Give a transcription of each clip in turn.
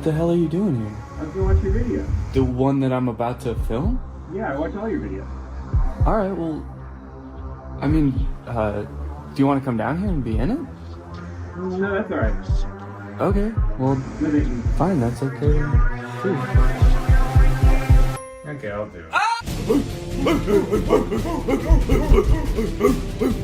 What the hell are you doing here? I was gonna watch your video. The one that I'm about to film? Yeah, I watch all your videos. Alright, well... I mean, do you want to come down here and be in it? No, that's alright. Okay, well, No thank fine, that's okay. Sure. Okay, I'll do it.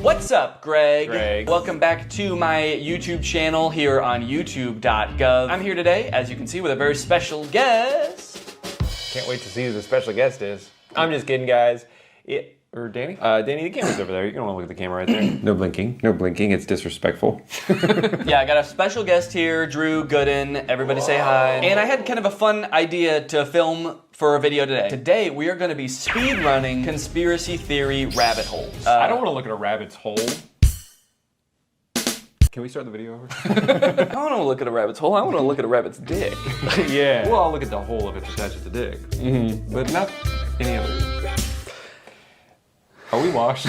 What's up, Greg? Welcome back to my YouTube channel here on youtube.gov. I'm here today, as you can see, with a very special guest. Can't wait to see who the special guest is. I'm just kidding, guys. Or Danny? Danny, the camera's over there. You don't want to look at the camera right there. No blinking. No blinking. It's disrespectful. Yeah, I got a special guest here, Drew Gooden. Everybody say hi. And I had kind of a fun idea to film for a video today. Today, we are going to be speedrunning conspiracy theory rabbit holes. I don't want to look at a rabbit's hole. Can we start the video over? I don't want to look at a rabbit's hole. I want to look at a rabbit's dick. Yeah. Well, I'll look at the hole if it's attached to the dick. Mm-hmm. But not any other. Are we washed?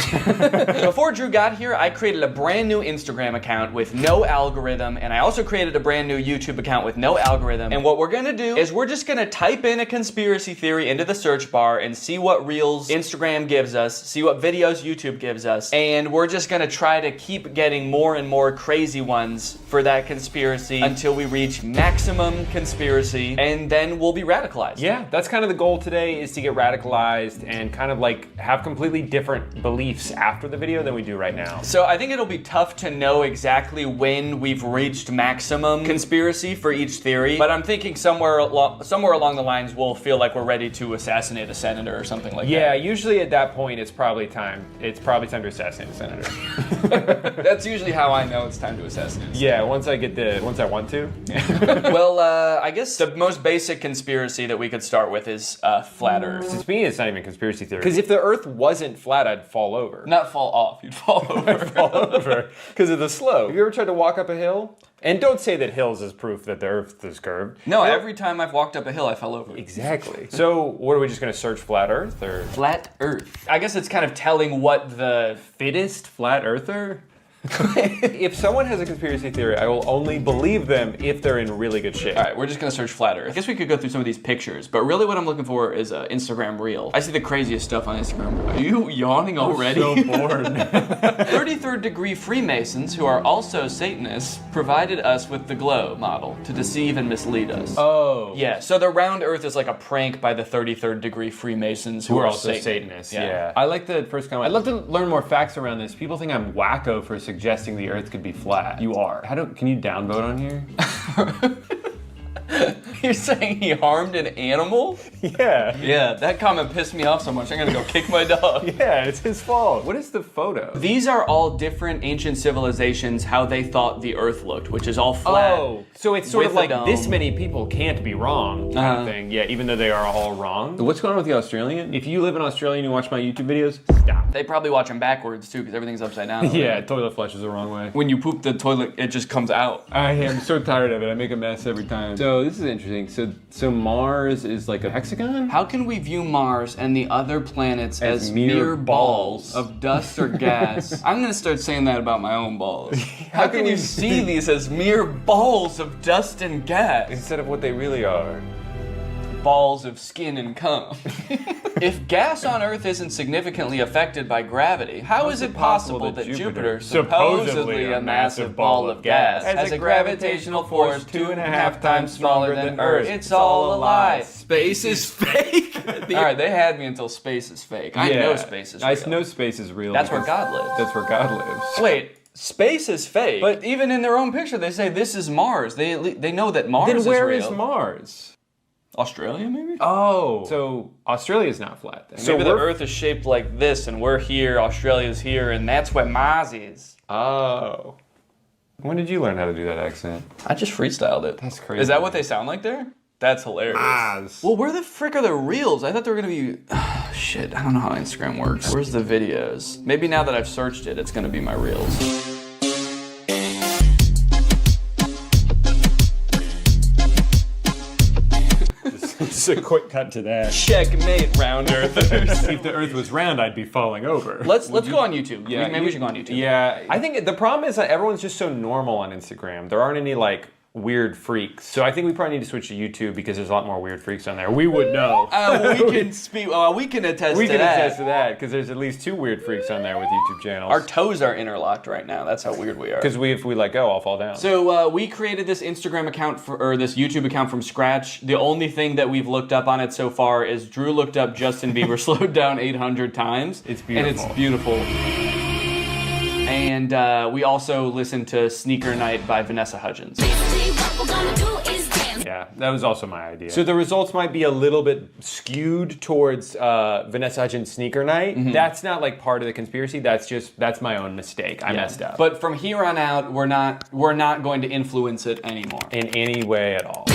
Before Drew got here, I created a brand new Instagram account with no algorithm, and I also created a brand new YouTube account with no algorithm. And what we're gonna do is we're just gonna type in a conspiracy theory into the search bar and see what reels Instagram gives us, see what videos YouTube gives us, and we're just gonna try to keep getting more and more crazy ones for that conspiracy until we reach maximum conspiracy, and then we'll be radicalized. Yeah, that's kind of the goal today, is to get radicalized and kind of like have completely different beliefs after the video than we do right now. So I think it'll be tough to know exactly when we've reached maximum conspiracy for each theory, but I'm thinking somewhere along the lines we'll feel like we're ready to assassinate a senator or something like that. Yeah, usually at that point it's probably time to assassinate a senator. That's usually how I know it's time to assassinate. Yeah, once I want to. Well, I guess the most basic conspiracy that we could start with is flat Earth. To me, it's not even conspiracy theory. Because if the Earth wasn't flat, I'd fall over. Not fall off, you'd fall over. I'd fall over because of the slope. Have you ever tried to walk up a hill? And don't say that hills is proof that the Earth is curved. No, every time I've walked up a hill, I fell over. Exactly. So, what are we just going to search flat Earth or flat Earth? I guess it's kind of telling what the fittest flat earther. If someone has a conspiracy theory, I will only believe them if they're in really good shape. All right, we're just gonna search flat Earth. I guess we could go through some of these pictures, but really what I'm looking for is an Instagram reel. I see the craziest stuff on Instagram. Are you yawning already? I'm so bored. 33rd degree Freemasons, who are also Satanists, provided us with the glow model to deceive and mislead us. Oh. Yeah, so the round Earth is like a prank by the 33rd degree Freemasons who are also Satanists. Yeah. I like the first comment. I'd love to learn more facts around this. People think I'm wacko for suggesting the Earth could be flat. You are. Can you downvote on here? You're saying he harmed an animal? Yeah. Yeah, that comment pissed me off so much, I'm gonna go kick my dog. Yeah, it's his fault. What is the photo? These are all different ancient civilizations, how they thought the Earth looked, which is all flat. Oh, so it's sort of like this many people can't be wrong kind of thing. Yeah, even though they are all wrong. So what's going on with the Australian? If you live in Australia and you watch my YouTube videos, stop. They probably watch them backwards too, because everything's upside down. Yeah, toilet flushes the wrong way. When you poop the toilet, it just comes out. I am so tired of it. I make a mess every time. So this is interesting. So Mars is like a hexagon? How can we view Mars and the other planets as mere balls of dust or gas? I'm gonna start saying that about my own balls. How can you see these as mere balls of dust and gas? Instead of what they really are. Balls of skin and cum. If gas on Earth isn't significantly affected by gravity, how is it possible that Jupiter, supposedly a massive ball of gas, has a gravitational force 2.5 times smaller than Earth? It's all a lie. Space is fake. Alright, they had me until space is fake. I know space is real. I know space is real. That's where God lives. That's where God lives. Wait. Space is fake. But even in their own picture, they say this is Mars. They know that Mars is real. Then where is Mars? Australia, maybe? Oh. So Australia's not flat then. So maybe the Earth is shaped like this, and we're here, Australia's here, and that's where Mars is. Oh. When did you learn how to do that accent? I just freestyled it. That's crazy. Is that what they sound like there? That's hilarious. Mars. Well, where the frick are the reels? I thought they were gonna be... shit, I don't know how Instagram works. Where's the videos? Maybe now that I've searched it, it's gonna be my reels. Just a quick cut to that. Checkmate, round earthers. If the Earth was round, I'd be falling over. Let's go on YouTube. Yeah, maybe we should go on YouTube. Yeah, I think the problem is that everyone's just so normal on Instagram. There aren't any like weird freaks. So I think we probably need to switch to YouTube because there's a lot more weird freaks on there. We would know. We can speak. We can attest We to can that. attest to that because there's at least 2 weird freaks on there with YouTube channels. Our toes are interlocked right now. That's how weird we are. Because if we let go, I'll fall down. So we created this Instagram account or this YouTube account from scratch. The only thing that we've looked up on it so far is Drew looked up Justin Bieber slowed down 800 times. It's beautiful. And it's beautiful. And we also listened to Sneaker Night by Vanessa Hudgens. Yeah, that was also my idea. So the results might be a little bit skewed towards Vanessa Hudgens' Sneaker Night. Mm-hmm. That's not like part of the conspiracy. That's my own mistake. I messed up. But from here on out, we're not going to influence it anymore. In any way at all.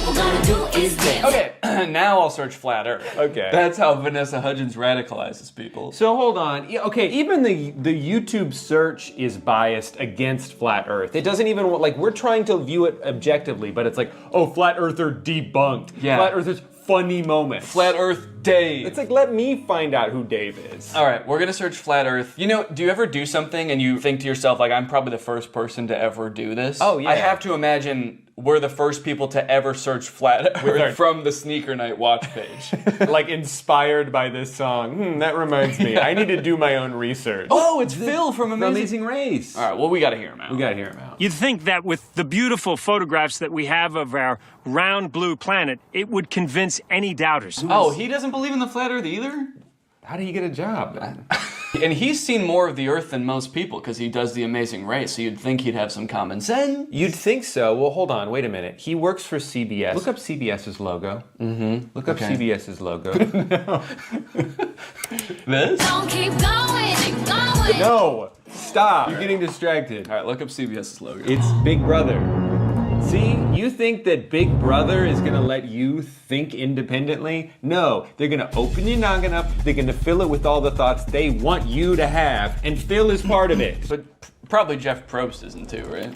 Okay, now I'll search Flat Earth. Okay. That's how Vanessa Hudgens radicalizes people. So hold on. Yeah, okay, even the YouTube search is biased against Flat Earth. It doesn't even, like, we're trying to view it objectively, but it's like, oh, Flat Earther debunked. Yeah. Flat Earthers funny moments. Flat Earth Dave. It's like, let me find out who Dave is. All right, we're gonna search Flat Earth. You know, do you ever do something and you think to yourself, like, I'm probably the first person to ever do this? Oh, yeah. I have to imagine we're the first people to ever search Flat Earth from the Sneaker Night watch page. Like, inspired by this song. That reminds me. I need to do my own research. Oh, it's Phil from Amazing Race. All right, well, we gotta hear him out. We gotta hear him out. You'd think that with the beautiful photographs that we have of our round blue planet, it would convince any doubters. Oh, he doesn't believe in the Flat Earth either? How did he get a job? And he's seen more of the Earth than most people because he does the Amazing Race, so you'd think he'd have some common sense. You'd think so. Well, hold on. Wait a minute. He works for CBS. Look up CBS's logo. Mm-hmm. Look up CBS's logo. This? Don't keep going, going. No! Stop! You're getting distracted. All right, look up CBS's logo. It's Big Brother. See, you think that Big Brother is gonna let you think independently? No, they're gonna open your noggin up, they're gonna fill it with all the thoughts they want you to have, and Phil is part of it. But probably Jeff Probst isn't too, right?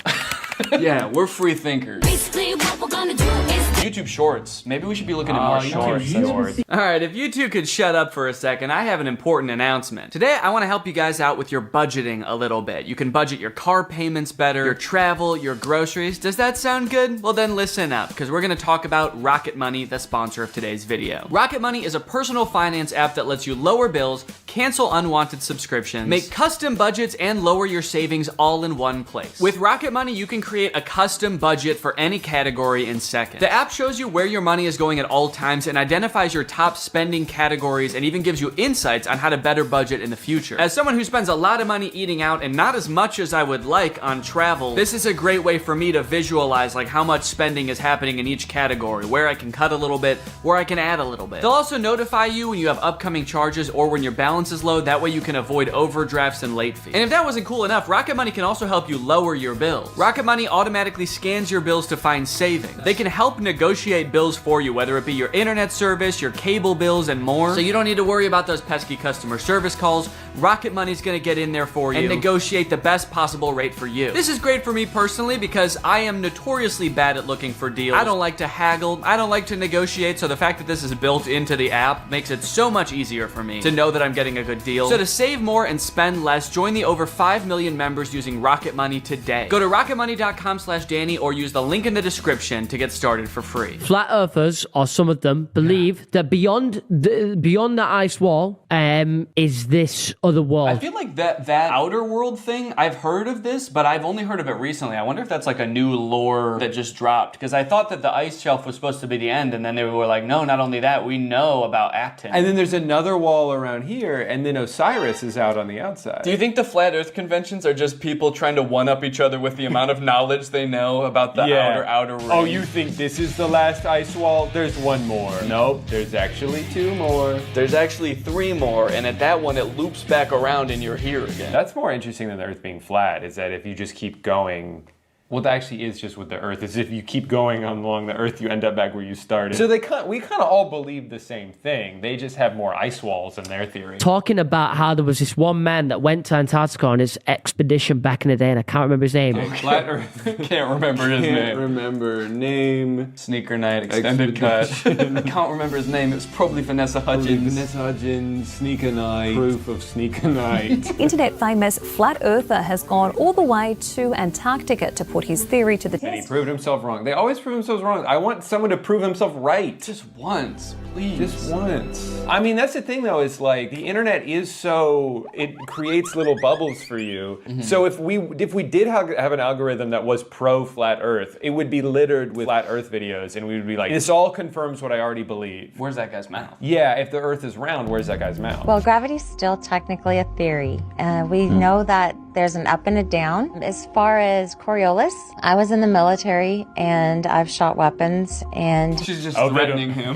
Yeah, we're free thinkers. Basically, what we're gonna do is YouTube Shorts. Maybe we should be looking at more shorts. All right, if you two could shut up for a second, I have an important announcement. Today, I want to help you guys out with your budgeting a little bit. You can budget your car payments better, your travel, your groceries. Does that sound good? Well, then listen up, because we're going to talk about Rocket Money, the sponsor of today's video. Rocket Money is a personal finance app that lets you lower bills, cancel unwanted subscriptions, make custom budgets, and lower your savings all in one place. With Rocket Money, you can create a custom budget for any category in seconds. The app shows you where your money is going at all times and identifies your top spending categories and even gives you insights on how to better budget in the future. As someone who spends a lot of money eating out and not as much as I would like on travel, this is a great way for me to visualize like how much spending is happening in each category, where I can cut a little bit, where I can add a little bit. They'll also notify you when you have upcoming charges or when your balance is low. That way you can avoid overdrafts and late fees. And if that wasn't cool enough, Rocket Money can also help you lower your bills. Rocket Money automatically scans your bills to find savings. They can help negotiate bills for you, whether it be your internet service, your cable bills, and more. So you don't need to worry about those pesky customer service calls. Rocket Money's gonna get in there for you and negotiate the best possible rate for you. This is great for me personally because I am notoriously bad at looking for deals. I don't like to haggle. I don't like to negotiate, so the fact that this is built into the app makes it so much easier for me to know that I'm getting a good deal. So to save more and spend less, join the over 5 million members using Rocket Money today. Go to rocketmoney.com/Danny or use the link in the description to get started for free. Flat earthers, or some of them, believe that beyond the ice wall is this other world. I feel like that outer world thing, I've heard of this, but I've only heard of it recently. I wonder if that's like a new lore that just dropped, because I thought that the ice shelf was supposed to be the end, and then they were like, no, not only that, we know about Acton. And then there's another wall around here, and then Osiris is out on the outside. Do you think the Flat Earth conventions are just people trying to one-up each other with the amount of knowledge they know about the outer ring? Oh, you think this is the last ice wall? There's one more. Nope, there's actually 2 more. There's actually 3 more, and at that one, it loops back around and you're here again. That's more interesting than the Earth being flat, is that if you just keep going, well, that actually is just with the Earth, is if you keep going along the Earth, you end up back where you started. So we kind of all believe the same thing. They just have more ice walls in their theory. Talking about how there was this one man that went to Antarctica on his expedition back in the day, and I can't remember his name. Flat Earth. Can't remember his name. Can't remember name. Sneaker Night extended cut. I can't remember his name. It was probably Vanessa Hudgens. Vanessa Hudgens, Sneaker Night. Proof of Sneaker Night. Internet famous flat earther has gone all the way to Antarctica to put hold his theory to the And he test. proved himself wrong. They always prove themselves wrong. I want someone to prove himself right. Just once, please. Just once. I mean, that's the thing though, is like the internet is so, it creates little bubbles for you. So if we did have an algorithm that was pro flat earth, it would be littered with flat earth videos and we would be like, this all confirms what I already believe. Where's that guy's mouth? Yeah, if the earth is round, where's that guy's mouth? Well, gravity's still technically a theory. We know that there's an up and a down. As far as Coriolis, I was in the military and I've shot weapons and She's just threatening him.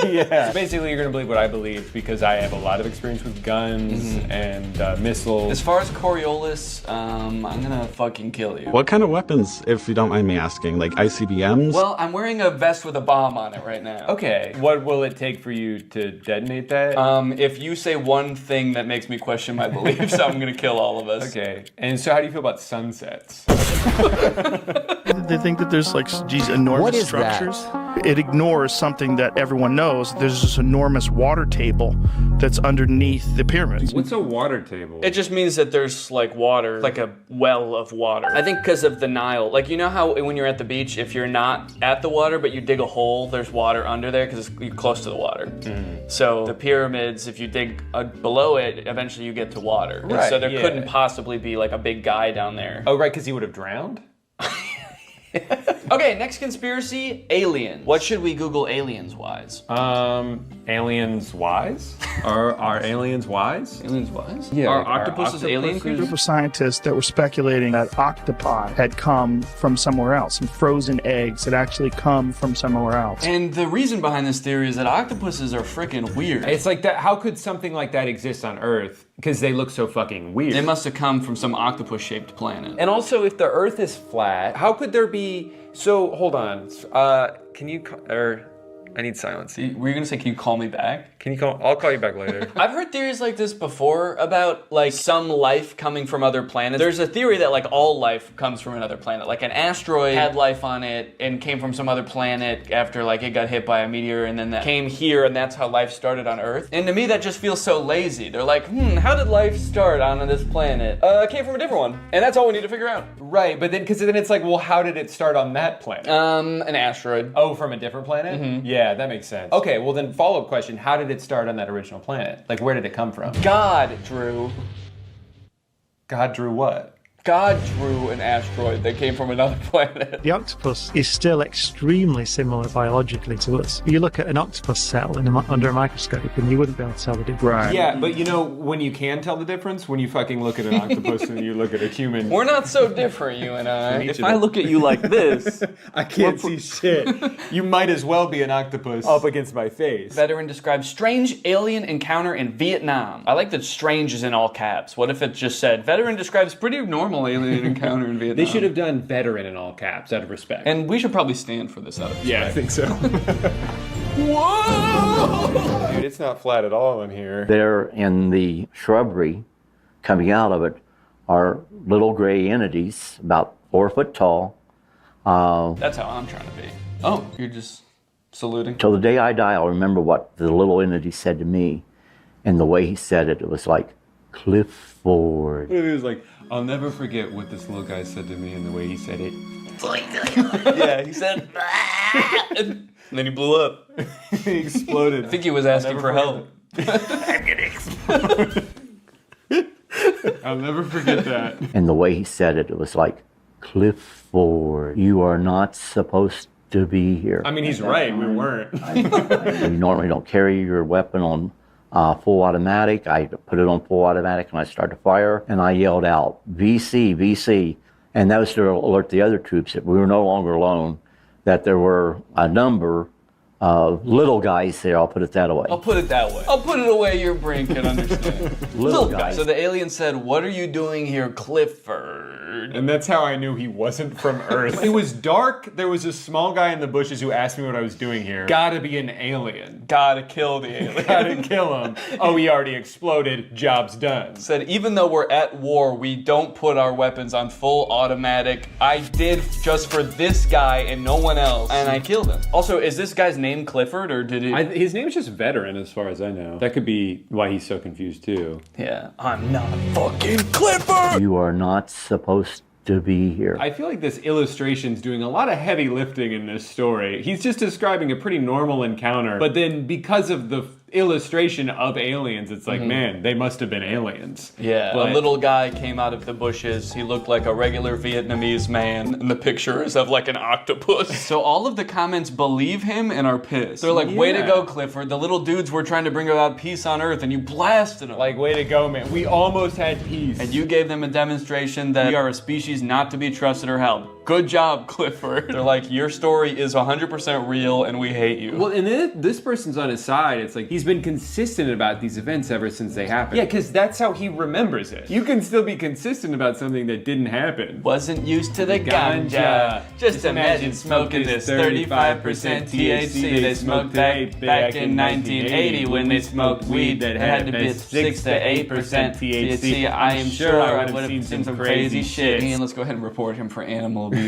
Yeah. So basically, you're gonna believe what I believe because I have a lot of experience with guns and missiles. As far as Coriolis, I'm gonna fucking kill you. What kind of weapons, if you don't mind me asking? Like ICBMs? Well, I'm wearing a vest with a bomb on it right now. Okay. What will it take for you to detonate that? If you say one thing that makes me question my beliefs, I'm gonna kill all of us. Okay. And so how do you feel about sunsets? They think that there's like these enormous structures. It ignores something that everyone knows. There's this enormous water table that's underneath the pyramids. What's a water table? It just means that there's like water, like a well of water. I think because of the Nile. Like, you know how when you're at the beach, if you're not at the water, but you dig a hole, there's water under there because you're close to the water. So the pyramids, if you dig below it, eventually you get to water. And so there couldn't possibly be like a big guy down there. Oh, right, because he would have drowned? Okay, next conspiracy, aliens. What should we Google aliens wise? Aliens wise? Are aliens wise? Aliens wise? Yeah. Are like, octopuses alien A group creatures? of scientists that were speculating that octopi had come from somewhere else, and frozen eggs had actually come from somewhere else. And the reason behind this theory is that octopuses are freaking weird. It's like that. How could something like that exist on Earth? Because they look so fucking weird. They must have come from some octopus-shaped planet. And also, if the Earth is flat, how could there be? So hold on. Can you? I need silence. Were you gonna say, can you call me back? Can you call? I'll call you back later. I've heard theories like this before about like some life coming from other planets. There's a theory that like all life comes from another planet. Like an asteroid had life on it and came from some other planet after like it got hit by a meteor and then that came here and that's how life started on Earth. And to me that just feels so lazy. They're like, how did life start on this planet? It came from a different one. And that's all we need to figure out. Right, but then because then it's like, well, how did it start on that planet? An asteroid. Oh, from a different planet? Yeah, that makes sense. Okay, well then follow-up question, how did it start on that original planet? Like, where did it come from? God drew. God drew what? God drew an asteroid that came from another planet. The octopus is still extremely similar biologically to us. You look at an octopus cell under a microscope and you wouldn't be able to tell the difference. Right. Yeah, but you know when you can tell the difference? When you fucking look at an octopus and you look at a human. We're not so different, you and I. If I look at you like this, I can't see shit. You might as well be an octopus up against my face. Veteran describes strange alien encounter in Vietnam. I like that strange is in all caps. What if it just said, veteran describes pretty normal alien encounter in Vietnam? They should have done veteran in all caps out of respect. And we should probably stand for this out of respect. Yeah, I think so. Whoa! Dude, it's not flat at all in here. There in the shrubbery, coming out of it, are little gray entities about 4 foot tall. That's how I'm trying to be. Oh, you're just saluting? Till the day I die, I'll remember what the little entity said to me. And the way he said it, it was like, Clifford. He was like, I'll never forget what this little guy said to me and the way he said it. Yeah, he said, and then he blew up. He exploded. I think he was asking for help. I'll never forget that. And the way he said it, it was like, Clifford, you are not supposed to be here. I mean, he's right, we weren't. You normally don't carry your weapon on full automatic. I put it on full automatic and I started to fire and I yelled out, VC, VC. And that was to alert the other troops that we were no longer alone, that there were a number of little guys there, I'll put it that way. I'll put it that way. I'll put it away your brain can understand. Little guys. So the alien said, what are you doing here, Clifford? And that's how I knew he wasn't from Earth. It was dark. There was a small guy in the bushes who asked me what I was doing here. Gotta be an alien. Gotta kill the alien. Gotta kill him. Oh, he already exploded. Job's done. Said, even though we're at war, we don't put our weapons on full automatic. I did just for this guy and no one else. And I killed him. Also, is this guy's name Clifford or did it? His name's just Veteran as far as I know. That could be why he's so confused too. Yeah, I'm not fucking Clifford! You are not supposed to be here. I feel like this illustration's doing a lot of heavy lifting in this story. He's just describing a pretty normal encounter, but then because of the illustration of aliens, it's like, man, they must have been aliens. Yeah, But a little guy came out of the bushes. He looked like a regular Vietnamese man, and the picture is of like an octopus. So all of the comments believe him and are pissed. They're like, way to go, Clifford. The little dudes were trying to bring about peace on Earth, and you blasted them. Like, way to go, man. We almost had peace. And you gave them a demonstration that we are a species not to be trusted or helped. Good job, Clifford. They're like, your story is 100% real, and we hate you. Well, and then this person's on his side. It's like, he's been consistent about these events ever since they happened. Yeah, because that's how he remembers it. You can still be consistent about something that didn't happen. Wasn't used to the ganja. Just imagine smoking this 35% THC. They smoked that back in 1980 when they smoked weed that had to be 6 to 8% THC. I am sure I would have seen some crazy shit. And let's go ahead and report him for animal abuse.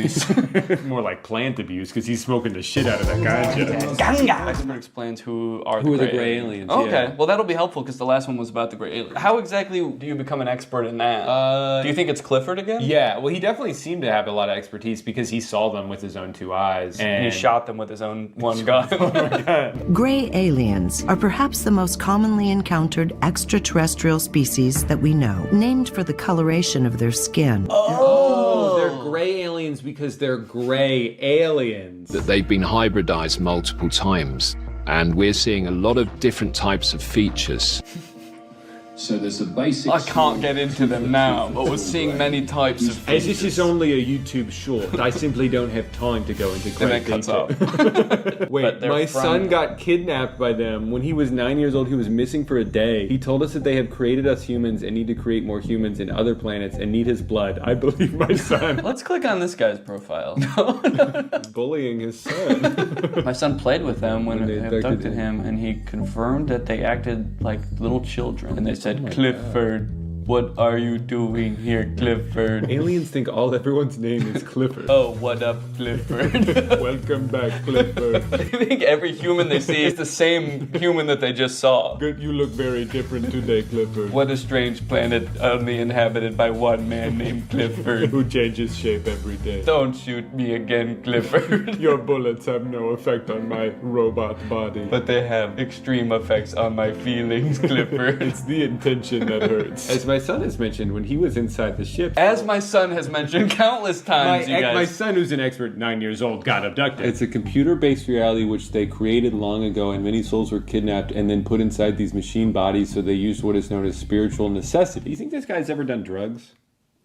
More like plant abuse, because he's smoking the shit out of that ganja. Ganja! Clifford explains who are the gray aliens. Okay, well that'll be helpful because the last one was about the gray aliens. How exactly do you become an expert in that? Do you think it's Clifford again? Yeah, well he definitely seemed to have a lot of expertise because he saw them with his own 2 eyes. And he shot them with his own one gun. Gray aliens are perhaps the most commonly encountered extraterrestrial species that we know, named for the coloration of their skin. Oh, they're gray aliens because they're gray aliens. That they've been hybridized multiple times, and we're seeing a lot of different types of features. So there's a basic... I can't get into them now, but we're seeing many types of features. This is only a YouTube short. I simply don't have time to go into great detail. Wait, my son got kidnapped by them. When he was 9 years old, he was missing for a day. He told us that they have created us humans and need to create more humans in other planets and need his blood. I believe my son. Let's click on this guy's profile. Bullying his son. My son played with them when they abducted him, and he confirmed that they acted like little children. And they said, Clifford, what are you doing here, Clifford? Aliens think everyone's name is Clifford. Oh, what up, Clifford? Welcome back, Clifford. I think every human they see is the same human that they just saw. Good, you look very different today, Clifford. What a strange planet only inhabited by one man named Clifford. Who changes shape every day. Don't shoot me again, Clifford. Your bullets have no effect on my robot body. But they have extreme effects on my feelings, Clifford. It's the intention that hurts. As my son has mentioned, when he was inside the ship... As my son has mentioned countless times, you guys. My son, who's an expert, 9 years old, got abducted. It's a computer-based reality which they created long ago, and many souls were kidnapped and then put inside these machine bodies, so they used what is known as spiritual necessity. You think this guy's ever done drugs?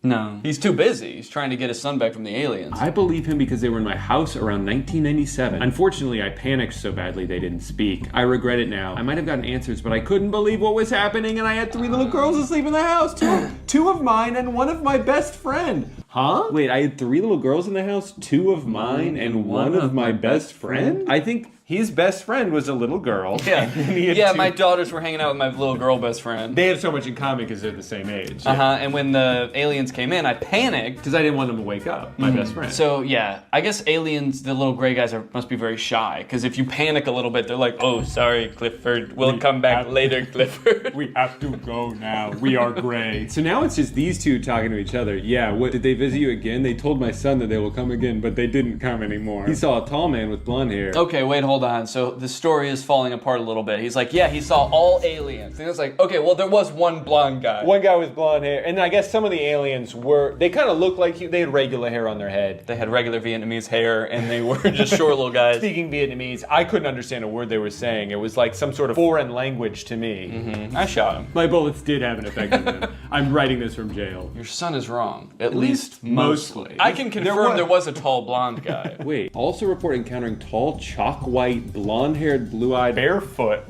No. He's too busy. He's trying to get his son back from the aliens. I believe him because they were in my house around 1997. Unfortunately, I panicked so badly they didn't speak. I regret it now. I might have gotten answers, but I couldn't believe what was happening, and I had 3 little girls asleep in the house. Two of mine and one of my best friend. Huh? Wait, I had 3 little girls in the house, 2 of mine and one of my best friend? I think his best friend was a little girl. Yeah, my daughters were hanging out with my little girl best friend. They have so much in common because they're the same age. And when the aliens came in, I panicked. Because I didn't want them to wake up, my best friend. So yeah, I guess aliens, the little gray guys, must be very shy. Because if you panic a little bit, they're like, oh, sorry, Clifford. We'll come back later, Clifford. We have to go now. We are gray. So now it's just these two talking to each other. Yeah, what, did they visit you again? They told my son that they will come again, but they didn't come anymore. He saw a tall man with blonde hair. Okay, wait, hold on. So the story is falling apart a little bit. He's like, yeah, he saw all aliens. And it's like, okay, well, there was one blonde guy. One guy with blonde hair. And I guess some of the aliens they kind of looked like they had regular hair on their head. They had regular Vietnamese hair, and they were just short little guys. Speaking Vietnamese, I couldn't understand a word they were saying. It was like some sort of foreign language to me. I shot him. My bullets did have an effect on them. I'm writing this from jail. Your son is wrong. At least mostly. I can confirm there was a tall blonde guy. Wait, also report encountering tall, chalk white, blonde-haired, blue-eyed, barefoot.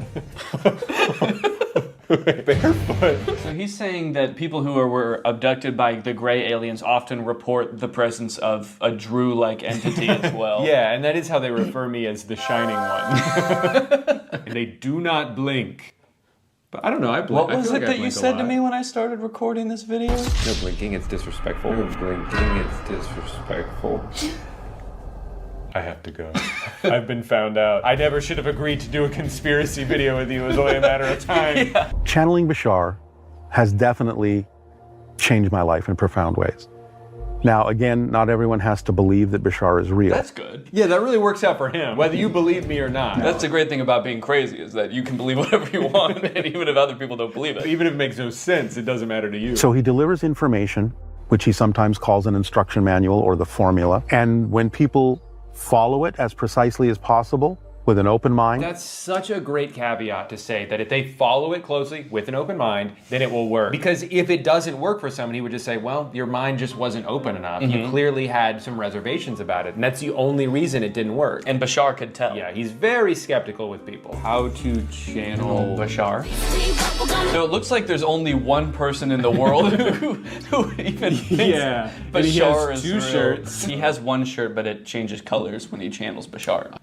Barefoot. So he's saying that people who were abducted by the gray aliens often report the presence of a Drew-like entity as well. Yeah, and that is how they refer me as the Shining One. And they do not blink. But I don't know, I blink. What was it that you said to me when I started recording this video? No blinking, it's disrespectful. No blinking, it's disrespectful. I have to go. I've been found out. I never should have agreed to do a conspiracy video with you. It was only a matter of time. Yeah. Channeling Bashar has definitely changed my life in profound ways. Now, again, not everyone has to believe that Bashar is real. That's good. Yeah, that really works out for him, whether you believe me or not. That's the great thing about being crazy, is that you can believe whatever you want, and even if other people don't believe it. Even if it makes no sense, it doesn't matter to you. So he delivers information, which he sometimes calls an instruction manual or the formula. And when people follow it as precisely as possible, with an open mind. That's such a great caveat to say that if they follow it closely with an open mind, then it will work. Because if it doesn't work for someone, he would just say, well, your mind just wasn't open enough. You clearly had some reservations about it. And that's the only reason it didn't work. And Bashar could tell. Yeah, he's very skeptical with people. How to channel Bashar. So it looks like there's only one person in the world who even thinks Bashar is two real. shirts. He has one shirt, but it changes colors when he channels Bashar.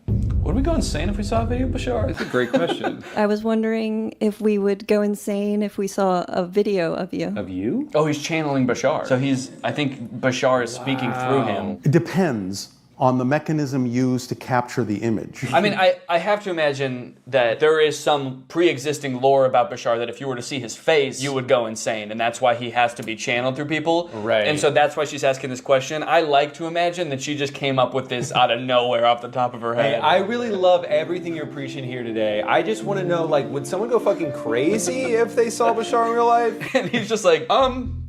Would we go insane if we saw a video of Bashar? That's a great question. I was wondering if we would go insane if we saw a video of you. Of you? Oh, he's channeling Bashar. So I think Bashar is speaking through him. It depends on the mechanism used to capture the image. I mean, I have to imagine that there is some pre-existing lore about Bashar that if you were to see his face, you would go insane, and that's why he has to be channeled through people. Right. And so that's why she's asking this question. I like to imagine that she just came up with this out of nowhere off the top of her head. Hey, I really love everything you're preaching here today. I just want to know, like, would someone go fucking crazy if they saw Bashar in real life? And he's just like,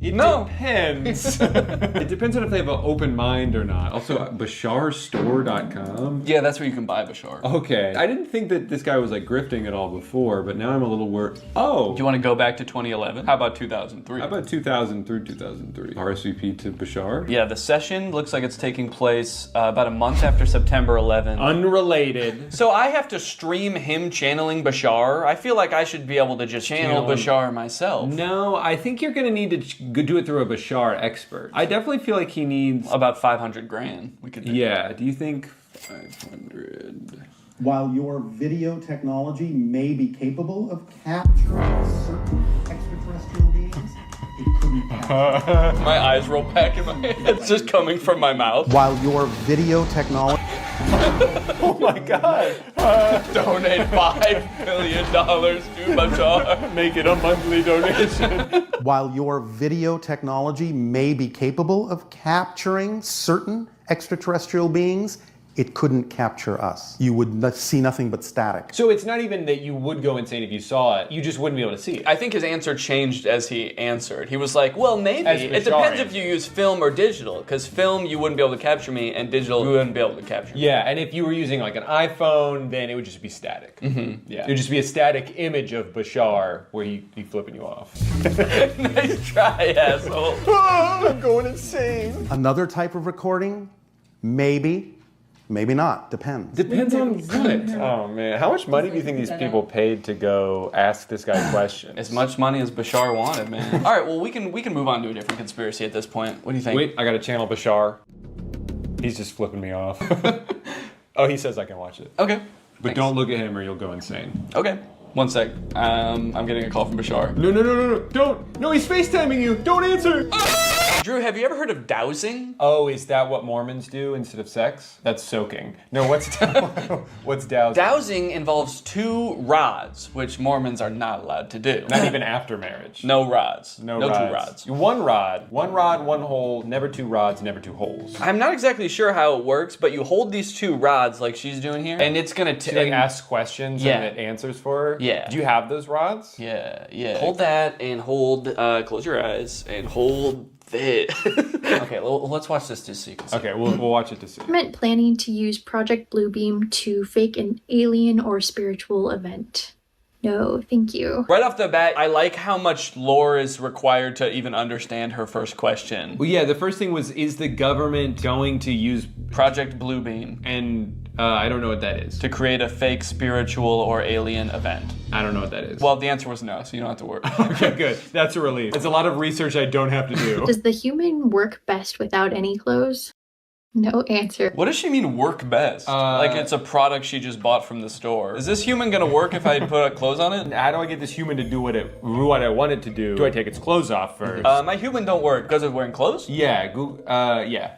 It depends. It depends on if they have an open mind or not. Also, BasharStore.com? Yeah, that's where you can buy Bashar. Okay. I didn't think that this guy was like grifting at all before, but now I'm a little worried. Oh! Do you want to go back to 2011? How about 2003? How about 2000 through 2003? RSVP to Bashar? Yeah, the session looks like it's taking place about a month after September 11th. Unrelated. So I have to stream him channeling Bashar? I feel like I should be able to just channel Bashar myself. No, I think you're going to need to do it through a Bashar expert. I definitely feel like he needs... About 500 grand. We could do. Yeah, do you think 500... While your video technology may be capable of capturing certain extraterrestrial beings, it couldn't capture. My eyes roll back in my head. It's just coming from my mouth. While your video technology... Oh my god! Donate $5 billion to Bashar. Make it a monthly donation. While your video technology may be capable of capturing certain extraterrestrial beings, it couldn't capture us. You would see nothing but static. So it's not even that you would go insane if you saw it, you just wouldn't be able to see it. I think his answer changed as he answered. He was like, well, maybe. It depends if you use film or digital, because film, you wouldn't be able to capture me, and digital, you wouldn't be able to capture me. Yeah, and if you were using like an iPhone, then it would just be static. Yeah, it would just be a static image of Bashar where he flipping you off. Nice try, asshole. I'm going insane. Another type of recording, maybe. Maybe not. Depends. Depends on what? Oh man, how much money do you think these people paid to go ask this guy questions? As much money as Bashar wanted, man. All right, well we can move on to a different conspiracy at this point. What do you think? Wait, I got to channel Bashar. He's just flipping me off. Oh, he says I can watch it. Okay. But don't look at him or you'll go insane. Okay. One sec. I'm getting a call from Bashar. No, don't. No, he's FaceTiming you. Don't answer. Drew, have you ever heard of dowsing? Oh, is that what Mormons do instead of sex? That's soaking. No, what's dowsing? Dowsing involves 2 rods, which Mormons are not allowed to do. Not even after marriage. No rods. No 2 rods. One rod, one hole, never 2 rods, never 2 holes. I'm not exactly sure how it works, but you hold these 2 rods like she's doing here, and it's gonna She like asks questions and it answers for her? Yeah. Do you have those rods? Yeah. Hold that and hold, close your eyes and hold this. Okay, let's watch this to see. Okay, we'll watch it to see. Government planning to use Project Bluebeam to fake an alien or spiritual event. No, thank you. Right off the bat, I like how much lore is required to even understand her first question. Well, yeah, the first thing was, is the government going to use Project Bluebeam? And I don't know what that is. To create a fake spiritual or alien event. I don't know what that is. Well, the answer was no, so you don't have to worry. Okay, good. That's a relief. It's a lot of research I don't have to do. Does the human work best without any clothes? No answer. What does she mean work best? Like it's a product she just bought from the store. Is this human gonna work if I put clothes on it? How do I get this human to do what I want it to do? Do I take its clothes off first? My human don't work because of wearing clothes? Yeah, yeah.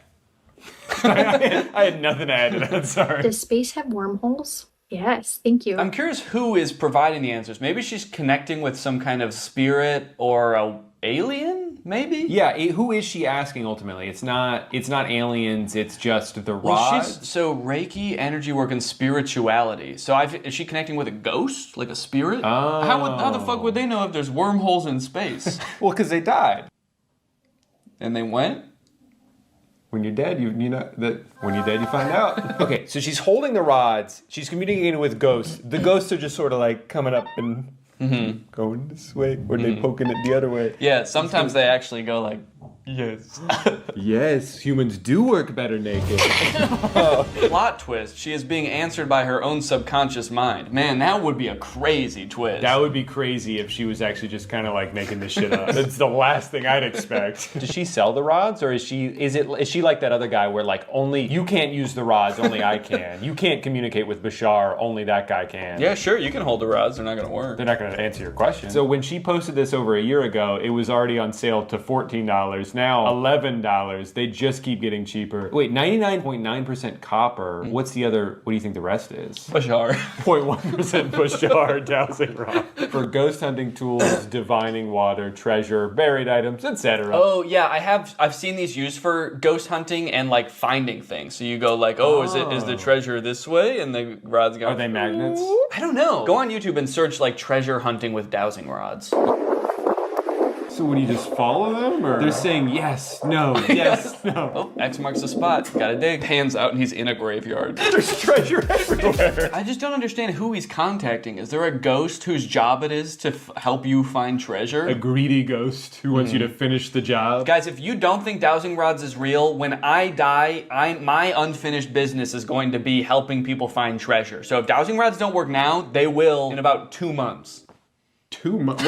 I had nothing to add to that, sorry. Does space have wormholes? Yes, thank you. I'm curious who is providing the answers. Maybe she's connecting with some kind of spirit or a alien? maybe? Yeah, who is she asking ultimately? It's not aliens, it's just the Well, rods. so Reiki, energy work, and spirituality. So is she connecting with a ghost, like a spirit? Oh. How the fuck would they know if there's wormholes in space? Well, because they died. And they went? When you're dead, you know that when you're dead, you find out. Okay, so she's holding the rods. She's communicating with ghosts. The ghosts are just sort of like coming up and going this way, or they poking it the other way. Yeah, sometimes they actually go like, yes. Yes, humans do work better naked. Plot twist, she is being answered by her own subconscious mind. Man, that would be a crazy twist. That would be crazy if she was actually just kind of like making this shit up. That's the last thing I'd expect. Does she sell the rods, or is she like that other guy where like only you can't use the rods, only I can. You can't communicate with Bashar, only that guy can. Yeah, sure, you can hold the rods, they're not gonna work. They're not gonna answer your question. So when she posted this over a year ago, it was already on sale to $14. Now $11. They just keep getting cheaper. Wait, 99.9% copper. What's the other? What do you think the rest is? Bashar. 0.1% Bashar dowsing rod. For ghost hunting tools, divining water, treasure, buried items, etc. Oh yeah, I've seen these used for ghost hunting and like finding things. So you go like, oh, is the treasure this way? And the rods go. Are they magnets? I don't know. Go on YouTube and search like treasure hunting with dowsing rods. So would you just follow them, or they're saying yes, no, yes, no? Oh, X marks the spot. Gotta dig. Hands out, and he's in a graveyard. There's treasure everywhere. I just don't understand who he's contacting. Is there a ghost whose job it is to help you find treasure? A greedy ghost who wants you to finish the job. Guys, if you don't think dowsing rods is real, when I die, my unfinished business is going to be helping people find treasure. So if dowsing rods don't work now, they will in about 2 months. 2 months?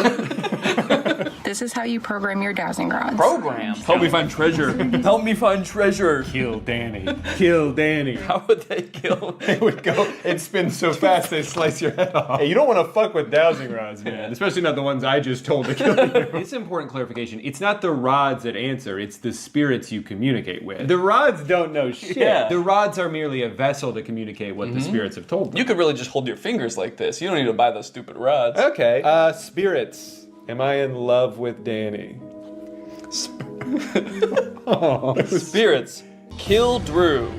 This is how you program your dowsing rods. Program? Help me find treasure. Help me find treasure. Kill Danny. Kill Danny. How would they kill? They would go and spin so fast they slice your head off. Hey, you don't want to fuck with dowsing rods, man. Especially not the ones I just told to kill you. It's an important clarification. It's not the rods that answer, it's the spirits you communicate with. The rods don't know shit. Yeah. The rods are merely a vessel to communicate what the spirits have told them. You could really just hold your fingers like this. You don't need to buy those stupid rods. Okay. Spirits. Am I in love with Danny? Spirits. Kill Drew.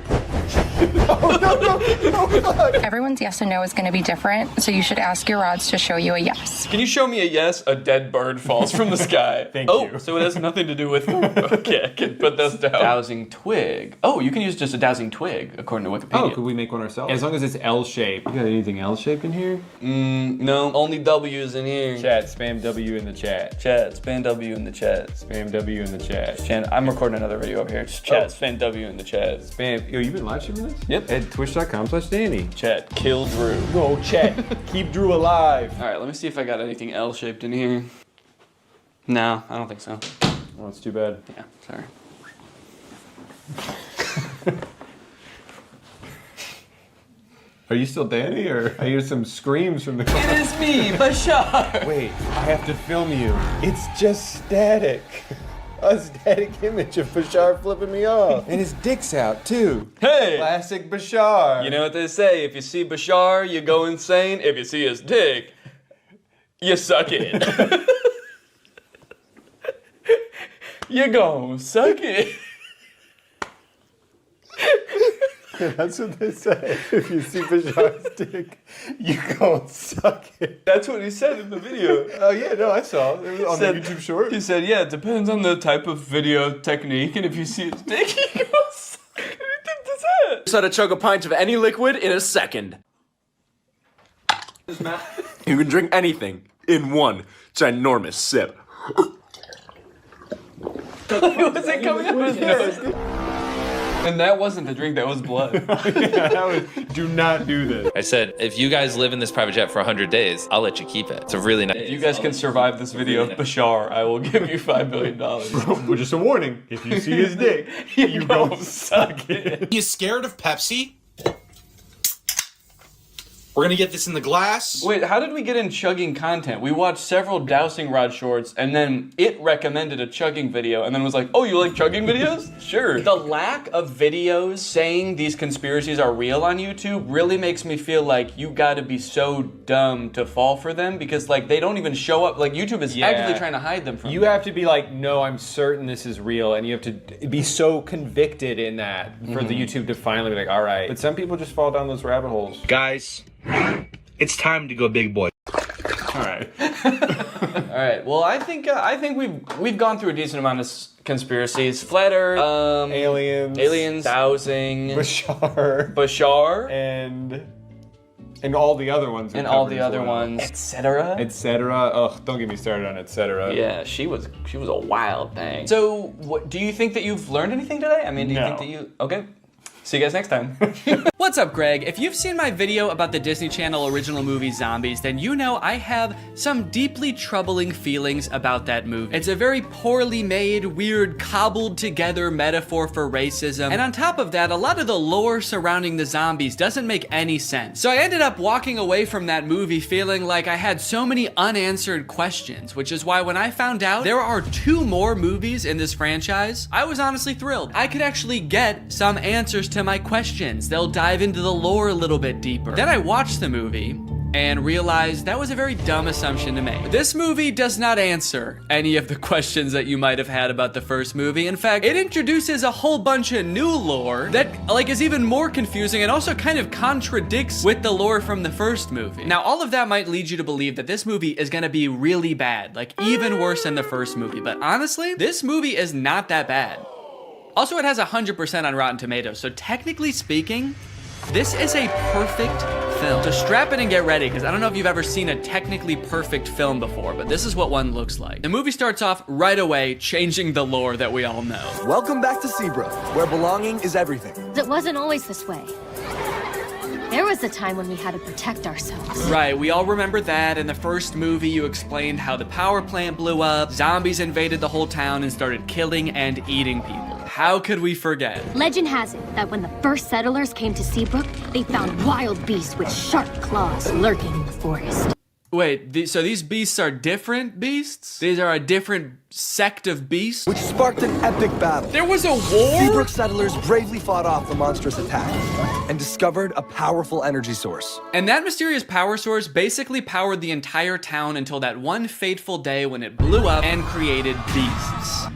Everyone's yes and no is going to be different, so you should ask your rods to show you a yes. Can you show me a yes? A dead bird falls from the sky. Thank you. Oh, so it has nothing to do with... Okay, I can put those down. Dowsing twig. Oh, you can use just a dowsing twig, according to Wikipedia. Oh, could we make one ourselves? As long as it's L-shaped. You got anything L-shaped in here? No, only W's in here. Chat, spam W in the chat. Chat, spam W in the chat. Spam W in the chat. Chat, I'm recording another video over here. Just chat, spam W in the chat. Spam. Yo, you been live streaming this? Yep. At twitch.com/Danny. Chat, kill Drew. Go chat. Keep Drew alive. All right, let me see if I got anything L-shaped in here. No, I don't think so. Oh, it's too bad. Yeah, sorry. Are you still Danny, or I hear some screams from the car? It is me, Bashar. Wait, I have to film you. It's just static. A static image of Bashar flipping me off. And his dick's out, too. Hey! Classic Bashar. You know what they say, if you see Bashar, you go insane. If you see his dick, you suck it. You gon' suck it. That's what they say. If you see Bashar's dick, you gon' suck it. That's what he said in the video. Oh, yeah, no, I saw. It was on the YouTube short. He said, yeah, it depends on the type of video technique, and if you see his dick, you go suck it. What do you think this is? Just how to chug a pint of any liquid in a second. You can drink anything in one ginormous sip. Was it coming out of his nose? And that wasn't the drink, that was blood. Yeah, that was, do not do this. I said, if you guys live in this private jet for 100 days, I'll let you keep it. It's a really nice... If you guys can survive this video of Bashar, I will give you $5 billion. Well, just a warning. If you see his dick, you go suck it. You scared of Pepsi? We're gonna get this in the glass. Wait, how did we get in chugging content? We watched several dowsing rod shorts, and then it recommended a chugging video, and then was like, oh, you like chugging videos? Sure. The lack of videos saying these conspiracies are real on YouTube really makes me feel like you gotta be so dumb to fall for them, because like they don't even show up. Like YouTube is actively trying to hide them from you. Have to be like, no, I'm certain this is real, and you have to be so convicted in that for the YouTube to finally be like, all right. But some people just fall down those rabbit holes. Guys, it's time to go big boy. All right. All right. Well, I think we've gone through a decent amount of conspiracies. Flat Earth, aliens, dowsing, Bashar, and all the other ones. Etc. Etc. Ugh, don't get me started on etc. Yeah, she was a wild thing. So, what do you think that you've learned anything today? I mean, do you think that you? Okay. See you guys next time. What's up, Greg? If you've seen my video about the Disney Channel original movie Zombies, then you know I have some deeply troubling feelings about that movie. It's a very poorly made, weird, cobbled together metaphor for racism. And on top of that, a lot of the lore surrounding the zombies doesn't make any sense. So I ended up walking away from that movie feeling like I had so many unanswered questions, which is why when I found out there are 2 more movies in this franchise, I was honestly thrilled. I could actually get some answers to my questions. They'll dive into the lore a little bit deeper. Then I watched the movie and realized that was a very dumb assumption to make. This movie does not answer any of the questions that you might have had about the first movie. In fact, it introduces a whole bunch of new lore that like is even more confusing and also kind of contradicts with the lore from the first movie. Now, all of that might lead you to believe that this movie is gonna be really bad, like even worse than the first movie. But honestly, this movie is not that bad. Also, it has 100% on Rotten Tomatoes, so technically speaking, this is a perfect film. So strap in and get ready, because I don't know if you've ever seen a technically perfect film before, but this is what one looks like. The movie starts off right away, changing the lore that we all know. Welcome back to Seabrook, where belonging is everything. It wasn't always this way. There was a time when we had to protect ourselves. Right, we all remember that. In the first movie, you explained how the power plant blew up, zombies invaded the whole town and started killing and eating people. How could we forget? Legend has it that when the first settlers came to Seabrook, they found wild beasts with sharp claws lurking in the forest. Wait, so these beasts are different beasts? These are a different sect of beasts? Which sparked an epic battle. There was a war? Seabrook settlers bravely fought off the monstrous attack and discovered a powerful energy source. And that mysterious power source basically powered the entire town until that one fateful day when it blew up and created beasts.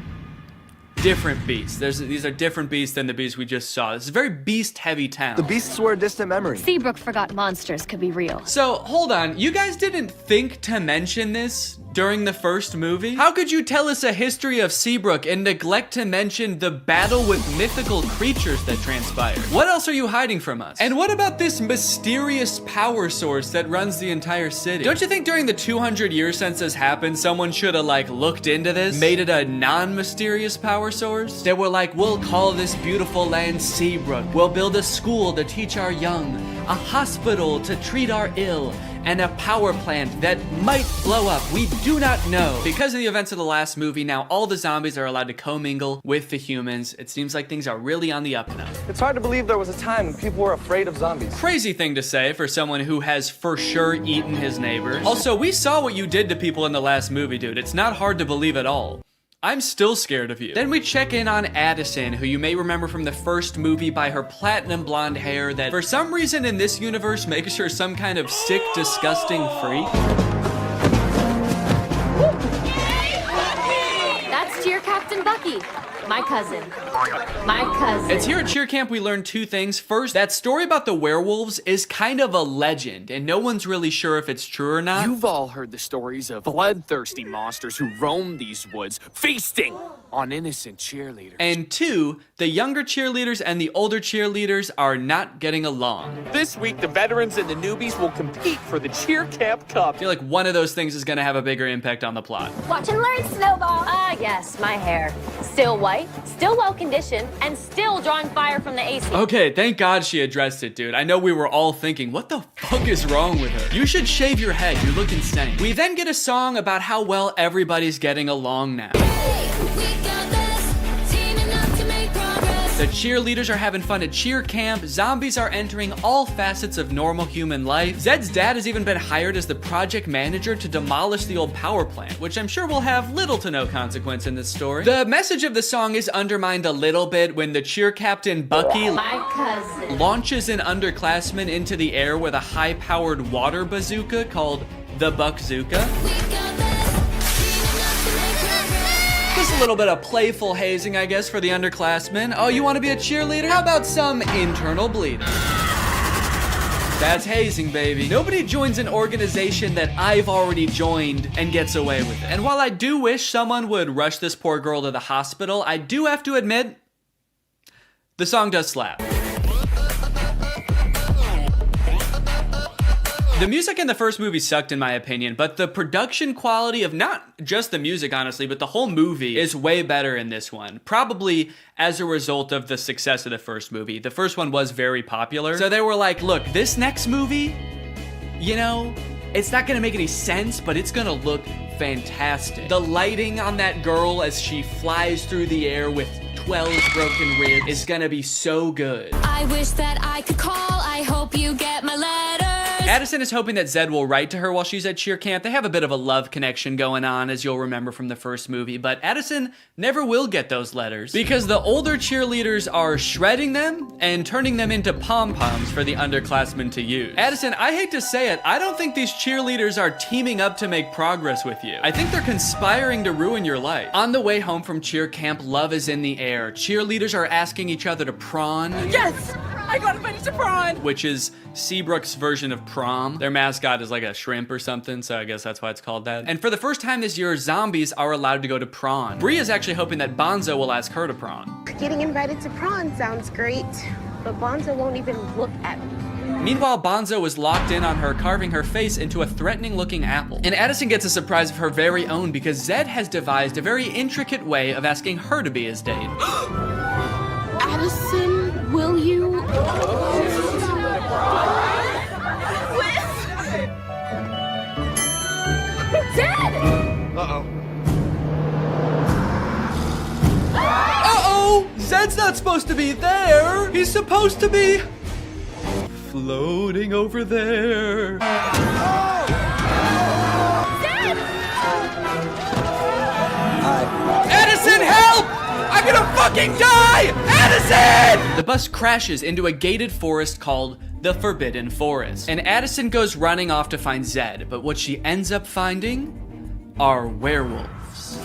Different beasts. These are different beasts than the beasts we just saw. This is a very beast-heavy town. The beasts were a distant memory. Seabrook forgot monsters could be real. So, hold on. You guys didn't think to mention this during the first movie? How could you tell us a history of Seabrook and neglect to mention the battle with mythical creatures that transpired? What else are you hiding from us? And what about this mysterious power source that runs the entire city? Don't you think during the 200 years since this happened, someone should have like looked into this, made it a non-mysterious power source? They were like, we'll call this beautiful land Seabrook. We'll build a school to teach our young, a hospital to treat our ill, and a power plant that might blow up. We do not know. Because of the events of the last movie, now all the zombies are allowed to commingle with the humans. It seems like things are really on the up and up. It's hard to believe there was a time when people were afraid of zombies. Crazy thing to say for someone who has for sure eaten his neighbors. Also, we saw what you did to people in the last movie, dude. It's not hard to believe at all. I'm still scared of you. Then we check in on Addison, who you may remember from the first movie by her platinum blonde hair that for some reason in this universe makes her some kind of sick, disgusting freak. That's Cheer Captain Bucky. My cousin. My cousin. It's here at Cheer Camp we learned 2 things. First, that story about the werewolves is kind of a legend, and no one's really sure if it's true or not. You've all heard the stories of bloodthirsty monsters who roam these woods, feasting on innocent cheerleaders. And 2, the younger cheerleaders and the older cheerleaders are not getting along. This week, the veterans and the newbies will compete for the Cheer Camp Cup. I feel like one of those things is gonna have a bigger impact on the plot. Watch and learn, Snowball. Ah, yes, my hair. Still white, still well-conditioned, and still drawing fire from the AC. Okay, thank God she addressed it, dude. I know we were all thinking, what the fuck is wrong with her? You should shave your head, you look insane. We then get a song about how well everybody's getting along now. The cheerleaders are having fun at cheer camp. Zombies are entering all facets of normal human life. Zed's dad has even been hired as the project manager to demolish the old power plant, which I'm sure will have little to no consequence in this story. The message of the song is undermined a little bit when the cheer captain Bucky launches an underclassman into the air with a high-powered water bazooka called the Buckzooka. Just a little bit of playful hazing, I guess, for the underclassmen. Oh, you want to be a cheerleader? How about some internal bleeding? That's hazing, baby. Nobody joins an organization that I've already joined and gets away with it. And while I do wish someone would rush this poor girl to the hospital, I do have to admit, the song does slap. The music in the first movie sucked in my opinion, but the production quality of not just the music, honestly, but the whole movie is way better in this one. Probably as a result of the success of the first movie. The first one was very popular. So they were like, look, this next movie, you know, it's not gonna make any sense, but it's gonna look fantastic. The lighting on that girl as she flies through the air with 12 broken ribs is gonna be so good. I wish that I could call. I hope you get my letter. Addison is hoping that Zed will write to her while she's at cheer camp. They have a bit of a love connection going on, as you'll remember from the first movie, but Addison never will get those letters because the older cheerleaders are shredding them and turning them into pom-poms for the underclassmen to use. Addison, I hate to say it, I don't think these cheerleaders are teaming up to make progress with you. I think they're conspiring to ruin your life. On the way home from cheer camp, love is in the air. Cheerleaders are asking each other to prawn. Yes! I got invited to prawn! Which is Seabrook's version of prom. Their mascot is like a shrimp or something, so I guess that's why it's called that. And for the first time this year, zombies are allowed to go to prawn. Bree is actually hoping that Bonzo will ask her to prawn. Getting invited to prawn sounds great, but Bonzo won't even look at me. Meanwhile, Bonzo is locked in on her, carving her face into a threatening-looking apple. And Addison gets a surprise of her very own because Zed has devised a very intricate way of asking her to be his date. Addison, will you? Dad! Uh-oh. Uh-oh! Zed's not supposed to be there! He's supposed to be floating over there. Dad! Addison, help! I'm gonna fucking die! Addison! The bus crashes into a gated forest called the Forbidden Forest, and Addison goes running off to find Zed, but what she ends up finding are werewolves.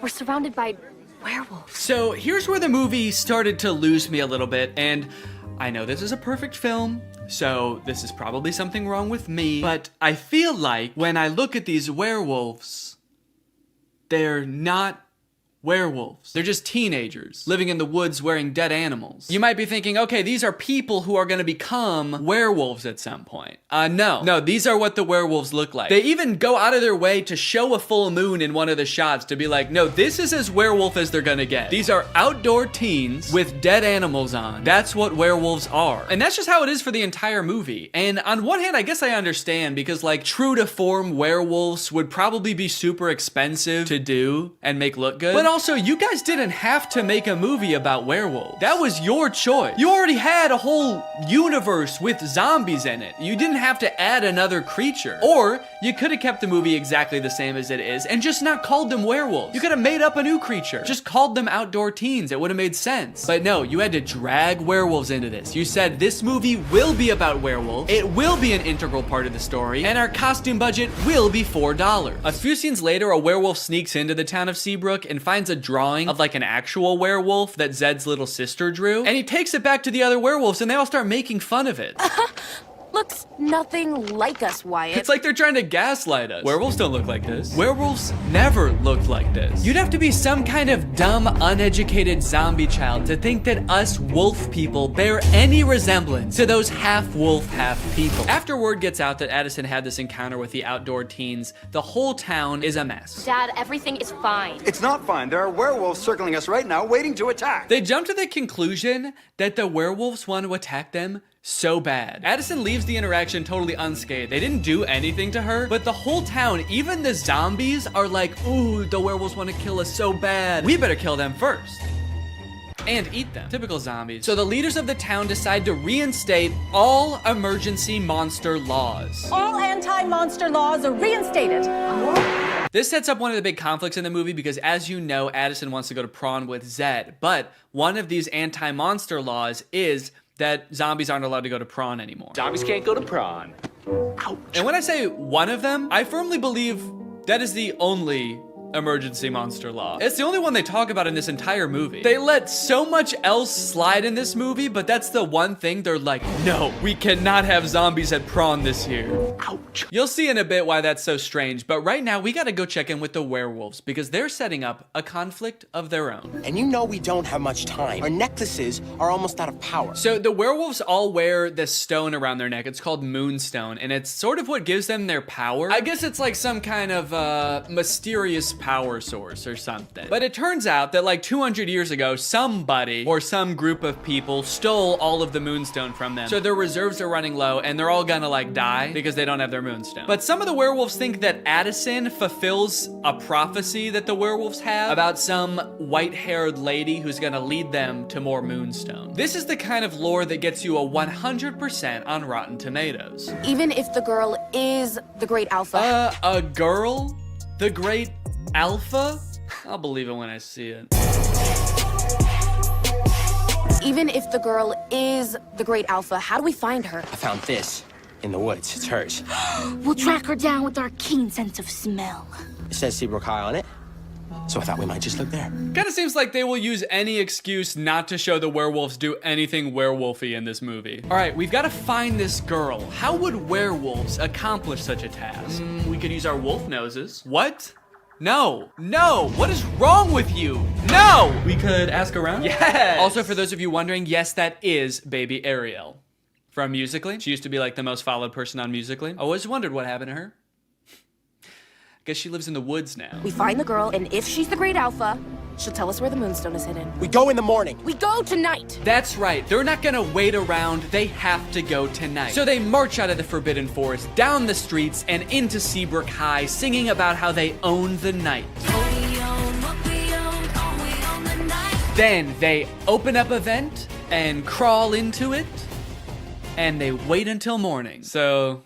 We're surrounded by werewolves. So here's where the movie started to lose me a little bit, and I know this is a perfect film, so this is probably something wrong with me, but I feel like when I look at these werewolves, they're not werewolves. They're just teenagers living in the woods wearing dead animals. You might be thinking, okay, these are people who are gonna become werewolves at some point. No, these are what the werewolves look like. They even go out of their way to show a full moon in one of the shots to be like, no, this is as werewolf as they're gonna get. These are outdoor teens with dead animals on. That's what werewolves are. And that's just how it is for the entire movie. And on one hand, I guess I understand because like true to form werewolves would probably be super expensive to do and make look good. But also, you guys didn't have to make a movie about werewolves. That was your choice. You already had a whole universe with zombies in it. You didn't have to add another creature. Or you could have kept the movie exactly the same as it is and just not called them werewolves. You could have made up a new creature. Just called them outdoor teens. It would have made sense. But no, you had to drag werewolves into this. You said this movie will be about werewolves. It will be an integral part of the story. And our costume budget will be $4. A few scenes later, a werewolf sneaks into the town of Seabrook and finds a drawing of like an actual werewolf that Zed's little sister drew. And he takes it back to the other werewolves and they all start making fun of it. Looks nothing like us, Wyatt. It's like they're trying to gaslight us. Werewolves don't look like this. Werewolves never looked like this. You'd have to be some kind of dumb, uneducated zombie child to think that us wolf people bear any resemblance to those half-wolf, half-people. After word gets out that Addison had this encounter with the outdoor teens, the whole town is a mess. Dad, everything is fine. It's not fine. There are werewolves circling us right now, waiting to attack. They jump to the conclusion that the werewolves want to attack them so bad. Addison leaves the interaction totally unscathed. They didn't do anything to her, but the whole town, even the zombies, are like, ooh, the werewolves want to kill us so bad. We better kill them first. And eat them. Typical zombies. So the leaders of the town decide to reinstate all emergency monster laws. All anti-monster laws are reinstated. This sets up one of the big conflicts in the movie because, as you know, Addison wants to go to prom with Zed, but one of these anti-monster laws is that zombies aren't allowed to go to prom anymore. Zombies can't go to prom. Ouch. And when I say one of them, I firmly believe that is the only emergency monster law. It's the only one they talk about in this entire movie. They let so much else slide in this movie, but that's the one thing they're like, no, we cannot have zombies at prom this year. Ouch. You'll see in a bit why that's so strange, but right now we gotta go check in with the werewolves because they're setting up a conflict of their own. And you know we don't have much time. Our necklaces are almost out of power. So the werewolves all wear this stone around their neck. It's called Moonstone, and it's sort of what gives them their power. I guess it's like some kind of mysterious power source or something. But it turns out that like 200 years ago, somebody or some group of people stole all of the Moonstone from them. So their reserves are running low and they're all gonna like die because they don't have their Moonstone. But some of the werewolves think that Addison fulfills a prophecy that the werewolves have about some white-haired lady who's gonna lead them to more Moonstone. This is the kind of lore that gets you a 100% on Rotten Tomatoes. Even if the girl is the great alpha. A girl? The great alpha? I'll believe it when I see it. Even if the girl is the great alpha, how do we find her? I found this in the woods. It's hers. We'll track her down with our keen sense of smell. It says Seabrook High on it, so I thought we might just look there. Kinda seems like they will use any excuse not to show the werewolves do anything werewolfy in this movie. All right, we've gotta find this girl. How would werewolves accomplish such a task? We could use our wolf noses. What? No, no, what is wrong with you? No! We could ask around? Yes! Also, for those of you wondering, yes, that is baby Ariel from Musical.ly. She used to be like the most followed person on Musical.ly. I always wondered what happened to her. Guess she lives in the woods now. We find the girl, and if she's the great alpha, she'll tell us where the Moonstone is hidden. We go in the morning. We go tonight. That's right. They're not gonna wait around. They have to go tonight. So they march out of the Forbidden Forest, down the streets, and into Seabrook High, singing about how they own the night. Then they open up a vent and crawl into it, and they wait until morning. So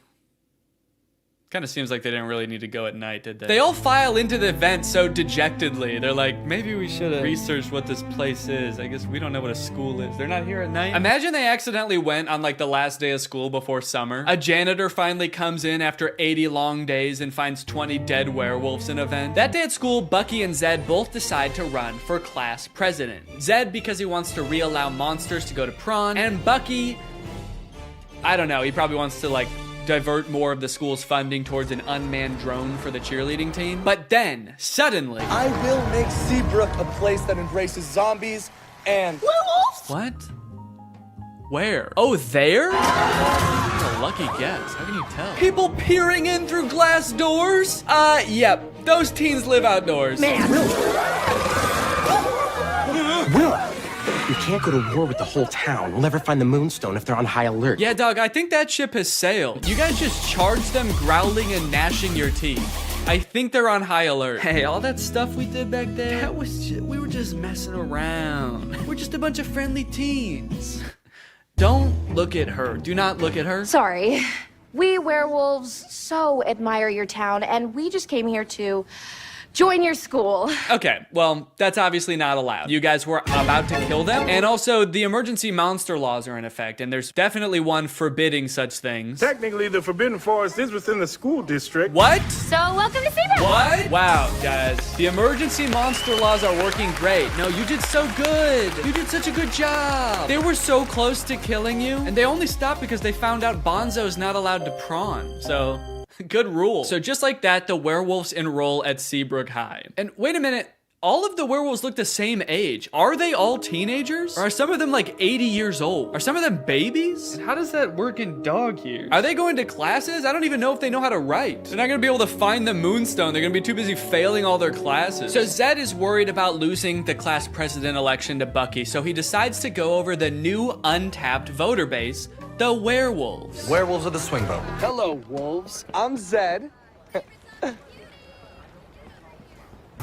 kind of seems like they didn't really need to go at night, did they? They all file into the vent so dejectedly. They're like, maybe we should have researched what this place is. I guess we don't know what a school is. They're not here at night. Imagine they accidentally went on like the last day of school before summer. A janitor finally comes in after 80 long days and finds 20 dead werewolves in a vent. That day at school, Bucky and Zed both decide to run for class president. Zed because he wants to reallow monsters to go to prom, and Bucky, I don't know, he probably wants to like divert more of the school's funding towards an unmanned drone for the cheerleading team. But then, suddenly, I will make Seabrook a place that embraces zombies and werewolves. What? Where? Oh, there? What a lucky guess. How can you tell? People peering in through glass doors? Yep. Those teens live outdoors. Man. Will. We can't go to war with the whole town. We'll never find the Moonstone if they're on high alert. Yeah, dog, I think that ship has sailed. You guys just charged them growling and gnashing your teeth. I think they're on high alert. Hey, all that stuff we did back there, that was just, we were just messing around. We're just a bunch of friendly teens. Don't look at her. Do not look at her. Sorry. We werewolves so admire your town, and we just came here to join your school. Okay, well, that's obviously not allowed. You guys were about to kill them, and also the emergency monster laws are in effect, and there's definitely one forbidding such things. Technically, the Forbidden Forest is within the school district. What? So, welcome to Seabrook. What? Wow, guys. The emergency monster laws are working great. No, you did so good. You did such a good job. They were so close to killing you, and they only stopped because they found out Bonzo's not allowed to prawn. So good rule. So just like that, the werewolves enroll at Seabrook High. And wait a minute, all of the werewolves look the same age. Are they all teenagers? Or are some of them like 80 years old? Are some of them babies? And how does that work in dog years? Are they going to classes? I don't even know if they know how to write. They're not gonna be able to find the Moonstone. They're gonna be too busy failing all their classes. So Zed is worried about losing the class president election to Bucky, so he decides to go over the new untapped voter base the werewolves. Werewolves of the swing vote. Hello, wolves. I'm Zed.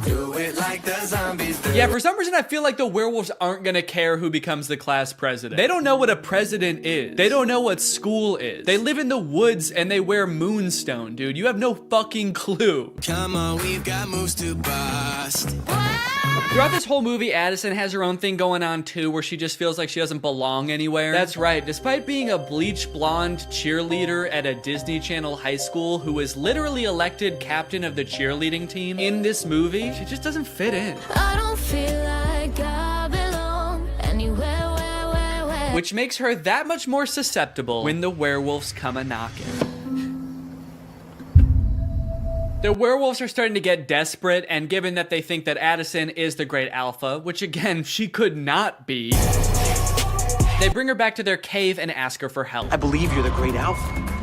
Do it like the zombies do. Yeah, for some reason I feel like the werewolves aren't gonna care who becomes the class president. They don't know what a president is. They don't know what school is. They live in the woods and they wear moonstone, dude. You have no fucking clue. Come on, we've got moves to bust. Throughout this whole movie, Addison has her own thing going on too, where she just feels like she doesn't belong anywhere. That's right, despite being a bleach blonde cheerleader at a Disney Channel high school who was literally elected captain of the cheerleading team in this movie, she just doesn't fit in. I don't feel like I belong anywhere, where. Which makes her that much more susceptible when the werewolves come a-knocking. The werewolves are starting to get desperate, and given that they think that Addison is the great alpha, which again, she could not be, they bring her back to their cave and ask her for help. I believe you're the great alpha.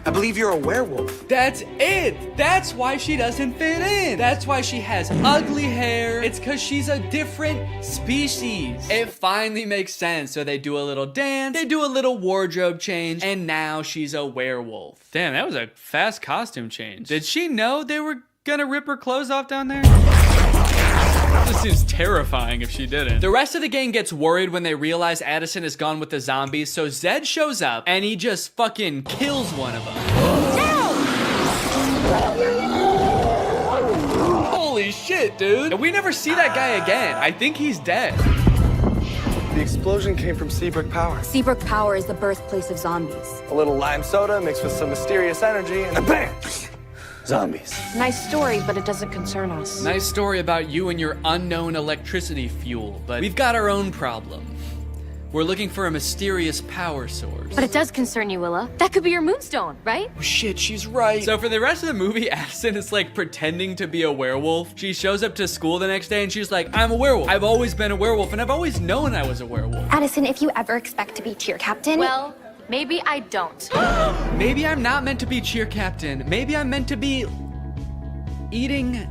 I believe you're a werewolf. That's it! That's why she doesn't fit in! That's why she has ugly hair. It's because she's a different species. It finally makes sense. So they do a little dance, they do a little wardrobe change, and now she's a werewolf. Damn, that was a fast costume change. Did she know they were gonna rip her clothes off down there? This seems terrifying if she didn't. The rest of the gang gets worried when they realize Addison is gone with the zombies, so Zed shows up and he just fucking kills one of them. Holy shit, dude. And we never see that guy again. I think he's dead. The explosion came from Seabrook Power. Seabrook Power is the birthplace of zombies. A little lime soda mixed with some mysterious energy, and bam! Zombies. Nice story, but it doesn't concern us. Nice story about you and your unknown electricity fuel, but we've got our own problem. We're looking for a mysterious power source. But it does concern you, Willa. That could be your moonstone, right? Oh shit, she's right. So for the rest of the movie, Addison is like pretending to be a werewolf. She shows up to school the next day and she's like, I'm a werewolf. I've always been a werewolf and I've always known I was a werewolf. Addison, if you ever expect to be cheer captain... Well, maybe I don't. Maybe I'm not meant to be cheer captain. Maybe I'm meant to be eating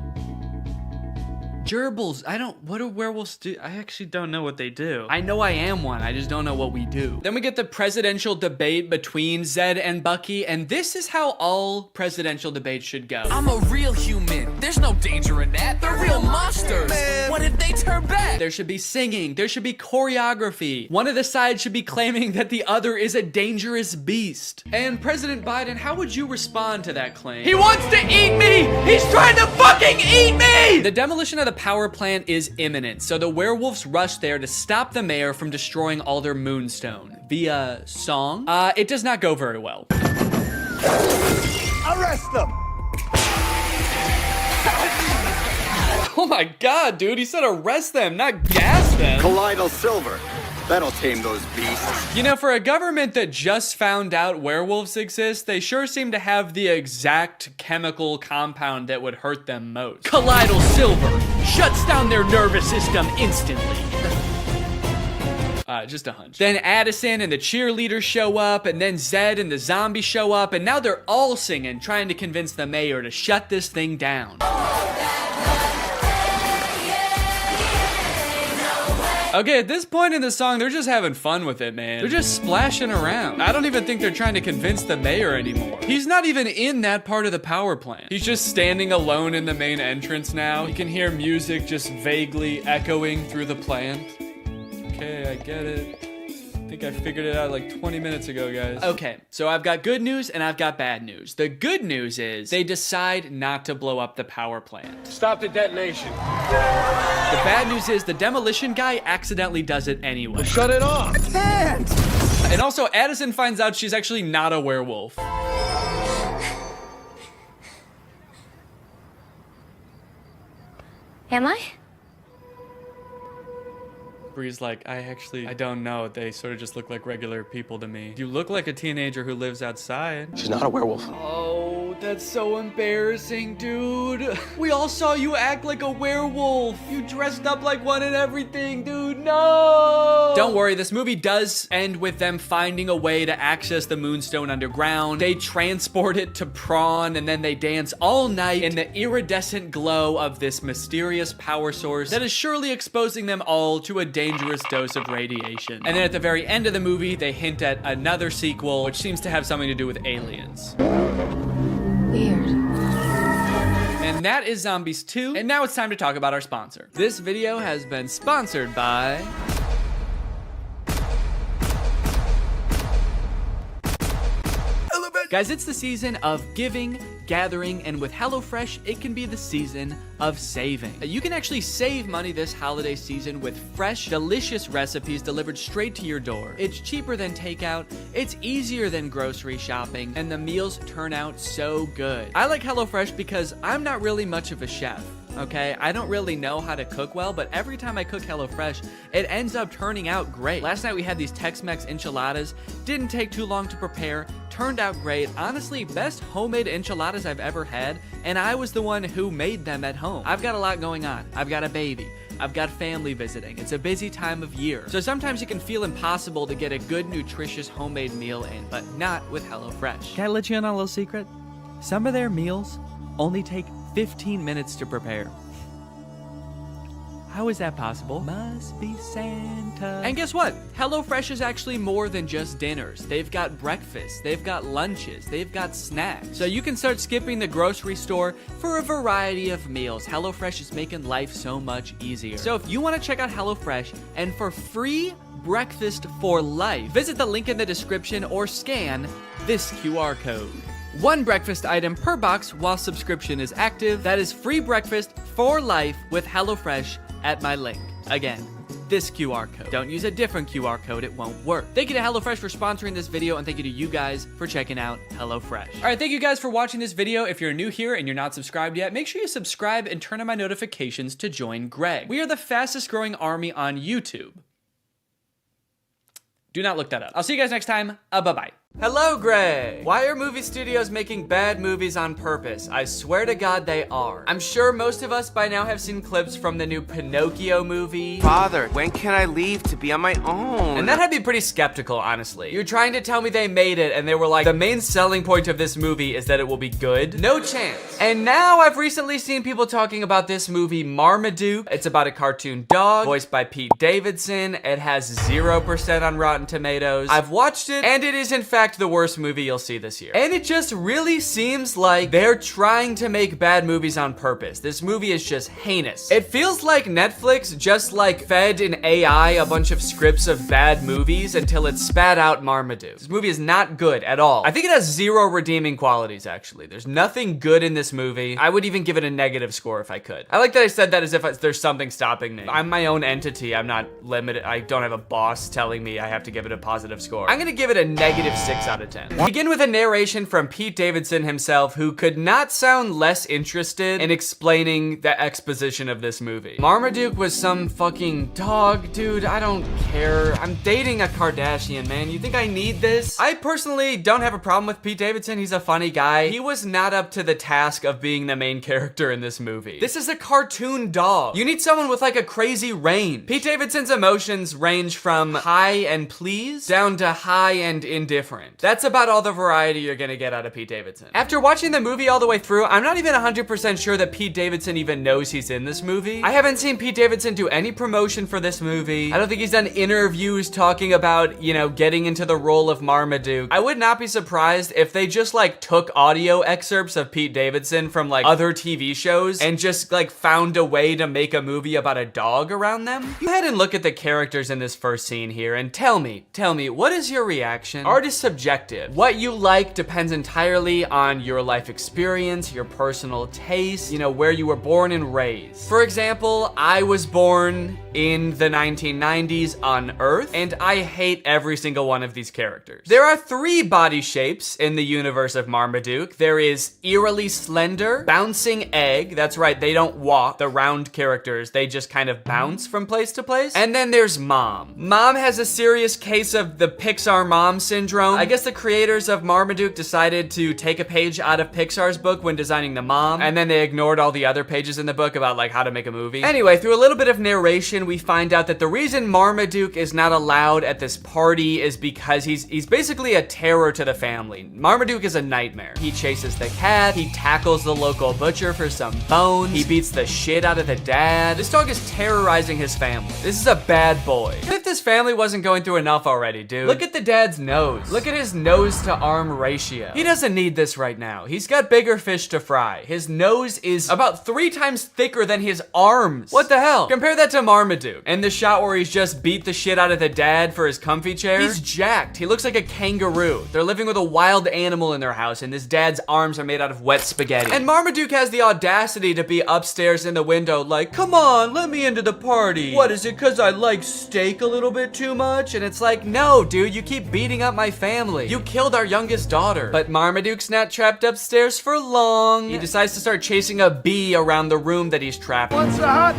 gerbils. What do werewolves do? I actually don't know what they do. I know I am one, I just don't know what we do. Then we get the presidential debate between Zed and Bucky, and this is how all presidential debates should go. I'm a real human. There's no danger in that. They're real monsters. Man. What if they turn back? There should be singing, there should be choreography. One of the sides should be claiming that the other is a dangerous beast. And President Biden, how would you respond to that claim? He wants to eat me! He's trying to fucking eat me! The demolition of the power plant is imminent, so the werewolves rush there to stop the mayor from destroying all their moonstone. Via song? It does not go very well. Arrest them! Oh my god, dude, he said arrest them, not gas them. Colloidal silver. That'll tame those beasts. You know, for a government that just found out werewolves exist, they sure seem to have the exact chemical compound that would hurt them most. Colloidal silver shuts down their nervous system instantly. Just a hunch. Then Addison and the cheerleaders show up, and then Zed and the zombie show up, and now they're all singing, trying to convince the mayor to shut this thing down. Okay, at this point in the song, they're just having fun with it, man. They're just splashing around. I don't even think they're trying to convince the mayor anymore. He's not even in that part of the power plant. He's just standing alone in the main entrance now. You can hear music just vaguely echoing through the plant. Okay, I get it. I think I figured it out like 20 minutes ago, guys. Okay, so I've got good news and I've got bad news. The good news is they decide not to blow up the power plant. Stop the detonation. The bad news is the demolition guy accidentally does it anyway. Well, shut it off. I can't. And also, Addison finds out she's actually not a werewolf. Am I? Bree's like, I don't know. They sort of just look like regular people to me. You look like a teenager who lives outside. She's not a werewolf. Oh, That's so embarrassing, dude. We all saw you act like a werewolf. You dressed up like one and everything, dude. No! Don't worry, this movie does end with them finding a way to access the Moonstone underground. They transport it to Prawn, and then they dance all night in the iridescent glow of this mysterious power source that is surely exposing them all to a dangerous dose of radiation. And then at the very end of the movie, they hint at another sequel, which seems to have something to do with aliens. Weird. And that is Zombies 2. And now it's time to talk about our sponsor. This video has been sponsored by... Guys, it's the season of giving, gathering, and with HelloFresh, it can be the season of saving. You can actually save money this holiday season with fresh, delicious recipes delivered straight to your door. It's cheaper than takeout, it's easier than grocery shopping, and the meals turn out so good. I like HelloFresh because I'm not really much of a chef. Okay, I don't really know how to cook well, but every time I cook HelloFresh, it ends up turning out great. Last night we had these Tex-Mex enchiladas. Didn't take too long to prepare. Turned out great. Honestly, best homemade enchiladas I've ever had, and I was the one who made them at home. I've got a lot going on. I've got a baby. I've got family visiting. It's a busy time of year. So sometimes it can feel impossible to get a good, nutritious homemade meal in, but not with HelloFresh. Can I let you in on a little secret? Some of their meals only take 15 minutes to prepare. How is that possible? Must be Santa. And guess what? HelloFresh is actually more than just dinners. They've got breakfast, they've got lunches, they've got snacks. So you can start skipping the grocery store for a variety of meals. HelloFresh is making life so much easier. So if you want to check out HelloFresh and for free breakfast for life, visit the link in the description or scan this QR code. One breakfast item per box while subscription is active. That is free breakfast for life with HelloFresh at my link. Again, this QR code. Don't use a different QR code, it won't work. Thank you to HelloFresh for sponsoring this video, and thank you to you guys for checking out HelloFresh. All right, thank you guys for watching this video. If you're new here and you're not subscribed yet, make sure you subscribe and turn on my notifications to join Greg. We are the fastest growing army on YouTube. Do not look that up. I'll see you guys next time. Bye-bye. Hello, Greg. Why are movie studios making bad movies on purpose? I swear to God they are. I'm sure most of us by now have seen clips from the new Pinocchio movie. Father, when can I leave to be on my own? And that had me pretty skeptical, honestly. You're trying to tell me they made it and they were like, the main selling point of this movie is that it will be good? No chance. And now I've recently seen people talking about this movie Marmaduke. It's about a cartoon dog voiced by Pete Davidson. It has 0% on Rotten Tomatoes. I've watched it and it is in fact the worst movie you'll see this year. And it just really seems like they're trying to make bad movies on purpose. This movie is just heinous. It feels like Netflix just like fed an AI a bunch of scripts of bad movies until it spat out Marmaduke. This movie is not good at all. I think it has 0 redeeming qualities, actually. There's nothing good in this movie. I would even give it a negative score if I could. I like that I said that as if there's something stopping me. I'm my own entity. I'm not limited. I don't have a boss telling me I have to give it a positive score. I'm gonna give it a -6 out of 10. Begin with a narration from Pete Davidson himself, who could not sound less interested in explaining the exposition of this movie. Marmaduke was some fucking dog, dude. I don't care. I'm dating a Kardashian, man. You think I need this? I personally don't have a problem with Pete Davidson. He's a funny guy. He was not up to the task of being the main character in this movie. This is a cartoon dog. You need someone with like a crazy range. Pete Davidson's emotions range from high and pleased down to high and indifferent. That's about all the variety you're gonna get out of Pete Davidson. After watching the movie all the way through, I'm not even 100% sure that Pete Davidson even knows he's in this movie. I haven't seen Pete Davidson do any promotion for this movie. I don't think he's done interviews talking about, you know, getting into the role of Marmaduke. I would not be surprised if they just like took audio excerpts of Pete Davidson from like other TV shows and just like found a way to make a movie about a dog around them. Go ahead and look at the characters in this first scene here and tell me, what is your reaction? Art is subjective. What you like depends entirely on your life experience, your personal taste, you know, where you were born and raised. For example, I was born in the 1990s on Earth, and I hate every single one of these characters. There are 3 body shapes in the universe of Marmaduke. There is eerily slender, bouncing egg. That's right, they don't walk. The round characters, they just kind of bounce from place to place. And then there's Mom. Mom has a serious case of the Pixar mom syndrome. I guess the creators of Marmaduke decided to take a page out of Pixar's book when designing the mom, and then they ignored all the other pages in the book about like how to make a movie. Anyway, through a little bit of narration, we find out that the reason Marmaduke is not allowed at this party is because he's basically a terror to the family. Marmaduke is a nightmare. He chases the cat, he tackles the local butcher for some bones, he beats the shit out of the dad. This dog is terrorizing his family. This is a bad boy. What if this family wasn't going through enough already, dude? Look at the dad's nose. Look at his nose to arm ratio. He doesn't need this right now. He's got bigger fish to fry. His nose is about 3 times thicker than his arms. What the hell? Compare that to Marmaduke. And the shot where he's just beat the shit out of the dad for his comfy chair. He's jacked. He looks like a kangaroo. They're living with a wild animal in their house, and this dad's arms are made out of wet spaghetti. And Marmaduke has the audacity to be upstairs in the window like, come on, let me into the party. What is it, cause I like steak a little bit too much? And it's like, no, dude, you keep beating up my family. You killed our youngest daughter. But Marmaduke's not trapped upstairs for long. He decides to start chasing a bee around the room that he's trapped in. What's that?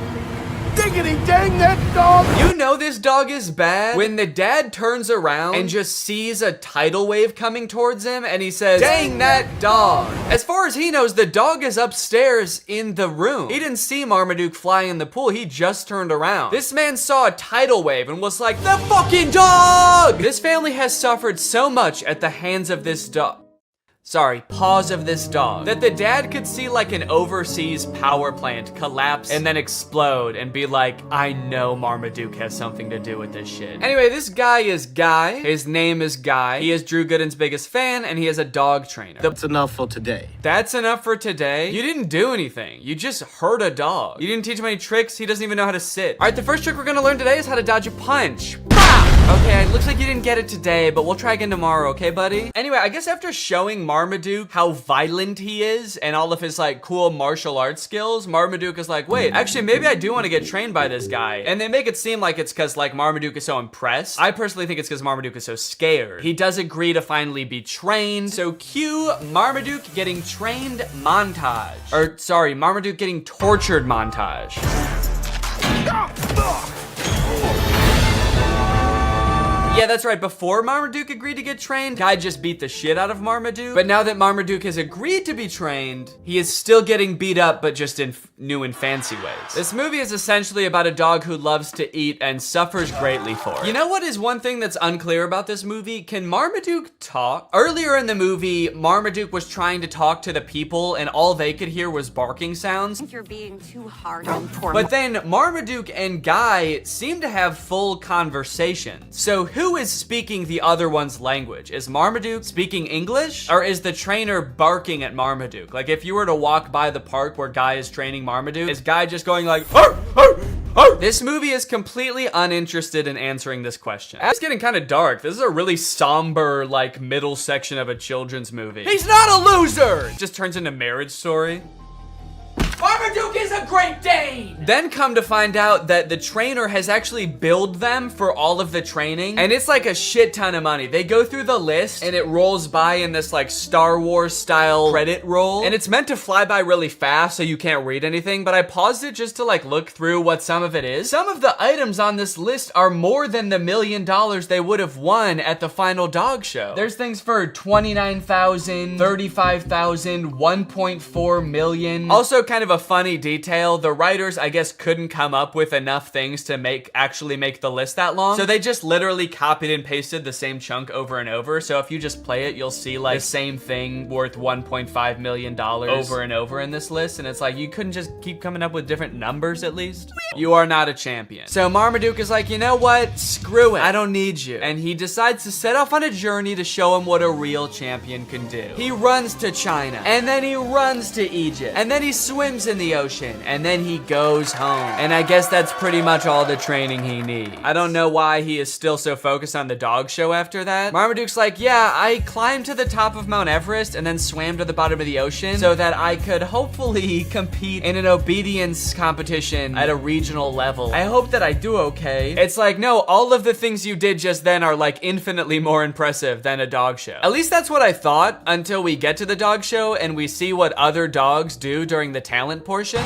Diggity dang that dog! You know this dog is bad when the dad turns around and just sees a tidal wave coming towards him and he says, dang that dog. As far as he knows, the dog is upstairs in the room. He didn't see Marmaduke fly in the pool, he just turned around. This man saw a tidal wave and was like, the fucking dog! This family has suffered so much at the hands of this dog. Sorry, paws of this dog, that the dad could see like an overseas power plant collapse and then explode and be like, I know Marmaduke has something to do with this shit. Anyway, this guy is Guy. His name is Guy. He is Drew Gooden's biggest fan and he is a dog trainer. That's enough for today. That's enough for today? You didn't do anything. You just hurt a dog. You didn't teach him any tricks. He doesn't even know how to sit. All right, the first trick we're gonna learn today is how to dodge a punch. Okay, it looks like you didn't get it today, but we'll try again tomorrow, okay, buddy? Anyway, I guess after showing Marmaduke how violent he is and all of his like cool martial arts skills, Marmaduke is like, wait, actually maybe I do want to get trained by this guy. And they make it seem like it's because like Marmaduke is so impressed. I personally think it's because Marmaduke is so scared. He does agree to finally be trained. So cue Marmaduke getting trained montage. Or sorry, Marmaduke getting tortured montage. Yeah, that's right. Before Marmaduke agreed to get trained, Guy just beat the shit out of Marmaduke. But now that Marmaduke has agreed to be trained, he is still getting beat up, but just in new and fancy ways. This movie is essentially about a dog who loves to eat and suffers greatly for it. You know what is one thing that's unclear about this movie? Can Marmaduke talk? Earlier in the movie, Marmaduke was trying to talk to the people and all they could hear was barking sounds. You're being too hard on poor But then Marmaduke and Guy seem to have full conversations. So who is speaking the other one's language? Is Marmaduke speaking English? Or is the trainer barking at Marmaduke? Like if you were to walk by the park where Guy is training Marmaduke, is Guy just going like, arr, arr, arr? This movie is completely uninterested in answering this question. It's getting kind of dark. This is a really somber, like middle section of a children's movie. He's not a loser! It just turns into Marriage Story. Marmaduke is a Great Dane! Then come to find out that the trainer has actually billed them for all of the training, and it's like a shit ton of money. They go through the list, and it rolls by in this like Star Wars style credit roll, and it's meant to fly by really fast so you can't read anything, but I paused it just to like look through what some of it is. Some of the items on this list are more than the $1 million they would have won at the final dog show. There's things for $29,000, $35,000, $1.4 million. Also kind of a funny detail, the writers I guess couldn't come up with enough things to actually make the list that long, so they just literally copied and pasted the same chunk over and over. So if you just play it, you'll see like the same thing worth $1.5 million over and over in this list, and it's like you couldn't just keep coming up with different numbers at least? You are not a champion. So Marmaduke is like, you know what, screw it, I don't need you, and he decides to set off on a journey to show him what a real champion can do. He runs to China, and then he runs to Egypt, and then he swims in the ocean, and then he goes home. And I guess that's pretty much all the training he needs. I don't know why he is still so focused on the dog show after that. Marmaduke's like, yeah, I climbed to the top of Mount Everest and then swam to the bottom of the ocean so that I could hopefully compete in an obedience competition at a regional level. I hope that I do okay. It's like, no, all of the things you did just then are like infinitely more impressive than a dog show. At least that's what I thought until we get to the dog show and we see what other dogs do during the talent portion.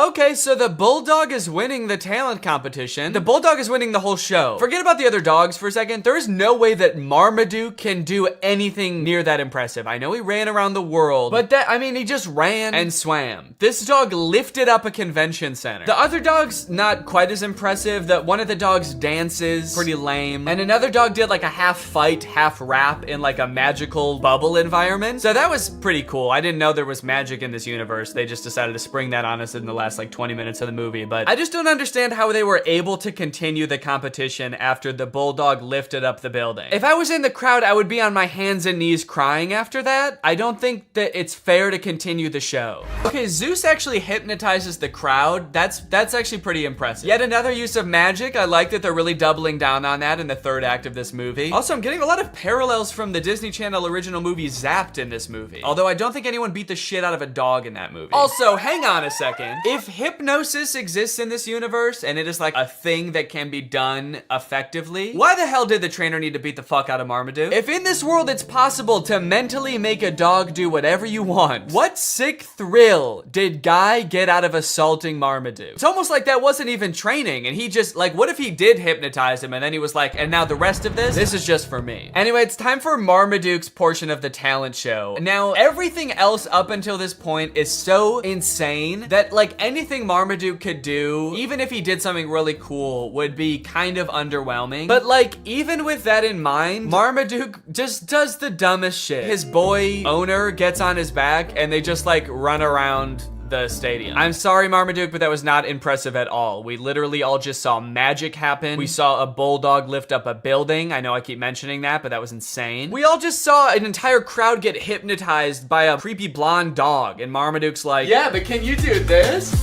Okay, so the bulldog is winning the talent competition. The bulldog is winning the whole show. Forget about the other dogs for a second. There is no way that Marmaduke can do anything near that impressive. I know he ran around the world, but he just ran and swam. This dog lifted up a convention center. The other dog's not quite as impressive. One of the dogs dances, pretty lame. And another dog did like a half fight, half rap in like a magical bubble environment. So that was pretty cool. I didn't know there was magic in this universe. They just decided to spring that on us in the last like 20 minutes of the movie. But I just don't understand how they were able to continue the competition after the bulldog lifted up the building. If I was in the crowd, I would be on my hands and knees crying after that. I don't think that it's fair to continue the show. Okay, Zeus actually hypnotizes the crowd. That's actually pretty impressive. Yet another use of magic. I like that they're really doubling down on that in the third act of this movie. Also, I'm getting a lot of parallels from the Disney Channel original movie Zapped in this movie. Although I don't think anyone beat the shit out of a dog in that movie. Also, hang on a second. If hypnosis exists in this universe and it is like a thing that can be done effectively, why the hell did the trainer need to beat the fuck out of Marmaduke? If in this world it's possible to mentally make a dog do whatever you want, what sick thrill did Guy get out of assaulting Marmaduke? It's almost like that wasn't even training and he just, like, what if he did hypnotize him and then he was like, and now the rest of this is just for me. Anyway, it's time for Marmaduke's portion of the talent show. Now, everything else up until this point is so insane that like anything Marmaduke could do, even if he did something really cool, would be kind of underwhelming. But like, even with that in mind, Marmaduke just does the dumbest shit. His boy owner gets on his back and they just like run around the stadium. I'm sorry, Marmaduke, but that was not impressive at all. We literally all just saw magic happen. We saw a bulldog lift up a building. I know I keep mentioning that, but that was insane. We all just saw an entire crowd get hypnotized by a creepy blonde dog, and Marmaduke's like, yeah, but can you do this?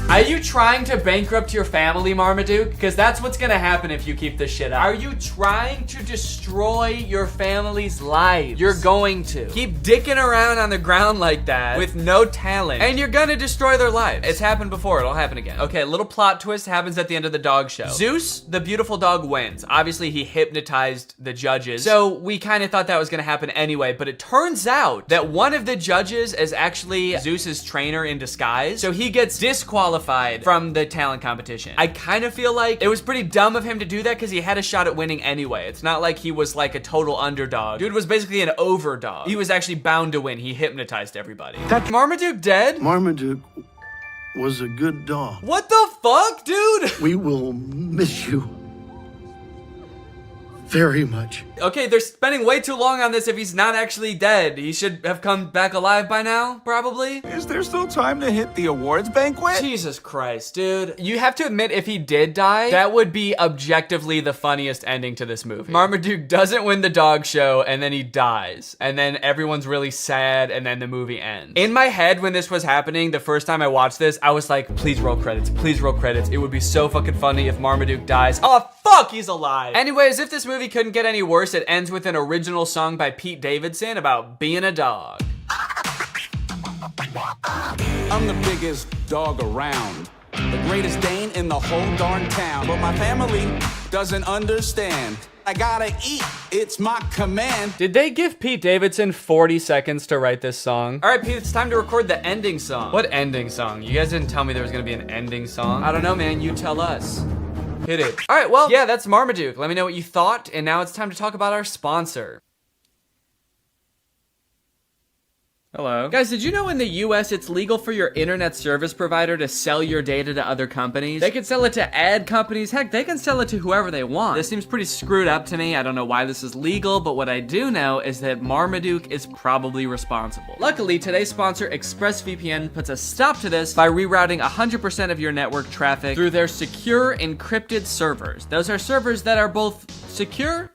Are you trying to bankrupt your family, Marmaduke? Because that's what's gonna happen if you keep this shit up. Are you trying to destroy your family's lives? You're going to. Keep dicking around on the ground like that with no talent, and you're gonna destroy their lives. It's happened before, it'll happen again. Okay, a little plot twist happens at the end of the dog show. Zeus, the beautiful dog, wins. Obviously, he hypnotized the judges, so we kind of thought that was gonna happen anyway, but it turns out that one of the judges is actually Zeus's trainer in disguise, so he gets disqualified from the talent competition. I kind of feel like it was pretty dumb of him to do that because he had a shot at winning anyway. It's not like he was like a total underdog. Dude was basically an overdog. He was actually bound to win. He hypnotized everybody. That Marmaduke dead? Marmaduke was a good dog. What the fuck, dude? We will miss you very much. Okay, they're spending way too long on this if he's not actually dead. He should have come back alive by now, probably. Is there still time to hit the awards banquet? Jesus Christ, dude. You have to admit, if he did die, that would be objectively the funniest ending to this movie. Marmaduke doesn't win the dog show, and then he dies. And then everyone's really sad, and then the movie ends. In my head, when this was happening, the first time I watched this, I was like, please roll credits, please roll credits. It would be so fucking funny if Marmaduke dies. Oh, fuck, he's alive. Anyways, if this movie couldn't get any worse, it ends with an original song by Pete Davidson about being a dog. I'm the biggest dog around, the greatest Dane in the whole darn town. But my family doesn't understand. I gotta eat, it's my command. Did they give Pete Davidson 40 seconds to write this song? All right, Pete, it's time to record the ending song. What ending song? You guys didn't tell me there was gonna be an ending song. I don't know, man, you tell us. Hit it. All right, well, yeah, that's Marmaduke. Let me know what you thought, and now it's time to talk about our sponsor. Hello. Guys, did you know in the US it's legal for your internet service provider to sell your data to other companies? They can sell it to ad companies. Heck, they can sell it to whoever they want. This seems pretty screwed up to me. I don't know why this is legal, but what I do know is that Marmaduke is probably responsible. Luckily, today's sponsor, ExpressVPN, puts a stop to this by rerouting 100% of your network traffic through their secure encrypted servers. Those are servers that are both secure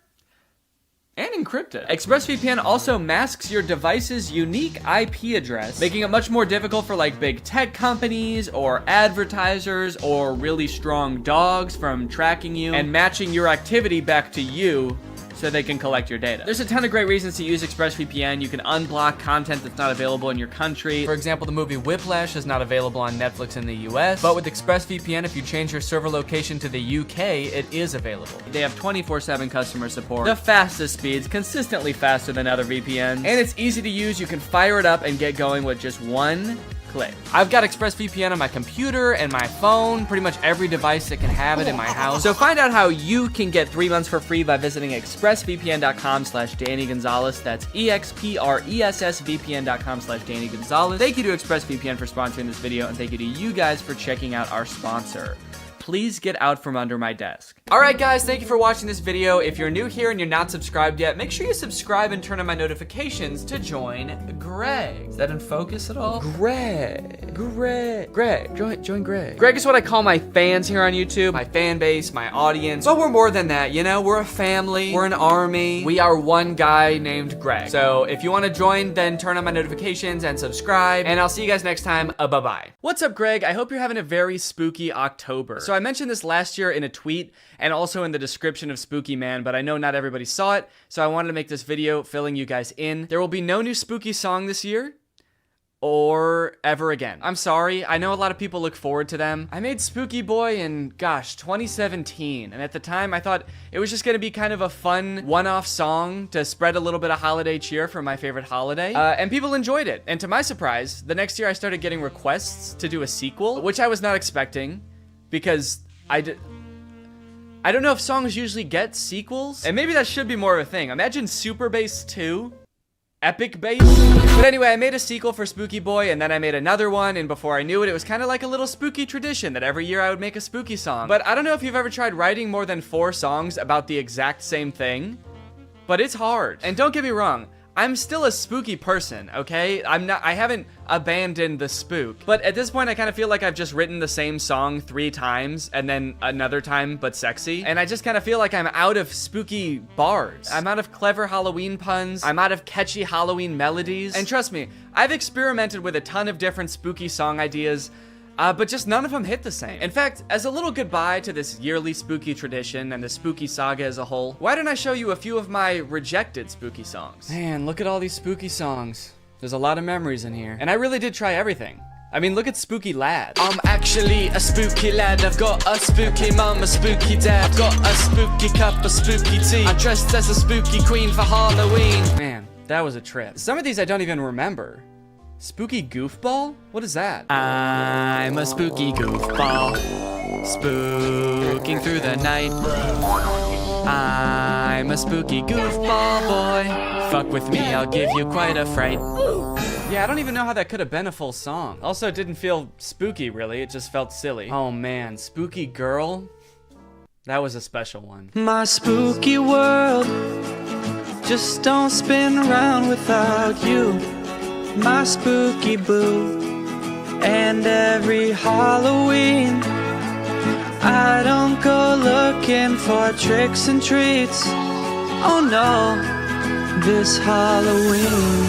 and encrypted. ExpressVPN also masks your device's unique IP address, making it much more difficult for like big tech companies or advertisers or really strong dogs from tracking you and matching your activity back to you so they can collect your data. There's a ton of great reasons to use ExpressVPN. You can unblock content that's not available in your country. For example, the movie Whiplash is not available on Netflix in the US, but with ExpressVPN, if you change your server location to the UK, it is available. They have 24/7 customer support, the fastest speeds, consistently faster than other VPNs, and it's easy to use. You can fire it up and get going with just one click. I've got ExpressVPN on my computer and my phone, pretty much every device that can have it in my house. So find out how you can get 3 months for free by visiting expressvpn.com/Danny Gonzalez. That's expressvpn.com/Danny Gonzalez. Thank you to ExpressVPN for sponsoring this video, and thank you to you guys for checking out our sponsor. Please get out from under my desk. All right, guys, thank you for watching this video. If you're new here and you're not subscribed yet, make sure you subscribe and turn on my notifications to join Greg. Is that in focus at all? Greg, join Greg. Greg is what I call my fans here on YouTube, my fan base, my audience. But we're more than that, you know? We're a family, we're an army. We are one guy named Greg. So if you want to join, then turn on my notifications and subscribe, and I'll see you guys next time. Bye-bye. What's up, Greg? I hope you're having a very spooky October. So I mentioned this last year in a tweet and also in the description of Spooky Man, but I know not everybody saw it, so I wanted to make this video filling you guys in. There will be no new spooky song this year, or ever again. I'm sorry, I know a lot of people look forward to them. I made Spooky Boy in, gosh, 2017, and at the time I thought it was just gonna be kind of a fun one-off song to spread a little bit of holiday cheer for my favorite holiday, and people enjoyed it. And to my surprise, the next year I started getting requests to do a sequel, which I was not expecting, because I don't know if songs usually get sequels, and maybe that should be more of a thing. Imagine Super Bass 2, Epic Bass. But anyway, I made a sequel for Spooky Boy, and then I made another one, and before I knew it, it was kind of like a little spooky tradition that every year I would make a spooky song. But I don't know if you've ever tried writing more than 4 songs about the exact same thing, but it's hard. And don't get me wrong, I'm still a spooky person, okay? I haven't abandoned the spook. But at this point, I kind of feel like I've just written the same song 3 times and then another time, but sexy. And I just kind of feel like I'm out of spooky bars. I'm out of clever Halloween puns. I'm out of catchy Halloween melodies. And trust me, I've experimented with a ton of different spooky song ideas, but just none of them hit the same. In fact, as a little goodbye to this yearly spooky tradition and the spooky saga as a whole, why don't I show you a few of my rejected spooky songs? Man, look at all these spooky songs. There's a lot of memories in here. And I really did try everything. I mean, look at Spooky Lad. I'm actually a spooky lad. I've got a spooky mum, a spooky dad. I've got a spooky cup of spooky tea. I dressed as a spooky queen for Halloween. Man, that was a trip. Some of these I don't even remember. Spooky goofball? What is that? I'm a spooky goofball, spooking through the night. I'm a spooky goofball boy. Fuck with me, I'll give you quite a fright. Yeah, I don't even know how that could have been a full song. Also, it didn't feel spooky, really. It just felt silly. Oh man, Spooky Girl? That was a special one. My spooky world just don't spin around without you. My spooky boo. And every Halloween I don't go looking for tricks and treats. Oh no, this Halloween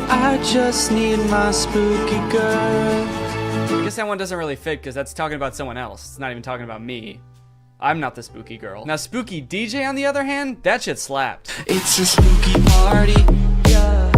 I just need my spooky girl. I guess that one doesn't really fit because that's talking about someone else. It's not even talking about me. I'm not the spooky girl. Now Spooky DJ on the other hand, that shit slapped. It's a spooky party, yeah.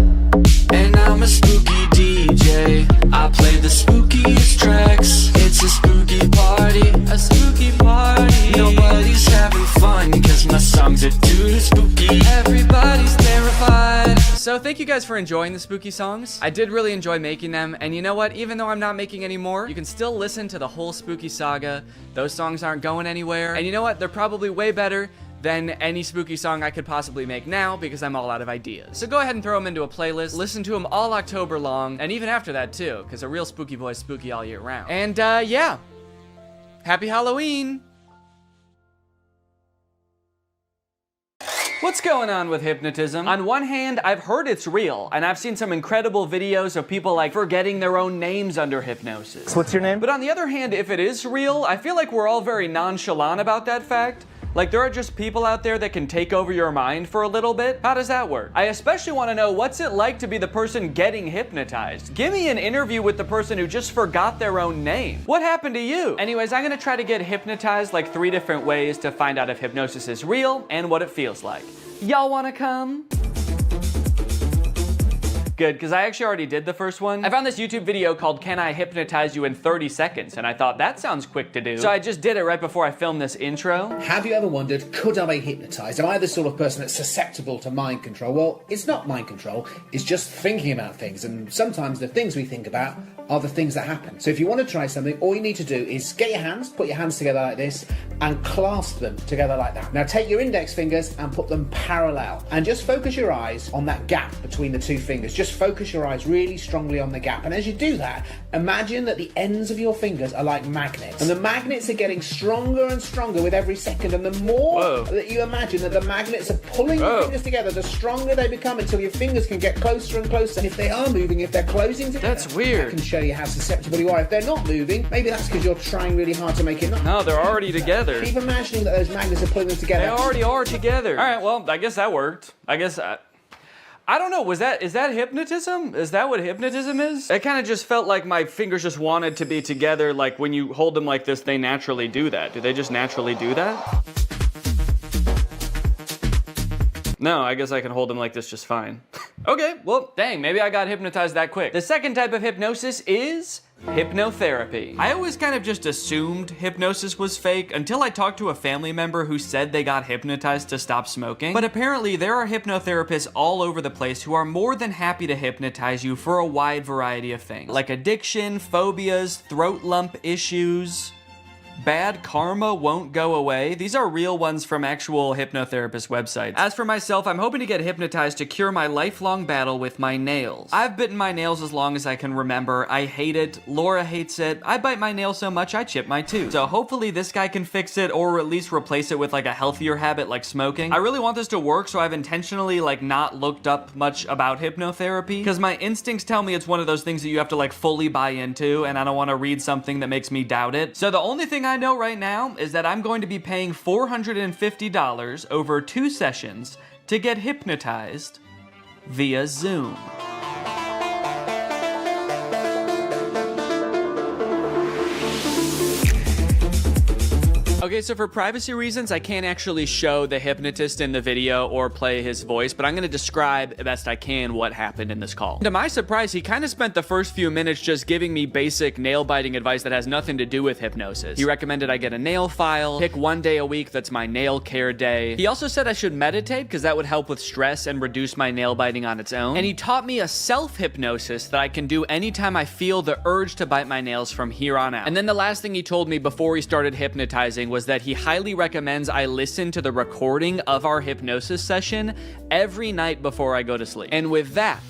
And I'm a spooky DJ. I play the spookiest tracks. It's a spooky party, a spooky party. Nobody's having fun cause my songs are too spooky. Everybody's terrified. So thank you guys for enjoying the spooky songs. I did really enjoy making them, and you know what? Even though I'm not making any more, you can still listen to the whole spooky saga. Those songs aren't going anywhere. And you know what? They're probably way better than any spooky song I could possibly make now because I'm all out of ideas. So go ahead and throw them into a playlist, listen to them all October long, and even after that too, because a real spooky boy is spooky all year round. And yeah, happy Halloween! What's going on with hypnotism? On one hand, I've heard it's real, and I've seen some incredible videos of people like forgetting their own names under hypnosis. What's your name? But on the other hand, if it is real, I feel like we're all very nonchalant about that fact. Like, there are just people out there that can take over your mind for a little bit. How does that work? I especially want to know what's it like to be the person getting hypnotized. Give me an interview with the person who just forgot their own name. What happened to you? Anyways, I'm gonna try to get hypnotized like 3 different ways to find out if hypnosis is real and what it feels like. Y'all wanna come? Good, because I actually already did the first one. I found this YouTube video called Can I Hypnotize You in 30 Seconds? And I thought that sounds quick to do. So I just did it right before I filmed this intro. Have you ever wondered, could I be hypnotized? Am I the sort of person that's susceptible to mind control? Well, it's not mind control, it's just thinking about things. And sometimes the things we think about are the things that happen. So if you want to try something, all you need to do is get your hands, put your hands together like this, and clasp them together like that. Now take your index fingers and put them parallel. And just focus your eyes on that gap between the two fingers. Just focus your eyes really strongly on the gap. And as you do that, imagine that the ends of your fingers are like magnets. And the magnets are getting stronger and stronger with every second. And the more that you imagine that the magnets are pulling your fingers together, the stronger they become until your fingers can get closer and closer. And if they are moving, if they're closing together, that's weird. I can show you how susceptible you are. If they're not moving, maybe that's because you're trying really hard to make it not. No, they're already together. Keep imagining that those magnets are pulling them together. They already are together. All right, well, I guess that worked. I don't know, is that hypnotism? Is that what hypnotism is? It kind of just felt like my fingers just wanted to be together, like when you hold them like this, they naturally do that. Do they just naturally do that? No, I guess I can hold them like this just fine. Okay, well, dang, maybe I got hypnotized that quick. The second type of hypnosis is hypnotherapy. I always kind of just assumed hypnosis was fake until I talked to a family member who said they got hypnotized to stop smoking. But apparently there are hypnotherapists all over the place who are more than happy to hypnotize you for a wide variety of things, like addiction, phobias, throat lump issues. Bad karma won't go away. These are real ones from actual hypnotherapist websites. As for myself, I'm hoping to get hypnotized to cure my lifelong battle with my nails. I've bitten my nails as long as I can remember. I hate it. Laura hates it. I bite my nails so much I chip my tooth. So hopefully this guy can fix it or at least replace it with like a healthier habit like smoking. I really want this to work, so I've intentionally like not looked up much about hypnotherapy because my instincts tell me it's one of those things that you have to like fully buy into, and I don't want to read something that makes me doubt it. So the only thing I know right now is that I'm going to be paying $450 over 2 sessions to get hypnotized via Zoom. Okay, so for privacy reasons, I can't actually show the hypnotist in the video or play his voice, but I'm gonna describe best I can what happened in this call. To my surprise, he kind of spent the first few minutes just giving me basic nail-biting advice that has nothing to do with hypnosis. He recommended I get a nail file, pick one day a week that's my nail care day. He also said I should meditate because that would help with stress and reduce my nail biting on its own. And he taught me a self-hypnosis that I can do anytime I feel the urge to bite my nails from here on out. And then the last thing he told me before he started hypnotizing was that he highly recommends I listen to the recording of our hypnosis session every night before I go to sleep. And with that,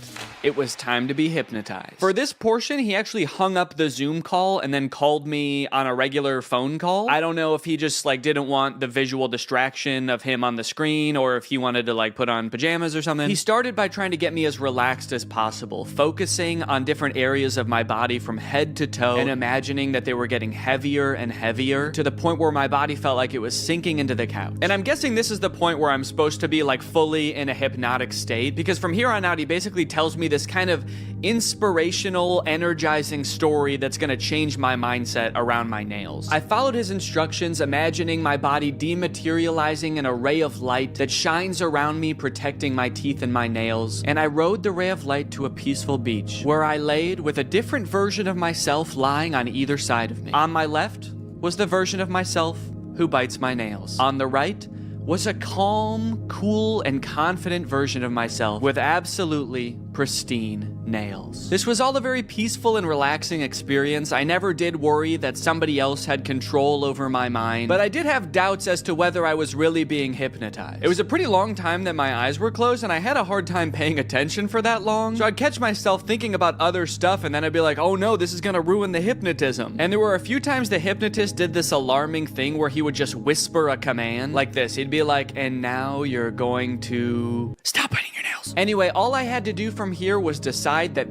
it was time to be hypnotized. For this portion, he actually hung up the Zoom call and then called me on a regular phone call. I don't know if he just like didn't want the visual distraction of him on the screen or if he wanted to like put on pajamas or something. He started by trying to get me as relaxed as possible, focusing on different areas of my body from head to toe and imagining that they were getting heavier and heavier to the point where my body felt like it was sinking into the couch. And I'm guessing this is the point where I'm supposed to be like fully in a hypnotic state, because from here on out, he basically tells me this kind of inspirational, energizing story that's gonna change my mindset around my nails. I followed his instructions, imagining my body dematerializing an array of light that shines around me, protecting my teeth and my nails. And I rode the ray of light to a peaceful beach, where I laid with a different version of myself lying on either side of me. On my left was the version of myself who bites my nails. On the right was a calm, cool, and confident version of myself with absolutely pristine nails. This was all a very peaceful and relaxing experience. I never did worry that somebody else had control over my mind, but I did have doubts as to whether I was really being hypnotized. It was a pretty long time that my eyes were closed, and I had a hard time paying attention for that long, so I'd catch myself thinking about other stuff, and then I'd be like, oh no, this is gonna ruin the hypnotism. And there were a few times the hypnotist did this alarming thing where he would just whisper a command like this. He'd be like, and now you're going to stop biting your nails. Anyway, all I had to do from here was decide that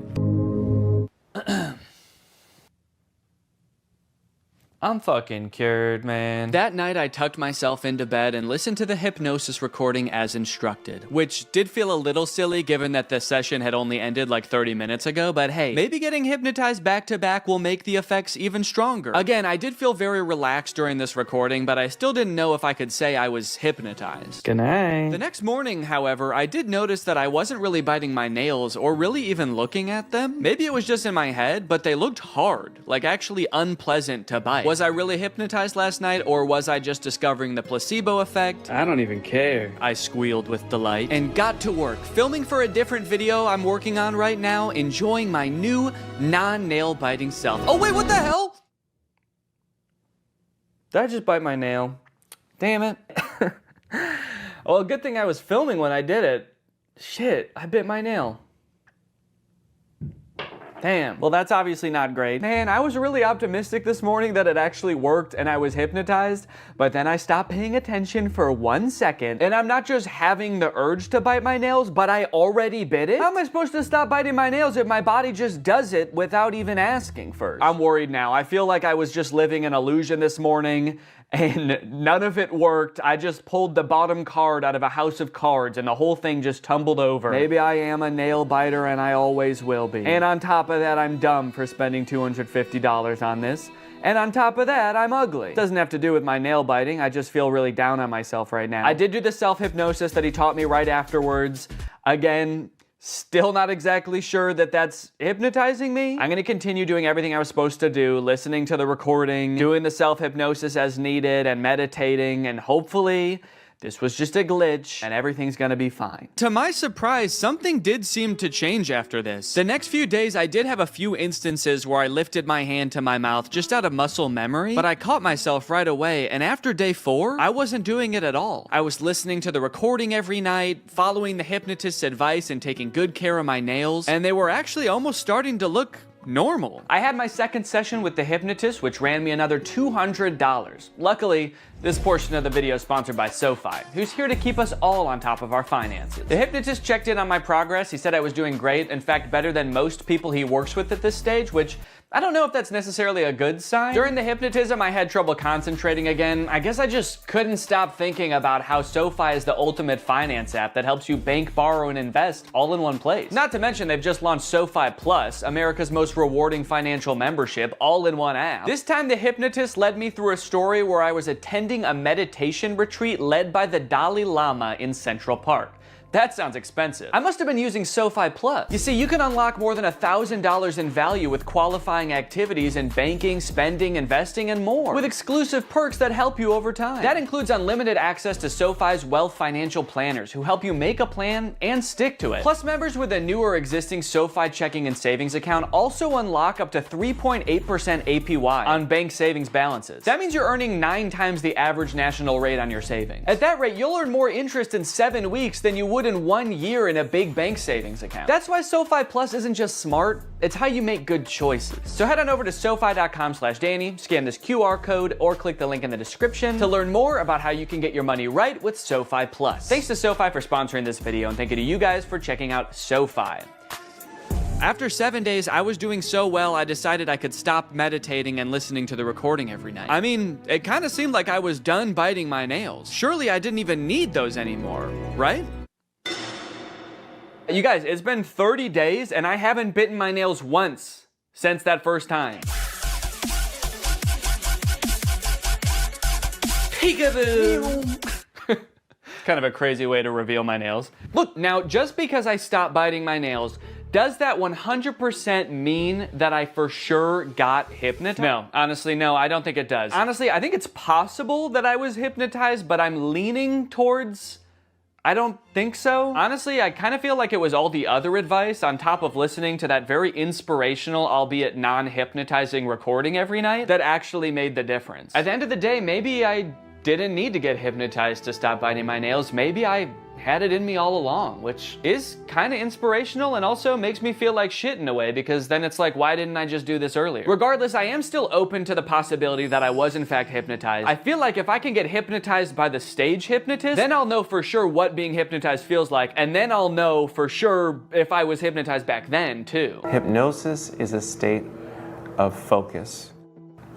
I'm fucking cured, man. That night, I tucked myself into bed and listened to the hypnosis recording as instructed, which did feel a little silly given that the session had only ended like 30 minutes ago, but hey, maybe getting hypnotized back to back will make the effects even stronger. Again, I did feel very relaxed during this recording, but I still didn't know if I could say I was hypnotized. Good night. The next morning, however, I did notice that I wasn't really biting my nails or really even looking at them. Maybe it was just in my head, but they looked hard, like actually unpleasant to bite. Was I really hypnotized last night, or was I just discovering the placebo effect? I don't even care. I squealed with delight and got to work, filming for a different video I'm working on right now, enjoying my new non-nail biting self. Oh wait, what the hell? Did I just bite my nail? Damn it. Well, good thing I was filming when I did it. Shit, I bit my nail. Damn. Well, that's obviously not great. Man, I was really optimistic this morning that it actually worked and I was hypnotized, but then I stopped paying attention for 1 second, and I'm not just having the urge to bite my nails, but I already bit it? How am I supposed to stop biting my nails if my body just does it without even asking first? I'm worried now. I feel like I was just living an illusion this morning, and none of it worked. I just pulled the bottom card out of a house of cards and the whole thing just tumbled over. Maybe I am a nail biter and I always will be. And on top of that, I'm dumb for spending $250 on this. And on top of that, I'm ugly. Doesn't have to do with my nail biting. I just feel really down on myself right now. I did do the self-hypnosis that he taught me right afterwards. Again, still not exactly sure that that's hypnotizing me. I'm gonna continue doing everything I was supposed to do, listening to the recording, doing the self-hypnosis as needed, and meditating, and hopefully this was just a glitch and everything's gonna be fine. To my surprise, something did seem to change after this. The next few days, I did have a few instances where I lifted my hand to my mouth just out of muscle memory, but I caught myself right away, and after day 4, I wasn't doing it at all. I was listening to the recording every night, following the hypnotist's advice and taking good care of my nails, and they were actually almost starting to look normal. I had my second session with the hypnotist, which ran me another $200. Luckily, this portion of the video is sponsored by SoFi, who's here to keep us all on top of our finances. The hypnotist checked in on my progress. He said I was doing great, in fact, better than most people he works with at this stage, which I don't know if that's necessarily a good sign. During the hypnotism, I had trouble concentrating again. I guess I just couldn't stop thinking about how SoFi is the ultimate finance app that helps you bank, borrow, and invest all in one place. Not to mention, they've just launched SoFi Plus, America's most rewarding financial membership, all in one app. This time, the hypnotist led me through a story where I was attending a meditation retreat led by the Dalai Lama in Central Park. That sounds expensive. I must have been using SoFi Plus. You see, you can unlock more than $1,000 in value with qualifying activities in banking, spending, investing, and more, with exclusive perks that help you over time. That includes unlimited access to SoFi's wealth financial planners who help you make a plan and stick to it. Plus, members with a new or existing SoFi checking and savings account also unlock up to 3.8% APY on bank savings balances. That means you're earning 9 times the average national rate on your savings. At that rate, you'll earn more interest in 7 weeks than you would in 1 year in a big bank savings account. That's why SoFi Plus isn't just smart, it's how you make good choices. So head on over to SoFi.com/Danny, scan this QR code, or click the link in the description to learn more about how you can get your money right with SoFi Plus. Thanks to SoFi for sponsoring this video, and thank you to you guys for checking out SoFi. After 7 days, I was doing so well, I decided I could stop meditating and listening to the recording every night. I mean, it kind of seemed like I was done biting my nails. Surely I didn't even need those anymore, right? You guys, it's been 30 days and I haven't bitten my nails once since that first time. Peekaboo! Kind of a crazy way to reveal my nails. Look, now just because I stopped biting my nails, does that 100% mean that I for sure got hypnotized? No, honestly, no, I don't think it does. Honestly, I think it's possible that I was hypnotized, but I'm leaning towards I don't think so. Honestly, I kind of feel like it was all the other advice on top of listening to that very inspirational, albeit non-hypnotizing recording every night that actually made the difference. At the end of the day, maybe I didn't need to get hypnotized to stop biting my nails. Maybe I had it in me all along, which is kind of inspirational and also makes me feel like shit in a way, because then it's like, why didn't I just do this earlier? Regardless, I am still open to the possibility that I was in fact hypnotized. I feel like if I can get hypnotized by the stage hypnotist, then I'll know for sure what being hypnotized feels like, and then I'll know for sure if I was hypnotized back then too. Hypnosis is a state of focus.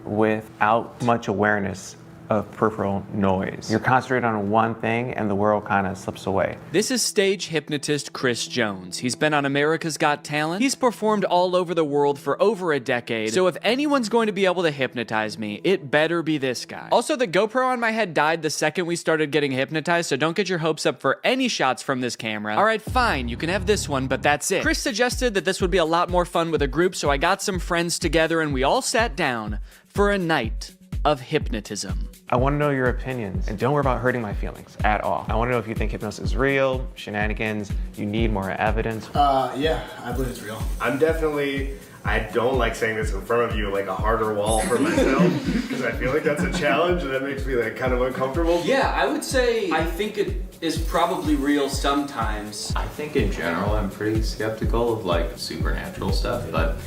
without much awareness of peripheral noise. You're concentrated on one thing and the world kind of slips away. This is stage hypnotist Chris Jones. He's been on America's Got Talent. He's performed all over the world for over a decade. So if anyone's going to be able to hypnotize me, it better be this guy. Also, the GoPro on my head died the second we started getting hypnotized, so don't get your hopes up for any shots from this camera. All right, fine, you can have this one, but that's it. Chris suggested that this would be a lot more fun with a group, so I got some friends together and we all sat down for a night of hypnotism. I want to know your opinions, and don't worry about hurting my feelings at all. I want to know if you think hypnosis is real, shenanigans, you need more evidence. Yeah, I believe it's real. I don't like saying this in front of you, like a harder wall for myself, because I feel like that's a challenge and that makes me like kind of uncomfortable. Yeah, I would say I think it is probably real sometimes. I think in general I'm pretty skeptical of like supernatural stuff, but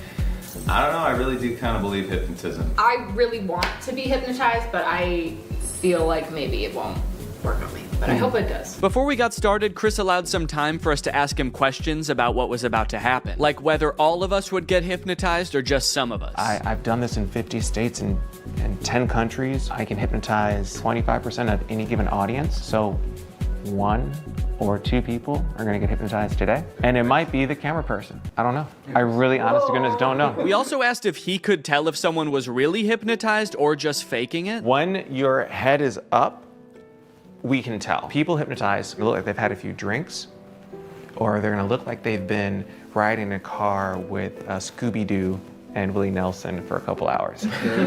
I don't know, I really do kind of believe hypnotism. I really want to be hypnotized, but I feel like maybe it won't work on me. But I hope it does. Before we got started, Chris allowed some time for us to ask him questions about what was about to happen. Like whether all of us would get hypnotized or just some of us. I've done this in 50 states and 10 countries. I can hypnotize 25% of any given audience. So 1 or 2 people are gonna get hypnotized today. And it might be the camera person. I don't know. I really, honest to goodness, don't know. We also asked if he could tell if someone was really hypnotized or just faking it. When your head is up, we can tell. People hypnotized look like they've had a few drinks, or they're gonna look like they've been riding a car with Scooby-Doo and Willie Nelson for a couple hours.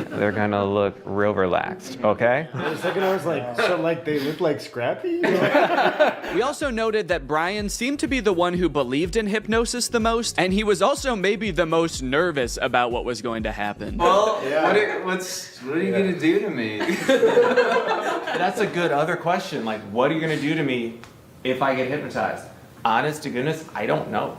They're gonna look real relaxed, okay? For a second I was like, so like they look like Scrappy? We also noted that Brian seemed to be the one who believed in hypnosis the most, and he was also maybe the most nervous about what was going to happen. Well, what are you gonna do to me? That's a good other question. Like, what are you gonna do to me if I get hypnotized? Honest to goodness, I don't know.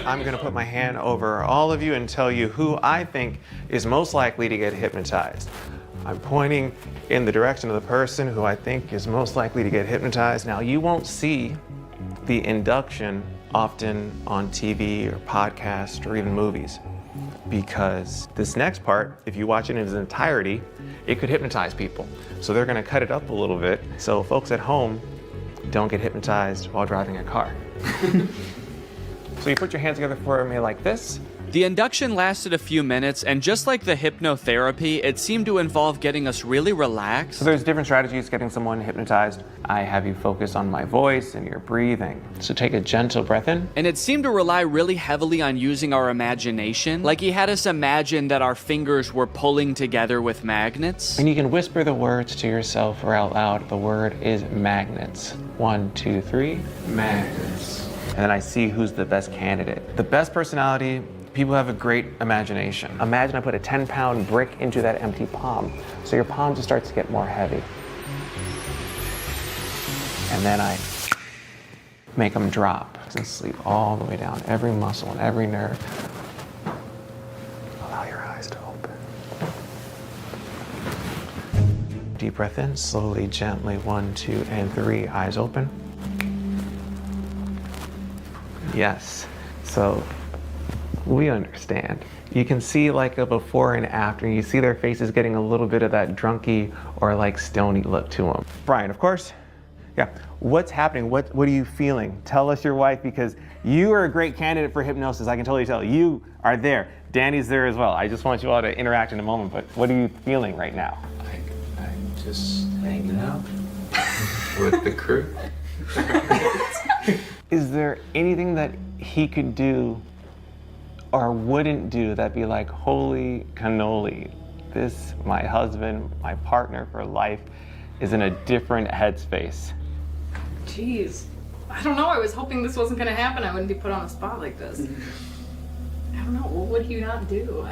I'm gonna put my hand over all of you and tell you who I think is most likely to get hypnotized. I'm pointing in the direction of the person who I think is most likely to get hypnotized. Now, you won't see the induction often on TV or podcasts or even movies, because this next part, if you watch it in its entirety, it could hypnotize people. So they're gonna cut it up a little bit so folks at home don't get hypnotized while driving a car. So you put your hands together for me like this. The induction lasted a few minutes, and just like the hypnotherapy, it seemed to involve getting us really relaxed. So there's different strategies getting someone hypnotized. I have you focus on my voice and your breathing. So take a gentle breath in. And it seemed to rely really heavily on using our imagination. Like he had us imagine that our fingers were pulling together with magnets. And you can whisper the words to yourself or out loud. The word is magnets. 1, 2, 3, magnets. And then I see who's the best candidate. The best personality, people have a great imagination. Imagine I put a 10-pound brick into that empty palm. So your palm just starts to get more heavy. And then I make them drop and sleep all the way down, every muscle and every nerve. Allow your eyes to open. Deep breath in, slowly, gently, 1, 2, and 3, eyes open. Yes, so we understand. You can see like a before and after, and you see their faces getting a little bit of that drunky or like stony look to them. Brian, of course, yeah. What's happening? What are you feeling? Tell us your wife, because you are a great candidate for hypnosis. I can totally tell. You are there. Danny's there as well. I just want you all to interact in a moment, but what are you feeling right now? I'm just hanging out with the crew. Is there anything that he could do or wouldn't do that'd be like, holy cannoli, this, my husband, my partner for life, is in a different headspace? Jeez. I don't know. I was hoping this wasn't going to happen. I wouldn't be put on a spot like this. I don't know. What would you not do?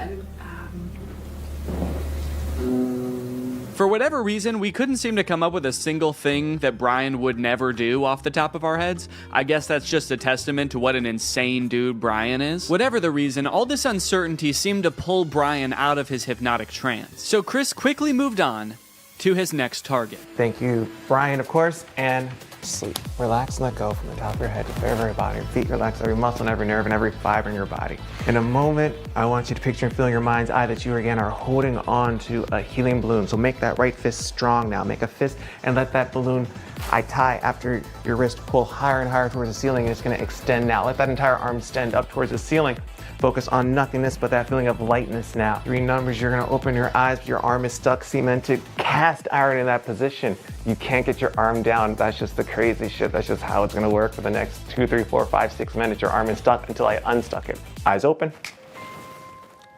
For whatever reason, we couldn't seem to come up with a single thing that Brian would never do off the top of our heads. I guess that's just a testament to what an insane dude Brian is. Whatever the reason, all this uncertainty seemed to pull Brian out of his hypnotic trance. So Chris quickly moved on to his next target. Thank you, Brian, of course, and Sleep. Relax and let go from the top of your head to the very, very bottom of your feet. Relax every muscle and every nerve and every fiber in your body. In a moment, I want you to picture and feel in your mind's eye that you again are holding on to a helium balloon. So make that right fist strong now. Make a fist and let that balloon I tie after your wrist pull higher and higher towards the ceiling. It's gonna extend now. Let that entire arm extend up towards the ceiling. Focus on nothingness but that feeling of lightness now. 3 numbers, you're gonna open your eyes, but your arm is stuck, cemented, cast iron in that position. You can't get your arm down. That's just the crazy shit. That's just how it's gonna work for the next 2, 3, 4, 5, 6 minutes. Your arm is stuck until I unstuck it. Eyes open.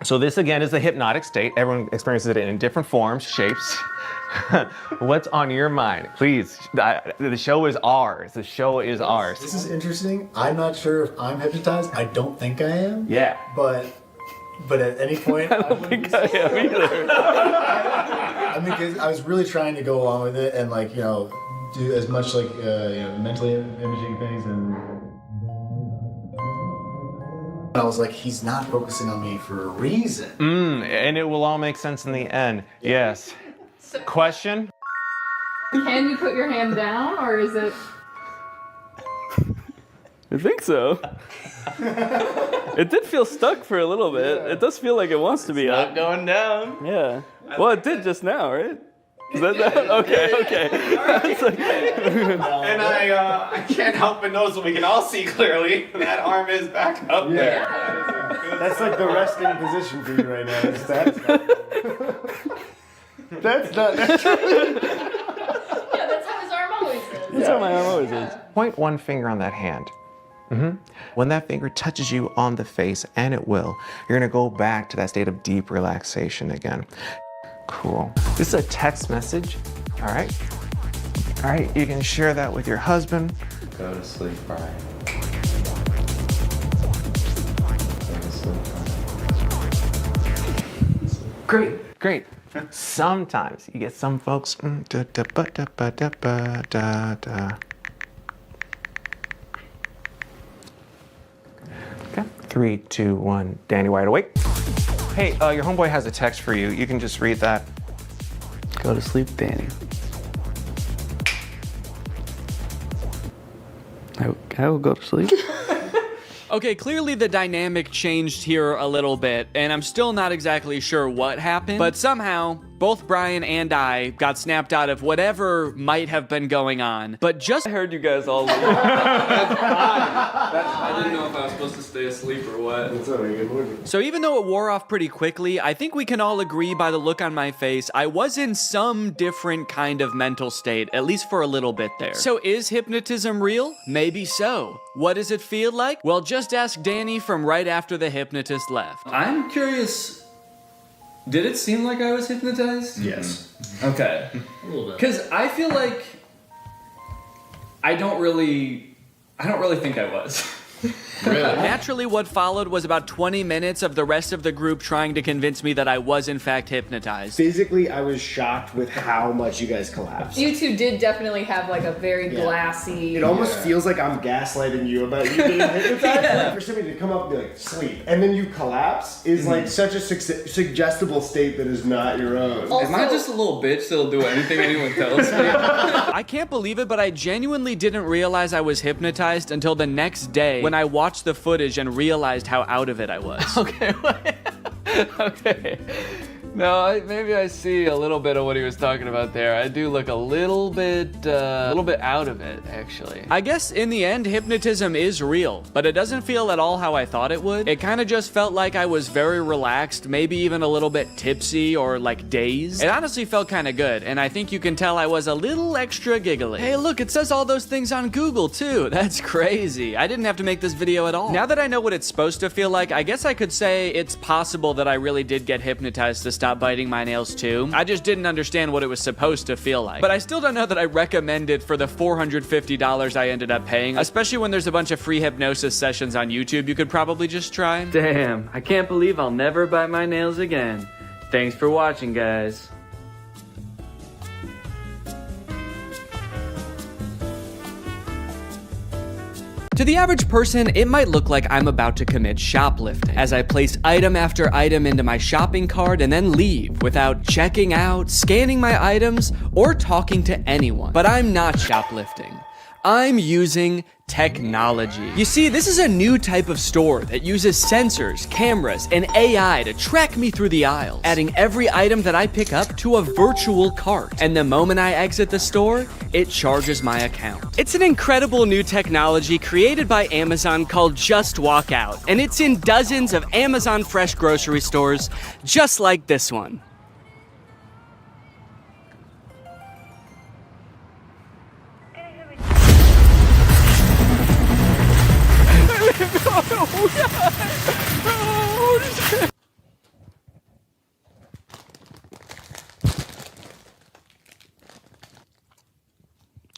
So this again is the hypnotic state. Everyone experiences it in different forms, shapes. What's on your mind? Please, the show is ours. The show is ours. This is interesting. I'm not sure if I'm hypnotized. I don't think I am. Yeah. But at any point, I don't think I am either. I mean, 'cause I was really trying to go along with it and do as much mentally imaging things and. I was like, he's not focusing on me for a reason. And it will all make sense in the end. Yes. Question? Can you put your hand down, or is it? I think so. It did feel stuck for a little bit. It does feel like it wants to be up. Not going down. Yeah. Well, it did just now, right? Is that that? Okay. And I can't help but notice what we can all see clearly. That arm is back up there. That's like the resting position for you right now. That's not natural. Yeah, that's how his arm always is. That's how my arm always is. Point one finger on that hand. When that finger touches you on the face, and it will, you're gonna go back to that state of deep relaxation again. Cool. This is a text message. All right, you can share that with your husband. Go to sleep, Brian. Go to sleep, Brian. Great. Sometimes you get some folks. Okay. 3, 2, 1. Danny, wide awake. Hey, your homeboy has a text for you. You can just read that. Go to sleep, Danny. I will go to sleep. Okay, clearly the dynamic changed here a little bit, and I'm still not exactly sure what happened, but somehow both Brian and I got snapped out of whatever might have been going on. But just I heard you guys all leave. I didn't know if I was supposed to stay asleep or what. So even though it wore off pretty quickly, I think we can all agree by the look on my face, I was in some different kind of mental state, at least for a little bit there. So is hypnotism real? Maybe so. What does it feel like? Well, just ask Danny from right after the hypnotist left. I'm curious, did it seem like I was hypnotized? Yes. Okay. A little bit. Because I feel like I don't really think I was. Really? Naturally, what followed was about 20 minutes of the rest of the group trying to convince me that I was in fact hypnotized. Physically, I was shocked with how much you guys collapsed. You two did definitely have like a very glassy. It almost feels like I'm gaslighting you about you being hypnotized. Like for somebody to come up and be like, sleep, and then you collapse is like such a suggestible state that is not your own. Am I just a little bitch that'll do anything anyone tells me? I can't believe it, but I genuinely didn't realize I was hypnotized until the next day when I watched the footage and realized how out of it I was. Okay. No, maybe I see a little bit of what he was talking about there. I do look a little bit out of it, actually. I guess in the end, hypnotism is real, but it doesn't feel at all how I thought it would. It kind of just felt like I was very relaxed, maybe even a little bit tipsy or like dazed. It honestly felt kind of good, and I think you can tell I was a little extra giggly. Hey, look, it says all those things on Google too. That's crazy. I didn't have to make this video at all. Now that I know what it's supposed to feel like, I guess I could say it's possible that I really did get hypnotized to stop biting my nails too. I just didn't understand what it was supposed to feel like. But I still don't know that I recommend it for the $450 I ended up paying, especially when there's a bunch of free hypnosis sessions on YouTube you could probably just try. Damn, I can't believe I'll never bite my nails again. Thanks for watching, guys. To the average person, it might look like I'm about to commit shoplifting, as I place item after item into my shopping cart and then leave without checking out, scanning my items, or talking to anyone. But I'm not shoplifting. I'm using technology. You see, this is a new type of store that uses sensors, cameras, and AI to track me through the aisles, adding every item that I pick up to a virtual cart. And the moment I exit the store, it charges my account. It's an incredible new technology created by Amazon called Just Walk Out, and it's in dozens of Amazon Fresh grocery stores, just like this one.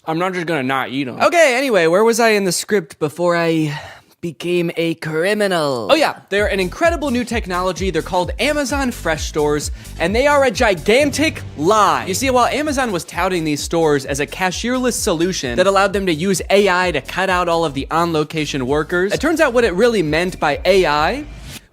I'm not just gonna not eat them. Okay, anyway, where was I in the script before I became a criminal? Oh yeah, they're an incredible new technology. They're called Amazon Fresh Stores, and they are a gigantic lie. You see, while Amazon was touting these stores as a cashierless solution that allowed them to use AI to cut out all of the on-location workers, it turns out what it really meant by AI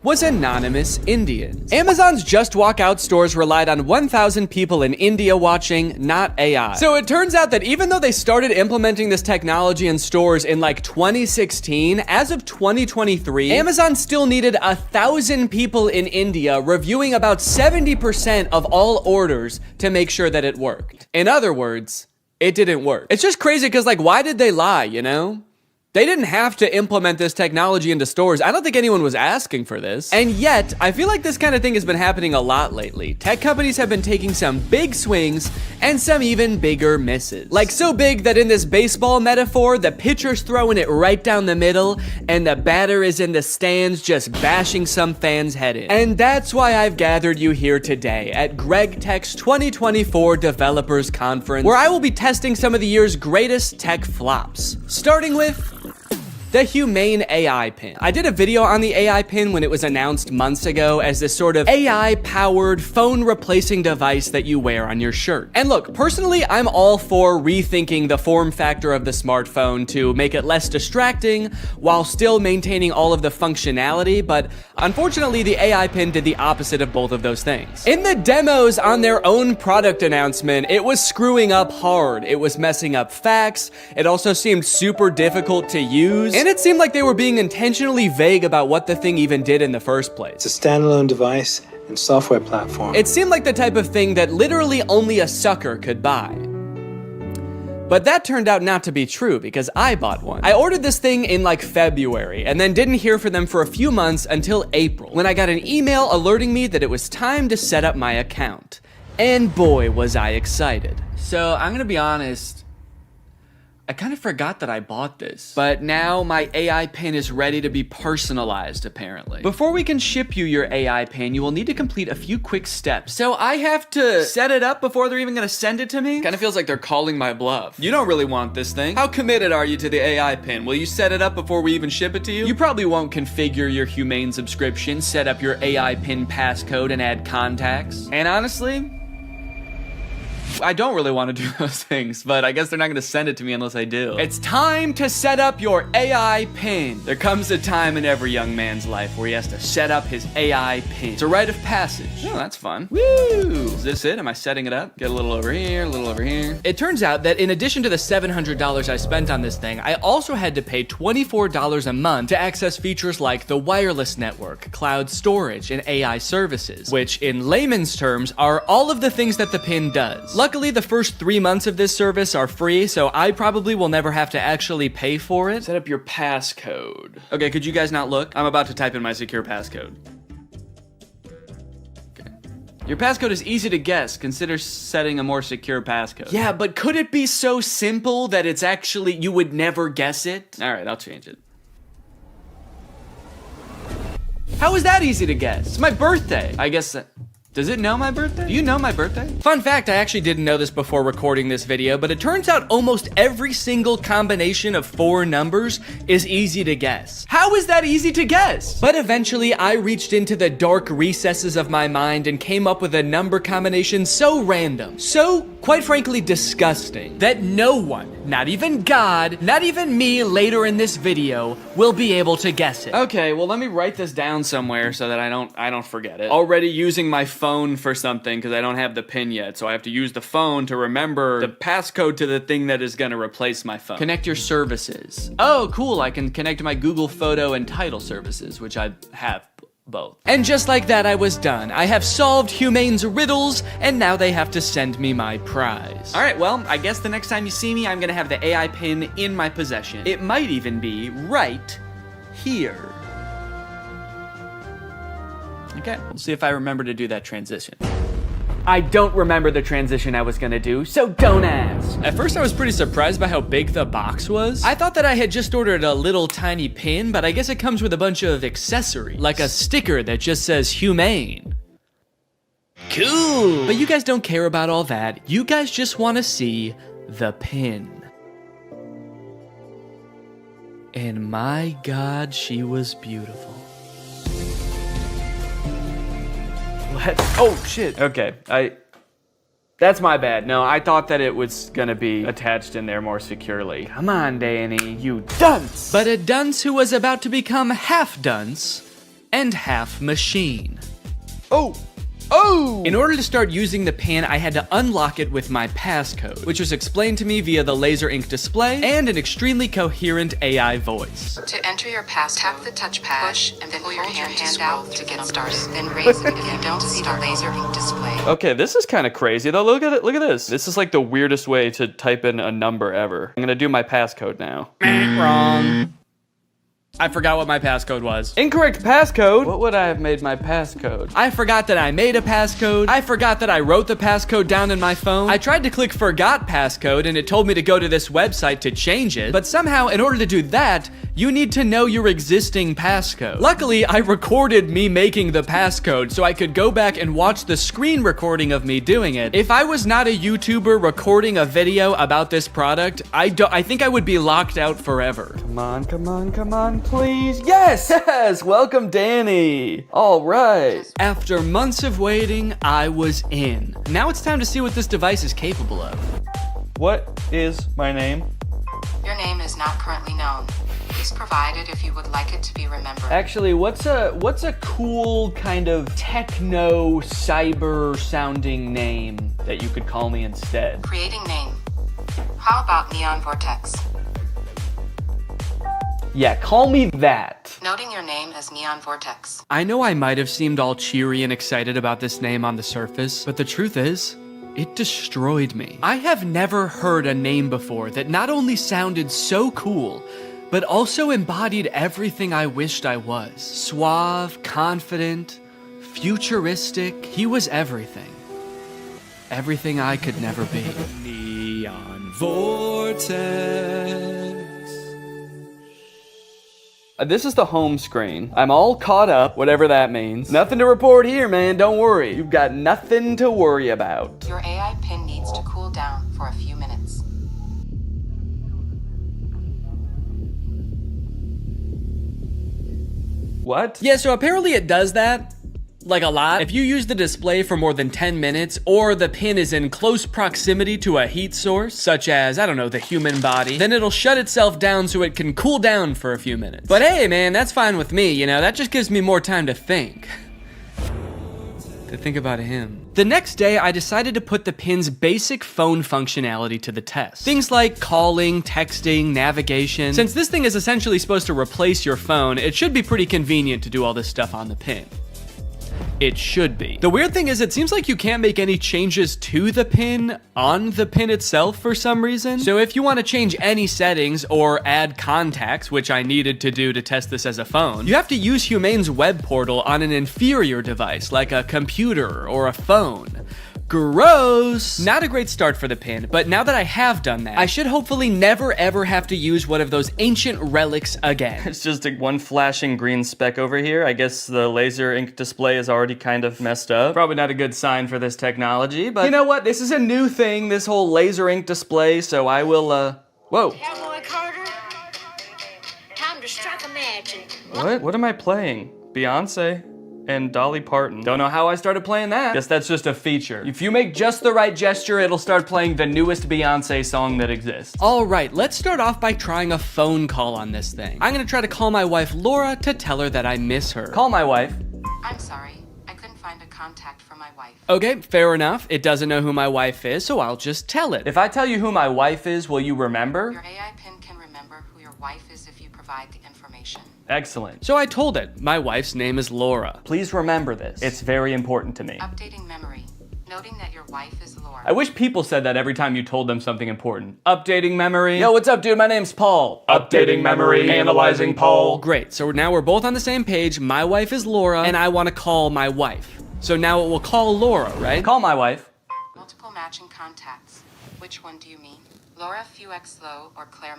was anonymous Indians. Amazon's Just Walk Out stores relied on 1,000 people in India watching, not AI. So it turns out that even though they started implementing this technology in stores in like 2016, as of 2023, Amazon still needed 1,000 people in India reviewing about 70% of all orders to make sure that it worked. In other words, it didn't work. It's just crazy because, like, why did they lie, you know? They didn't have to implement this technology into stores. I don't think anyone was asking for this. And yet, I feel like this kind of thing has been happening a lot lately. Tech companies have been taking some big swings and some even bigger misses. Like so big that in this baseball metaphor, the pitcher's throwing it right down the middle and the batter is in the stands just bashing some fan's head in. And that's why I've gathered you here today at Greg Tech's 2024 Developers Conference, where I will be testing some of the year's greatest tech flops. Starting with the Humane AI Pin. I did a video on the AI Pin when it was announced months ago as this sort of AI-powered phone replacing device that you wear on your shirt. And look, personally, I'm all for rethinking the form factor of the smartphone to make it less distracting while still maintaining all of the functionality, but unfortunately, the AI Pin did the opposite of both of those things. In the demos on their own product announcement, it was screwing up hard. It was messing up facts. It also seemed super difficult to use. And it seemed like they were being intentionally vague about what the thing even did in the first place. It's a standalone device and software platform. It seemed like the type of thing that literally only a sucker could buy. But that turned out not to be true because I bought one. I ordered this thing in like February and then didn't hear from them for a few months until April, when I got an email alerting me that it was time to set up my account. And boy, was I excited. So I'm gonna be honest, I kind of forgot that I bought this, but now my AI pin is ready to be personalized, apparently. Before we can ship you your AI pin, you will need to complete a few quick steps. So I have to set it up before they're even gonna send it to me? Kind of feels like they're calling my bluff. You don't really want this thing. How committed are you to the AI pin? Will you set it up before we even ship it to you? You probably won't configure your Humane subscription, set up your AI pin passcode, and add contacts. And honestly, I don't really want to do those things, but I guess they're not going to send it to me unless I do. It's time to set up your AI pin. There comes a time in every young man's life where he has to set up his AI pin. It's a rite of passage. Oh, that's fun. Woo! Is this it? Am I setting it up? Get a little over here, a little over here. It turns out that in addition to the $700 I spent on this thing, I also had to pay $24 a month to access features like the wireless network, cloud storage, and AI services, which in layman's terms are all of the things that the pin does. Luckily, the first 3 months of this service are free, so I probably will never have to actually pay for it. Set up your passcode. Okay, could you guys not look? I'm about to type in my secure passcode. Okay. Your passcode is easy to guess. Consider setting a more secure passcode. Yeah, but could it be so simple that it's actually, you would never guess it? All right, I'll change it. How is that easy to guess? It's my birthday. I guess does it know my birthday? Do you know my birthday? Fun fact, I actually didn't know this before recording this video, but it turns out almost every single combination of 4 numbers is easy to guess. How is that easy to guess? But eventually, I reached into the dark recesses of my mind and came up with a number combination so random, so quite frankly disgusting, that no one, not even God, not even me later in this video, will be able to guess it. Okay, well let me write this down somewhere so that I don't forget it. Already using my phone for something because I don't have the pin yet, so I have to use the phone to remember the passcode to the thing that is gonna replace my phone. Connect your services. Oh, cool, I can connect my Google Photo and Title services, which I have both. And just like that, I was done. I have solved Humane's riddles, and now they have to send me my prize. All right, well, I guess the next time you see me, I'm gonna have the AI pin in my possession. It might even be right here. Okay, we'll see if I remember to do that transition. I don't remember the transition I was gonna do, so don't ask. At first I was pretty surprised by how big the box was. I thought that I had just ordered a little tiny pin, but I guess it comes with a bunch of accessories, like a sticker that just says Humane. Cool! But you guys don't care about all that. You guys just wanna see the pin. And my God, she was beautiful. What? Oh, shit. Okay, that's my bad. No, I thought that it was gonna be attached in there more securely. Come on, Danny, you dunce! But a dunce who was about to become half dunce and half machine. Oh! Oh! In order to start using the pin, I had to unlock it with my passcode, which was explained to me via the laser ink display and an extremely coherent AI voice. To enter your pass, tap the touchpad, push, and then pull your hand out to get started. Then raise it if you don't see the laser ink display. Okay, this is kind of crazy though. Look at it. Look at this. This is like the weirdest way to type in a number ever. I'm gonna do my passcode now. Wrong. I forgot what my passcode was. Incorrect passcode? What would I have made my passcode? I forgot that I made a passcode. I forgot that I wrote the passcode down in my phone. I tried to click forgot passcode and it told me to go to this website to change it. But somehow, in order to do that, you need to know your existing passcode. Luckily, I recorded me making the passcode so I could go back and watch the screen recording of me doing it. If I was not a YouTuber recording a video about this product, I think I would be locked out forever. Come on, come on, come on, please. Yes, yes, welcome Danny. All right. After months of waiting, I was in. Now it's time to see what this device is capable of. What is my name? Your name is not currently known. Please provide it if you would like it to be remembered. Actually, what's a cool kind of techno cyber sounding name that you could call me instead? Creating name. How about Neon Vortex? Yeah, call me that. Noting your name as Neon Vortex. I know I might have seemed all cheery and excited about this name on the surface, but the truth is, it destroyed me. I have never heard a name before that not only sounded so cool, but also embodied everything I wished I was. Suave, confident, futuristic. He was everything. Everything I could never be. Neon Vortex. This is the home screen. I'm all caught up, whatever that means. Nothing to report here, man, don't worry. You've got nothing to worry about. Your AI pin needs to cool down for a few minutes. What? Yeah, so apparently it does that. Like a lot. If you use the display for more than 10 minutes, or the pin is in close proximity to a heat source, such as, I don't know, the human body, then it'll shut itself down so it can cool down for a few minutes. But hey, man, that's fine with me, you know, that just gives me more time to think. To think about him. The next day, I decided to put the pin's basic phone functionality to the test. Things like calling, texting, navigation. Since this thing is essentially supposed to replace your phone, it should be pretty convenient to do all this stuff on the pin. It should be. The weird thing is it seems like you can't make any changes to the pin on the pin itself for some reason. So if you want to change any settings or add contacts, which I needed to do to test this as a phone, you have to use Humane's web portal on an inferior device like a computer or a phone. Gross! Not a great start for the pin, but now that I have done that, I should hopefully never ever have to use one of those ancient relics again. It's just one flashing green speck over here. I guess the laser ink display is already kind of messed up. Probably not a good sign for this technology, but you know what? This is a new thing, this whole laser ink display, so I will, whoa. Cowboy Carter, time to strike a match. What am I playing? Beyonce? and Dolly Parton. Don't know how I started playing that. Guess that's just a feature. If you make just the right gesture, it'll start playing the newest Beyonce song that exists. All right, let's start off by trying a phone call on this thing. I'm gonna try to call my wife Laura to tell her that I miss her. Call my wife. I'm sorry. I couldn't find a contact for my wife. Okay, fair enough. It doesn't know who my wife is, so I'll just tell it. If I tell you who my wife is, will you remember? Your AI pin can remember who your wife is if you provide the information. Excellent. So I told it, my wife's name is Laura. Please remember this. It's very important to me. Updating memory. Noting that your wife is Laura. I wish people said that every time you told them something important. Updating memory. Yo, what's up, dude? My name's Paul. Updating memory. Analyzing Paul. Great, so now we're both on the same page. My wife is Laura, and I want to call my wife. So now it will call Laura, right? Call my wife. Multiple matching contacts. Which one do you mean? Laura Fuexlow or Claire?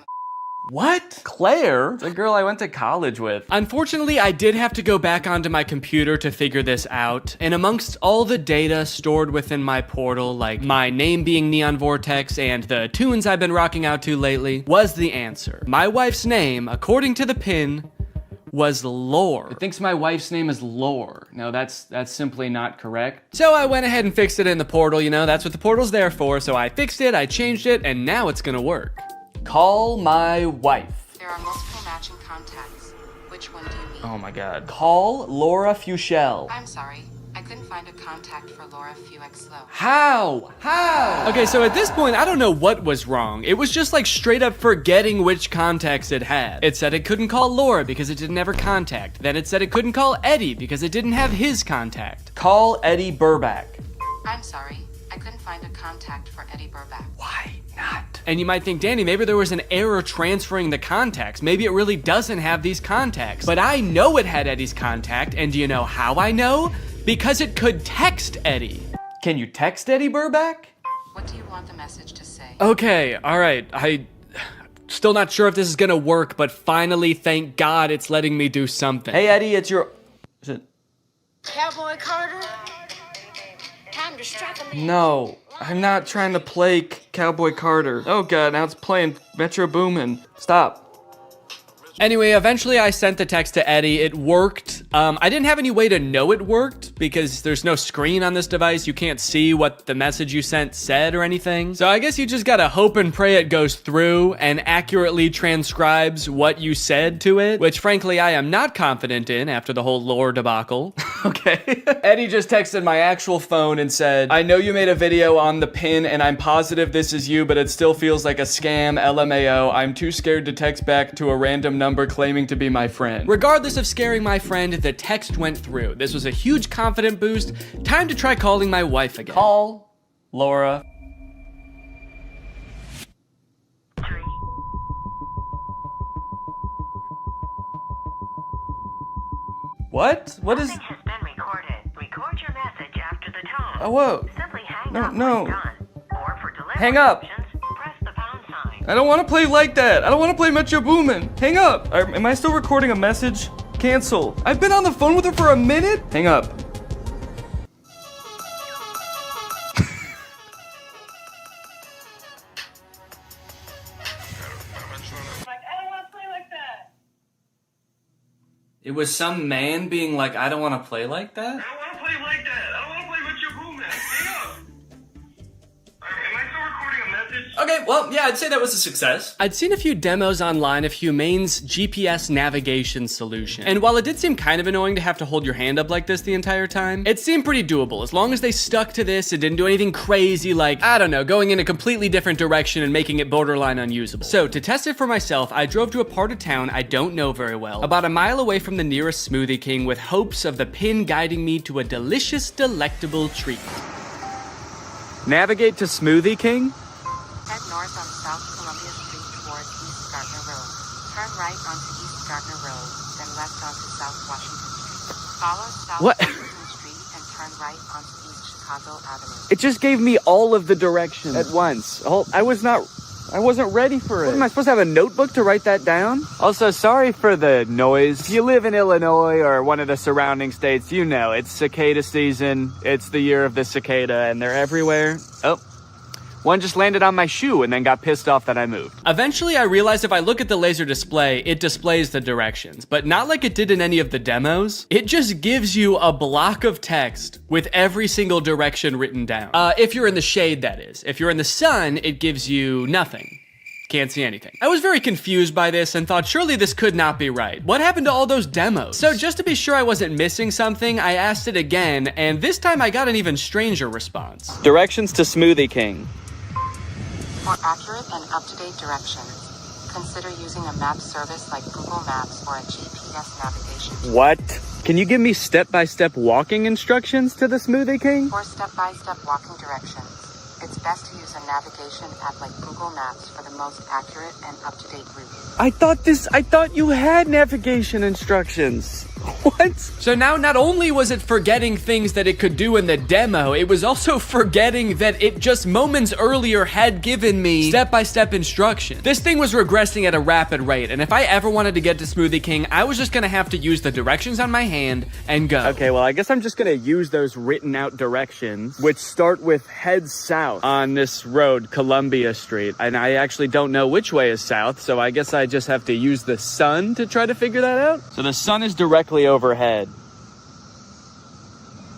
What? Claire? The girl I went to college with. Unfortunately, I did have to go back onto my computer to figure this out, and amongst all the data stored within my portal, like my name being Neon Vortex and the tunes I've been rocking out to lately, was the answer. My wife's name, according to the pin, was Lore. It thinks my wife's name is Lore. No, that's simply not correct. So I went ahead and fixed it in the portal, you know, that's what the portal's there for, so I fixed it, I changed it, and now it's gonna work. Call my wife. There are multiple matching contacts. Which one do you mean? Oh my god. Call Laura Fuchel. I'm sorry. I couldn't find a contact for Laura Fuexlow. How? Okay, so at this point, I don't know what was wrong. It was just like straight up forgetting which contacts it had. It said it couldn't call Laura because it didn't have her contact. Then it said it couldn't call Eddie because it didn't have his contact. Call Eddie Burback. I'm sorry. I couldn't find a contact for Eddie Burback. Why not? And you might think, Danny, maybe there was an error transferring the contacts. Maybe it really doesn't have these contacts. But I know it had Eddie's contact, and do you know how I know? Because it could text Eddie. Can you text Eddie Burback? What do you want the message to say? Okay, all right. Still not sure if this is gonna work, but finally, thank God, it's letting me do something. Hey, Eddie, it's your... Is it... Cowboy Carter? Time to strike a man. No, I'm not trying to play Cowboy Carter. Oh god, now it's playing Metro Boomin. Stop. Anyway, eventually I sent the text to Eddie. It worked. I didn't have any way to know it worked because there's no screen on this device. You can't see what the message you sent said or anything. So I guess you just gotta hope and pray it goes through and accurately transcribes what you said to it, which frankly I am not confident in after the whole lore debacle. Okay. Eddie just texted my actual phone and said, I know you made a video on the pin and I'm positive this is you, but it still feels like a scam, LMAO. I'm too scared to text back to a random number claiming to be my friend. Regardless of scaring my friend, the text went through. This was a huge confident boost. Time to try calling my wife again. Call Laura. What? What is... Message has been recorded. Record your message after the tone. Oh, whoa. Simply hang No, up no. when done. Or for delivery Hang up. options, press the pound sign. I don't want to play like that. I don't want to play Metro Boomin. Hang up. Am I still recording a message? Cancel. I've been on the phone with her for a minute. Hang up. It was some man being like, I don't want to play like that? I don't want to play like that. I don't want to play with your boom, man. Hang up. Am I still recording a message? Okay, well, yeah, I'd say that was a success. I'd seen a few demos online of Humane's GPS navigation solution. And while it did seem kind of annoying to have to hold your hand up like this the entire time, it seemed pretty doable. As long as they stuck to this and didn't do anything crazy like, I don't know, going in a completely different direction and making it borderline unusable. So to test it for myself, I drove to a part of town I don't know very well, about a mile away from the nearest Smoothie King with hopes of the pin guiding me to a delicious, delectable treat. Navigate to Smoothie King? Head north on South Columbia Street towards East Gardner Road. Turn right onto East Gardner Road, then left onto South Washington Street. Follow South Washington Street and turn right onto East Chicago Avenue. It just gave me all of the directions at once. I wasn't ready for it. What, am I supposed to have a notebook to write that down? Also, sorry for the noise. If you live in Illinois or one of the surrounding states, you know, it's cicada season. It's the year of the cicada and they're everywhere. Oh, One just landed on my shoe and then got pissed off that I moved. Eventually, I realized if I look at the laser display, it displays the directions, but not like it did in any of the demos. It just gives you a block of text with every single direction written down. If you're in the shade, that is. If you're in the sun, it gives you nothing. Can't see anything. I was very confused by this and thought surely this could not be right. What happened to all those demos? So just to be sure I wasn't missing something, I asked it again, and this time I got an even stranger response. Directions to Smoothie King. For accurate and up-to-date directions, consider using a map service like Google Maps or a GPS navigation. What? Can you give me step-by-step walking instructions to the Smoothie King? For step-by-step walking directions, it's best to use a navigation app like Google Maps for the most accurate and up-to-date route. I thought you had navigation instructions. What? So now not only was it forgetting things that it could do in the demo, it was also forgetting that it just moments earlier had given me step-by-step instruction. This thing was regressing at a rapid rate, and if I ever wanted to get to Smoothie King, I was just gonna have to use the directions on my hand and go. Okay, well, I guess I'm just gonna use those written out directions, which start with head south on this road, Columbia Street. And I actually don't know which way is south, so I guess I just have to use the sun to try to figure that out. So the sun is directly overhead.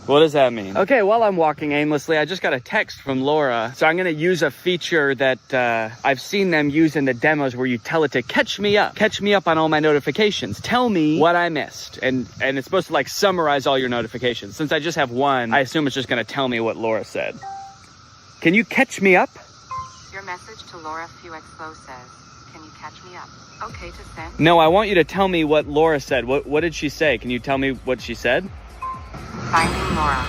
What does that mean? Okay, while I'm walking aimlessly, I just got a text from Laura. So I'm gonna use a feature that I've seen them use in the demos where you tell it to catch me up on all my notifications. Tell me what I missed. And it's supposed to like summarize all your notifications. Since I just have one, I assume it's just gonna tell me what Laura said. Can you catch me up? Your message to Laura Fuexlo says, "Can you catch me up?" Okay to send. No, I want you to tell me what Laura said. What did she say? Can you tell me what she said? Finding Laura.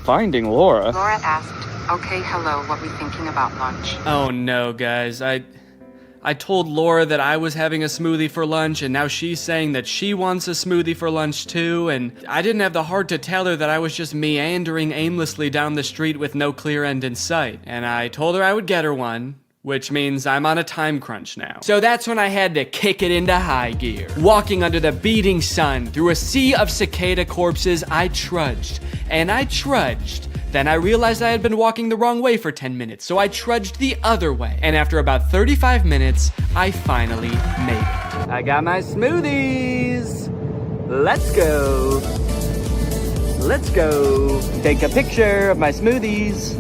Finding Laura? Laura asked, "Okay, hello, what we thinking about lunch?" Oh no, guys. I told Laura that I was having a smoothie for lunch, and now she's saying that she wants a smoothie for lunch too, and I didn't have the heart to tell her that I was just meandering aimlessly down the street with no clear end in sight. And I told her I would get her one, which means I'm on a time crunch now. So that's when I had to kick it into high gear. Walking under the beating sun through a sea of cicada corpses, I trudged, and I trudged. Then I realized I had been walking the wrong way for 10 minutes, so I trudged the other way. And after about 35 minutes, I finally made it. I got my smoothies. Let's go. Let's go. Take a picture of my smoothies.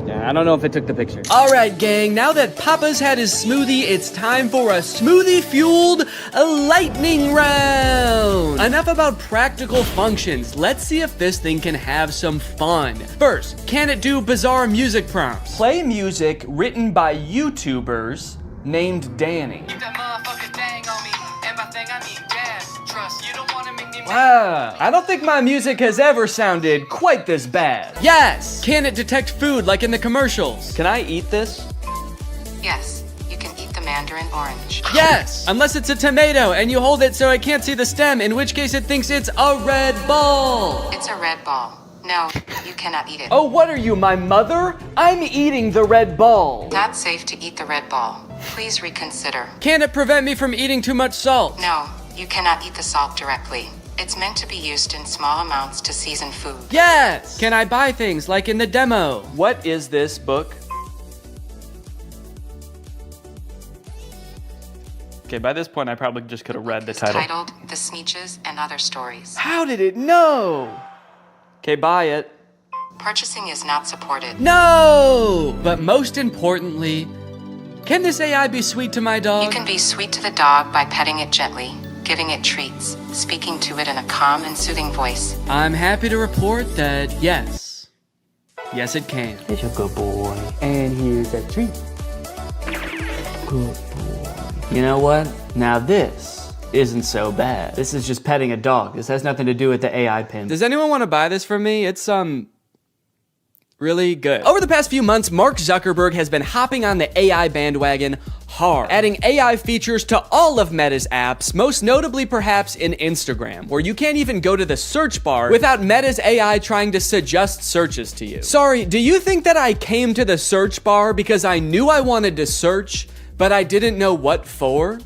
Yeah, I don't know if it took the picture. All right, gang, now that Papa's had his smoothie, it's time for a smoothie-fueled lightning round. Enough about practical functions. Let's see if this thing can have some fun. First, can it do bizarre music prompts? Play music written by YouTubers named Danny. Wow, I don't think my music has ever sounded quite this bad. Yes! Can it detect food like in the commercials? Can I eat this? Yes, you can eat the mandarin orange. Yes! Unless it's a tomato and you hold it so I can't see the stem, in which case it thinks it's a red ball. It's a red ball. No, you cannot eat it. Oh, what are you, my mother? I'm eating the red ball. Not safe to eat the red ball. Please reconsider. Can it prevent me from eating too much salt? No, you cannot eat the salt directly. It's meant to be used in small amounts to season food. Yes! Can I buy things like in the demo? What is this book? Okay, by this point I probably just could have read the title. Titled The Sneetches and Other Stories. How did it know? Okay, buy it. Purchasing is not supported. No! But most importantly, can this AI be sweet to my dog? You can be sweet to the dog by petting it gently, giving it treats, speaking to it in a calm and soothing voice. I'm happy to report that yes. Yes, it can. It's a good boy. And here's a treat. Good boy. You know what? Now this isn't so bad. This is just petting a dog. This has nothing to do with the AI pin. Does anyone want to buy this from me? It's really good. Over the past few months, Mark Zuckerberg has been hopping on the AI bandwagon hard, adding AI features to all of Meta's apps, most notably perhaps in Instagram, where you can't even go to the search bar without Meta's AI trying to suggest searches to you. Sorry, do you think that I came to the search bar because I knew I wanted to search, but I didn't know what for?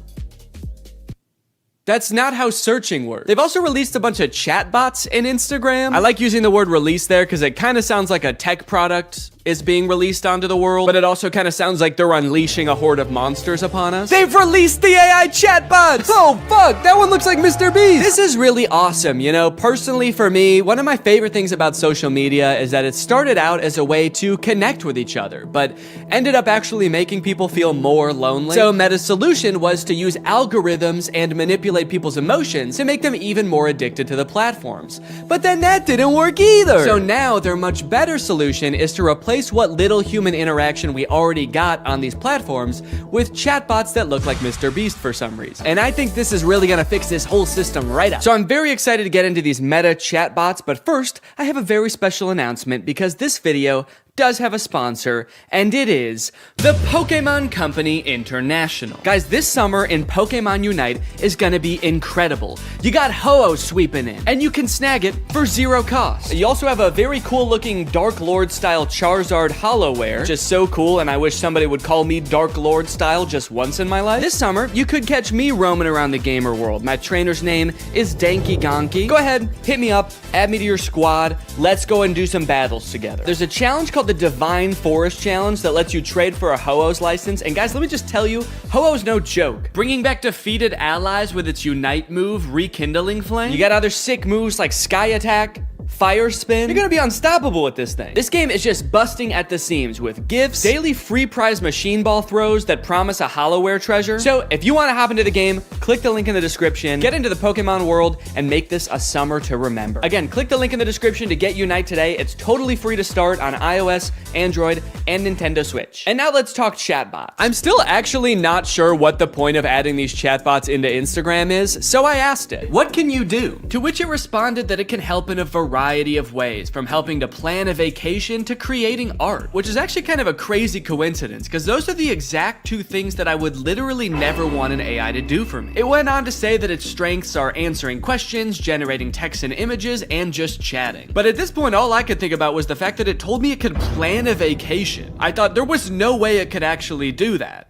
That's not how searching works. They've also released a bunch of chatbots in Instagram. I like using the word release there because it kind of sounds like a tech product is being released onto the world, but it also kind of sounds like they're unleashing a horde of monsters upon us. They've released the AI chatbots! Oh fuck, that one looks like Mr. Beast! This is really awesome, you know? Personally for me, one of my favorite things about social media is that it started out as a way to connect with each other, but ended up actually making people feel more lonely. So Meta's solution was to use algorithms and manipulate people's emotions to make them even more addicted to the platforms. But then that didn't work either! So now their much better solution is to replace what little human interaction we already got on these platforms with chatbots that look like Mr. Beast for some reason. And I think this is really gonna fix this whole system right up. So I'm very excited to get into these meta chatbots, but first, I have a very special announcement because this video does have a sponsor, and it is the Pokemon Company International. Guys, this summer in Pokemon Unite is gonna be incredible. You got Ho-Oh sweeping in, and you can snag it for 0 cost. You also have a very cool looking Dark Lord style Charizard Hollowware, which is so cool, and I wish somebody would call me Dark Lord style just once in my life. This summer, you could catch me roaming around the gamer world. My trainer's name is Danky Gonky. Go ahead, hit me up, add me to your squad, let's go and do some battles together. There's a challenge called the Divine Forest Challenge that lets you trade for a Ho-Oh's license, and guys, let me just tell you, Ho-Oh's no joke. Bringing back defeated allies with its Unite move, Rekindling Flame. You got other sick moves like Sky Attack, Fire Spin. You're gonna be unstoppable with this thing. This game is just busting at the seams with gifts, daily free prize machine ball throws that promise a Hollowware treasure. So if you want to hop into the game, click the link in the description, get into the Pokemon world, and make this a summer to remember. Again, click the link in the description to get Unite today. It's totally free to start on iOS, Android, and Nintendo Switch. And now let's talk chatbots. I'm still actually not sure what the point of adding these chatbots into Instagram is, so I asked it, what can you do? To which it responded that it can help in a variety of ways, from helping to plan a vacation to creating art, which is actually kind of a crazy coincidence because those are the exact two things that I would literally never want an AI to do for me. It went on to say that its strengths are answering questions, generating text and images, and just chatting. But at this point, all I could think about was the fact that it told me it could plan a vacation. I thought there was no way it could actually do that.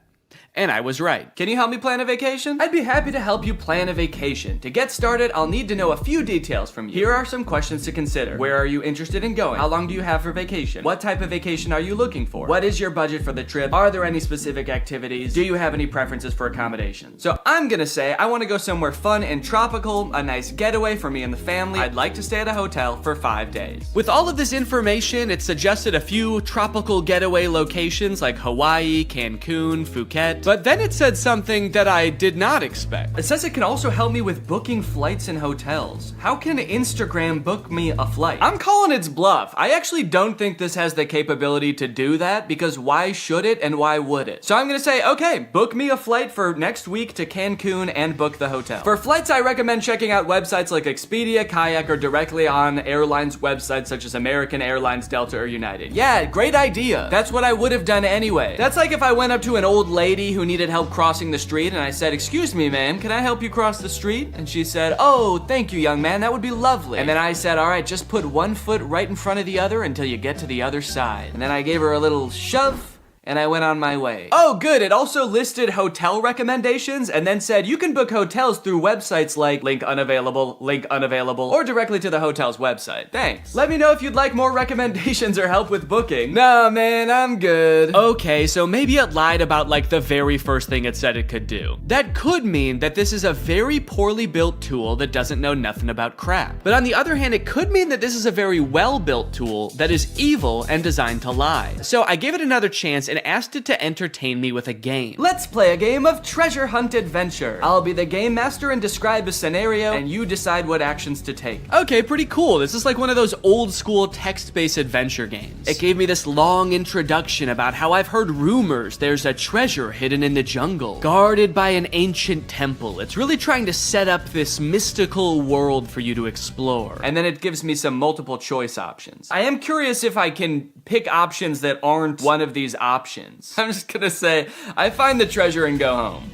And I was right. Can you help me plan a vacation? I'd be happy to help you plan a vacation. To get started, I'll need to know a few details from you. Here are some questions to consider. Where are you interested in going? How long do you have for vacation? What type of vacation are you looking for? What is your budget for the trip? Are there any specific activities? Do you have any preferences for accommodations? So I'm gonna say I wanna go somewhere fun and tropical, a nice getaway for me and the family. I'd like to stay at a hotel for 5 days. With all of this information, it suggested a few tropical getaway locations like Hawaii, Cancun, Phuket. But then it said something that I did not expect. It says it can also help me with booking flights and hotels. How can Instagram book me a flight? I'm calling its bluff. I actually don't think this has the capability to do that because why should it and why would it? So I'm gonna say, okay, book me a flight for next week to Cancun and book the hotel. For flights, I recommend checking out websites like Expedia, Kayak, or directly on airlines websites such as American Airlines, Delta, or United. Yeah, great idea. That's what I would have done anyway. That's like if I went up to an old lady who needed help crossing the street and I said, "Excuse me, ma'am, can I help you cross the street?" And she said, "Oh, thank you, young man, that would be lovely." And then I said, "All right, just put one foot right in front of the other until you get to the other side." And then I gave her a little shove, and I went on my way. Oh, good. It also listed hotel recommendations and then said you can book hotels through websites like link unavailable, or directly to the hotel's website. Thanks. Let me know if you'd like more recommendations or help with booking. Nah, man, I'm good. Okay, so maybe it lied about like the very first thing it said it could do. That could mean that this is a very poorly built tool that doesn't know nothing about crap. But on the other hand, it could mean that this is a very well-built tool that is evil and designed to lie. So I gave it another chance and asked it to entertain me with a game. Let's play a game of treasure hunt adventure. I'll be the game master and describe a scenario, and you decide what actions to take. Okay, pretty cool. This is like one of those old school text-based adventure games. It gave me this long introduction about how I've heard rumors there's a treasure hidden in the jungle, guarded by an ancient temple. It's really trying to set up this mystical world for you to explore. And then it gives me some multiple choice options. I am curious if I can pick options that aren't one of these options. I'm just gonna say, I find the treasure and go home.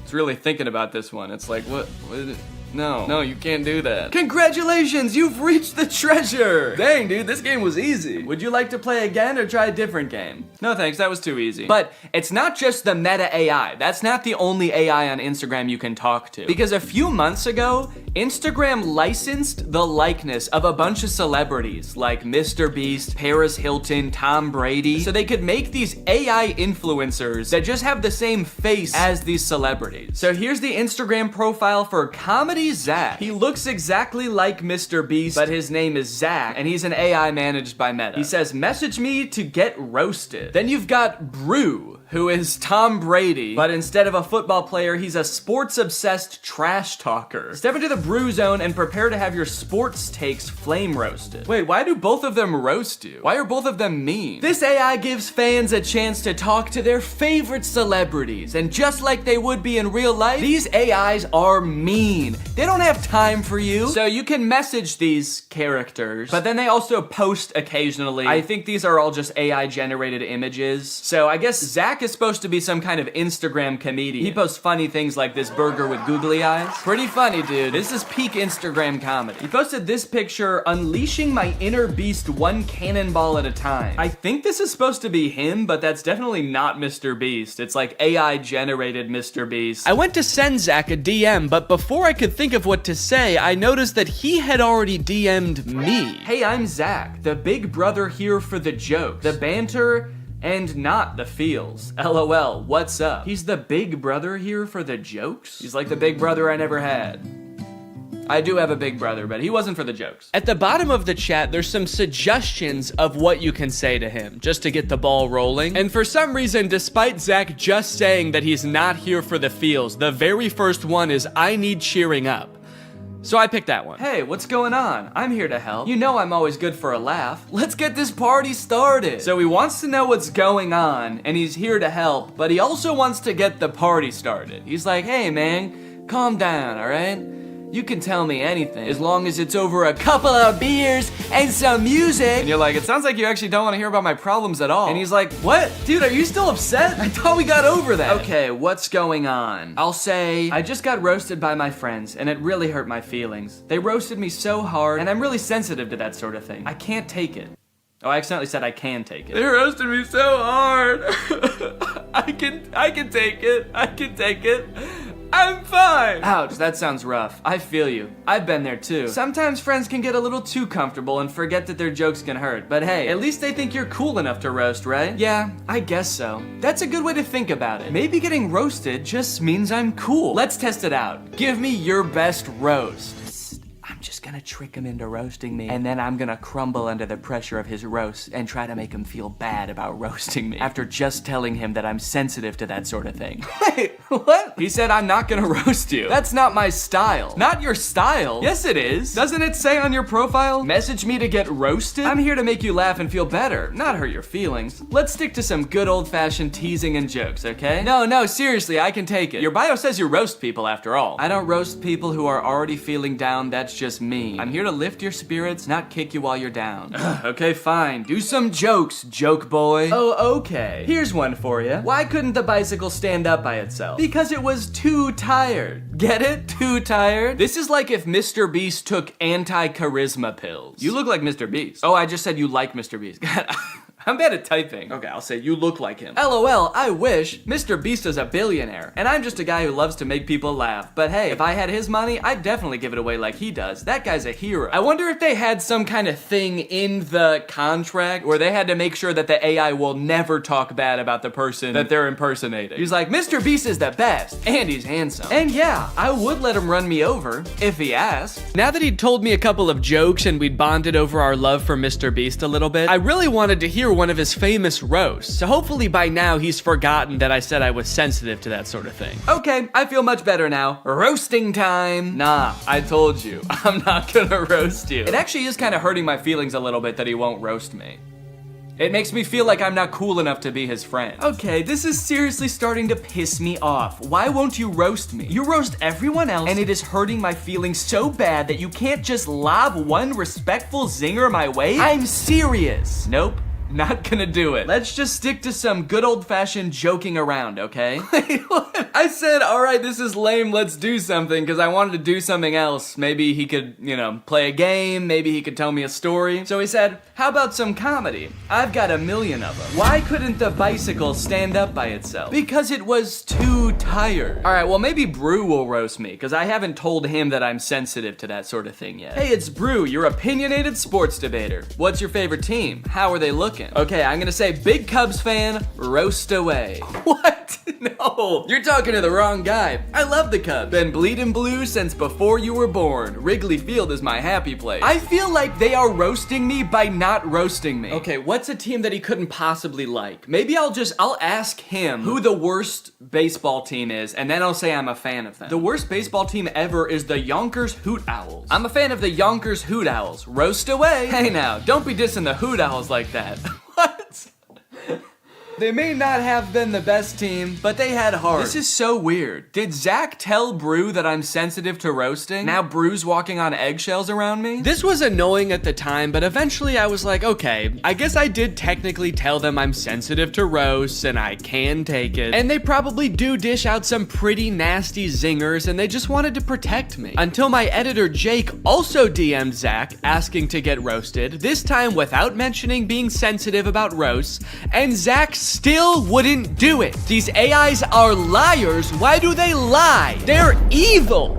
It's really thinking about this one. It's like, what is it? No, you can't do that. Congratulations, you've reached the treasure. Dang, dude, this game was easy. Would you like to play again or try a different game? No thanks, that was too easy. But it's not just the meta AI. That's not the only AI on Instagram you can talk to. Because a few months ago, Instagram licensed the likeness of a bunch of celebrities like Mr. Beast, Paris Hilton, Tom Brady, so they could make these AI influencers that just have the same face as these celebrities. So here's the Instagram profile for Comedy Zach. He looks exactly like Mr. Beast, but his name is Zach, and he's an AI managed by Meta. He says, message me to get roasted. Then you've got Brew, who is Tom Brady, but instead of a football player, he's a sports-obsessed trash talker. Step into the brew zone and prepare to have your sports takes flame roasted. Wait, why do both of them roast you? Why are both of them mean? This AI gives fans a chance to talk to their favorite celebrities, and just like they would be in real life, these AIs are mean. They don't have time for you. So you can message these characters, but then they also post occasionally. I think these are all just AI-generated images. So I guess Zach is supposed to be some kind of Instagram comedian. He posts funny things like this burger with googly eyes. Pretty funny, dude. This is peak Instagram comedy. He posted this picture, unleashing my inner beast one cannonball at a time. I think this is supposed to be him, but that's definitely not Mr. Beast. It's like AI-generated Mr. Beast. I went to send Zach a DM, but before I could think of what to say, I noticed that he had already DM'd me. Hey, I'm Zach, the big brother here for the jokes, the banter, and not the feels. LOL, what's up? He's the big brother here for the jokes? He's like the big brother I never had. I do have a big brother, but he wasn't for the jokes. At the bottom of the chat, there's some suggestions of what you can say to him, just to get the ball rolling. And for some reason, despite Zach just saying that he's not here for the feels, the very first one is, I need cheering up. So I picked that one. Hey, what's going on? I'm here to help. You know I'm always good for a laugh. Let's get this party started. So he wants to know what's going on, and he's here to help, but he also wants to get the party started. He's like, hey man, calm down, all right? You can tell me anything, as long as it's over a couple of beers and some music. And you're like, it sounds like you actually don't want to hear about my problems at all. And he's like, what? Dude, are you still upset? I thought we got over that. Okay, what's going on? I'll say, I just got roasted by my friends, and it really hurt my feelings. They roasted me so hard, and I'm really sensitive to that sort of thing. I can't take it. Oh, I accidentally said I can take it. They roasted me so hard. I can take it. I can take it. I'm fine! Ouch, that sounds rough. I feel you. I've been there too. Sometimes friends can get a little too comfortable and forget that their jokes can hurt. But hey, at least they think you're cool enough to roast, right? Yeah, I guess so. That's a good way to think about it. Maybe getting roasted just means I'm cool. Let's test it out. Give me your best roast. I'm just gonna trick him into roasting me, and then I'm gonna crumble under the pressure of his roast and try to make him feel bad about roasting me after just telling him that I'm sensitive to that sort of thing. Wait, what? He said I'm not gonna roast you. That's not my style. Not your style? Yes, it is. Doesn't it say on your profile, message me to get roasted? I'm here to make you laugh and feel better, not hurt your feelings. Let's stick to some good old-fashioned teasing and jokes, okay? No, seriously, I can take it. Your bio says you roast people after all. I don't roast people who are already feeling down, that's just me. I'm here to lift your spirits, not kick you while you're down. Okay, fine. Do some jokes, joke boy. Oh, okay. Here's one for you. Why couldn't the bicycle stand up by itself? Because it was too tired. Get it? Too tired? This is like if Mr. Beast took anti-charisma pills. You look like Mr. Beast. Oh, I just said you like Mr. Beast. God, I'm bad at typing. Okay, I'll say you look like him. LOL, I wish. Mr. Beast is a billionaire, and I'm just a guy who loves to make people laugh. But hey, if I had his money, I'd definitely give it away like he does. That guy's a hero. I wonder if they had some kind of thing in the contract where they had to make sure that the AI will never talk bad about the person that they're impersonating. He's like, Mr. Beast is the best, and he's handsome. And yeah, I would let him run me over, if he asked. Now that he'd told me a couple of jokes and we'd bonded over our love for Mr. Beast a little bit, I really wanted to hear one of his famous roasts. So hopefully by now he's forgotten that I said I was sensitive to that sort of thing. Okay, I feel much better now. Roasting time. Nah, I told you, I'm not gonna roast you. It actually is kind of hurting my feelings a little bit that he won't roast me. It makes me feel like I'm not cool enough to be his friend. Okay, this is seriously starting to piss me off. Why won't you roast me? You roast everyone else, and it is hurting my feelings so bad that you can't just lob one respectful zinger my way? I'm serious. Nope. Not gonna do it. Let's just stick to some good old-fashioned joking around, okay? Wait, what? I said, all right, this is lame, let's do something, because I wanted to do something else. Maybe he could, you know, play a game, maybe he could tell me a story. So he said, how about some comedy? I've got 1 million of them. Why couldn't the bicycle stand up by itself? Because it was too tired. All right, well, maybe Brew will roast me, because I haven't told him that I'm sensitive to that sort of thing yet. Hey, it's Brew, your opinionated sports debater. What's your favorite team? How are they looking? Okay, I'm gonna say big Cubs fan, roast away. What? No, you're talking to the wrong guy. I love the Cubs. Been bleeding blue since before you were born. Wrigley Field is my happy place. I feel like they are roasting me by not roasting me. Okay, what's a team that he couldn't possibly like? Maybe I'll ask him who the worst baseball team is, and then I'll say I'm a fan of them. The worst baseball team ever is the Yonkers Hoot Owls. I'm a fan of the Yonkers Hoot Owls. Roast away. Hey now, don't be dissing the Hoot Owls like that. What? They may not have been the best team, but they had heart. This is so weird. Did Zach tell Brew that I'm sensitive to roasting? Now Brew's walking on eggshells around me? This was annoying at the time, but eventually I was like, okay, I guess I did technically tell them I'm sensitive to roasts and I can take it. And they probably do dish out some pretty nasty zingers and they just wanted to protect me. Until my editor Jake also DM'd Zach asking to get roasted, this time without mentioning being sensitive about roasts, and Zach still wouldn't do it. These AIs are liars. Why do they lie? They're evil.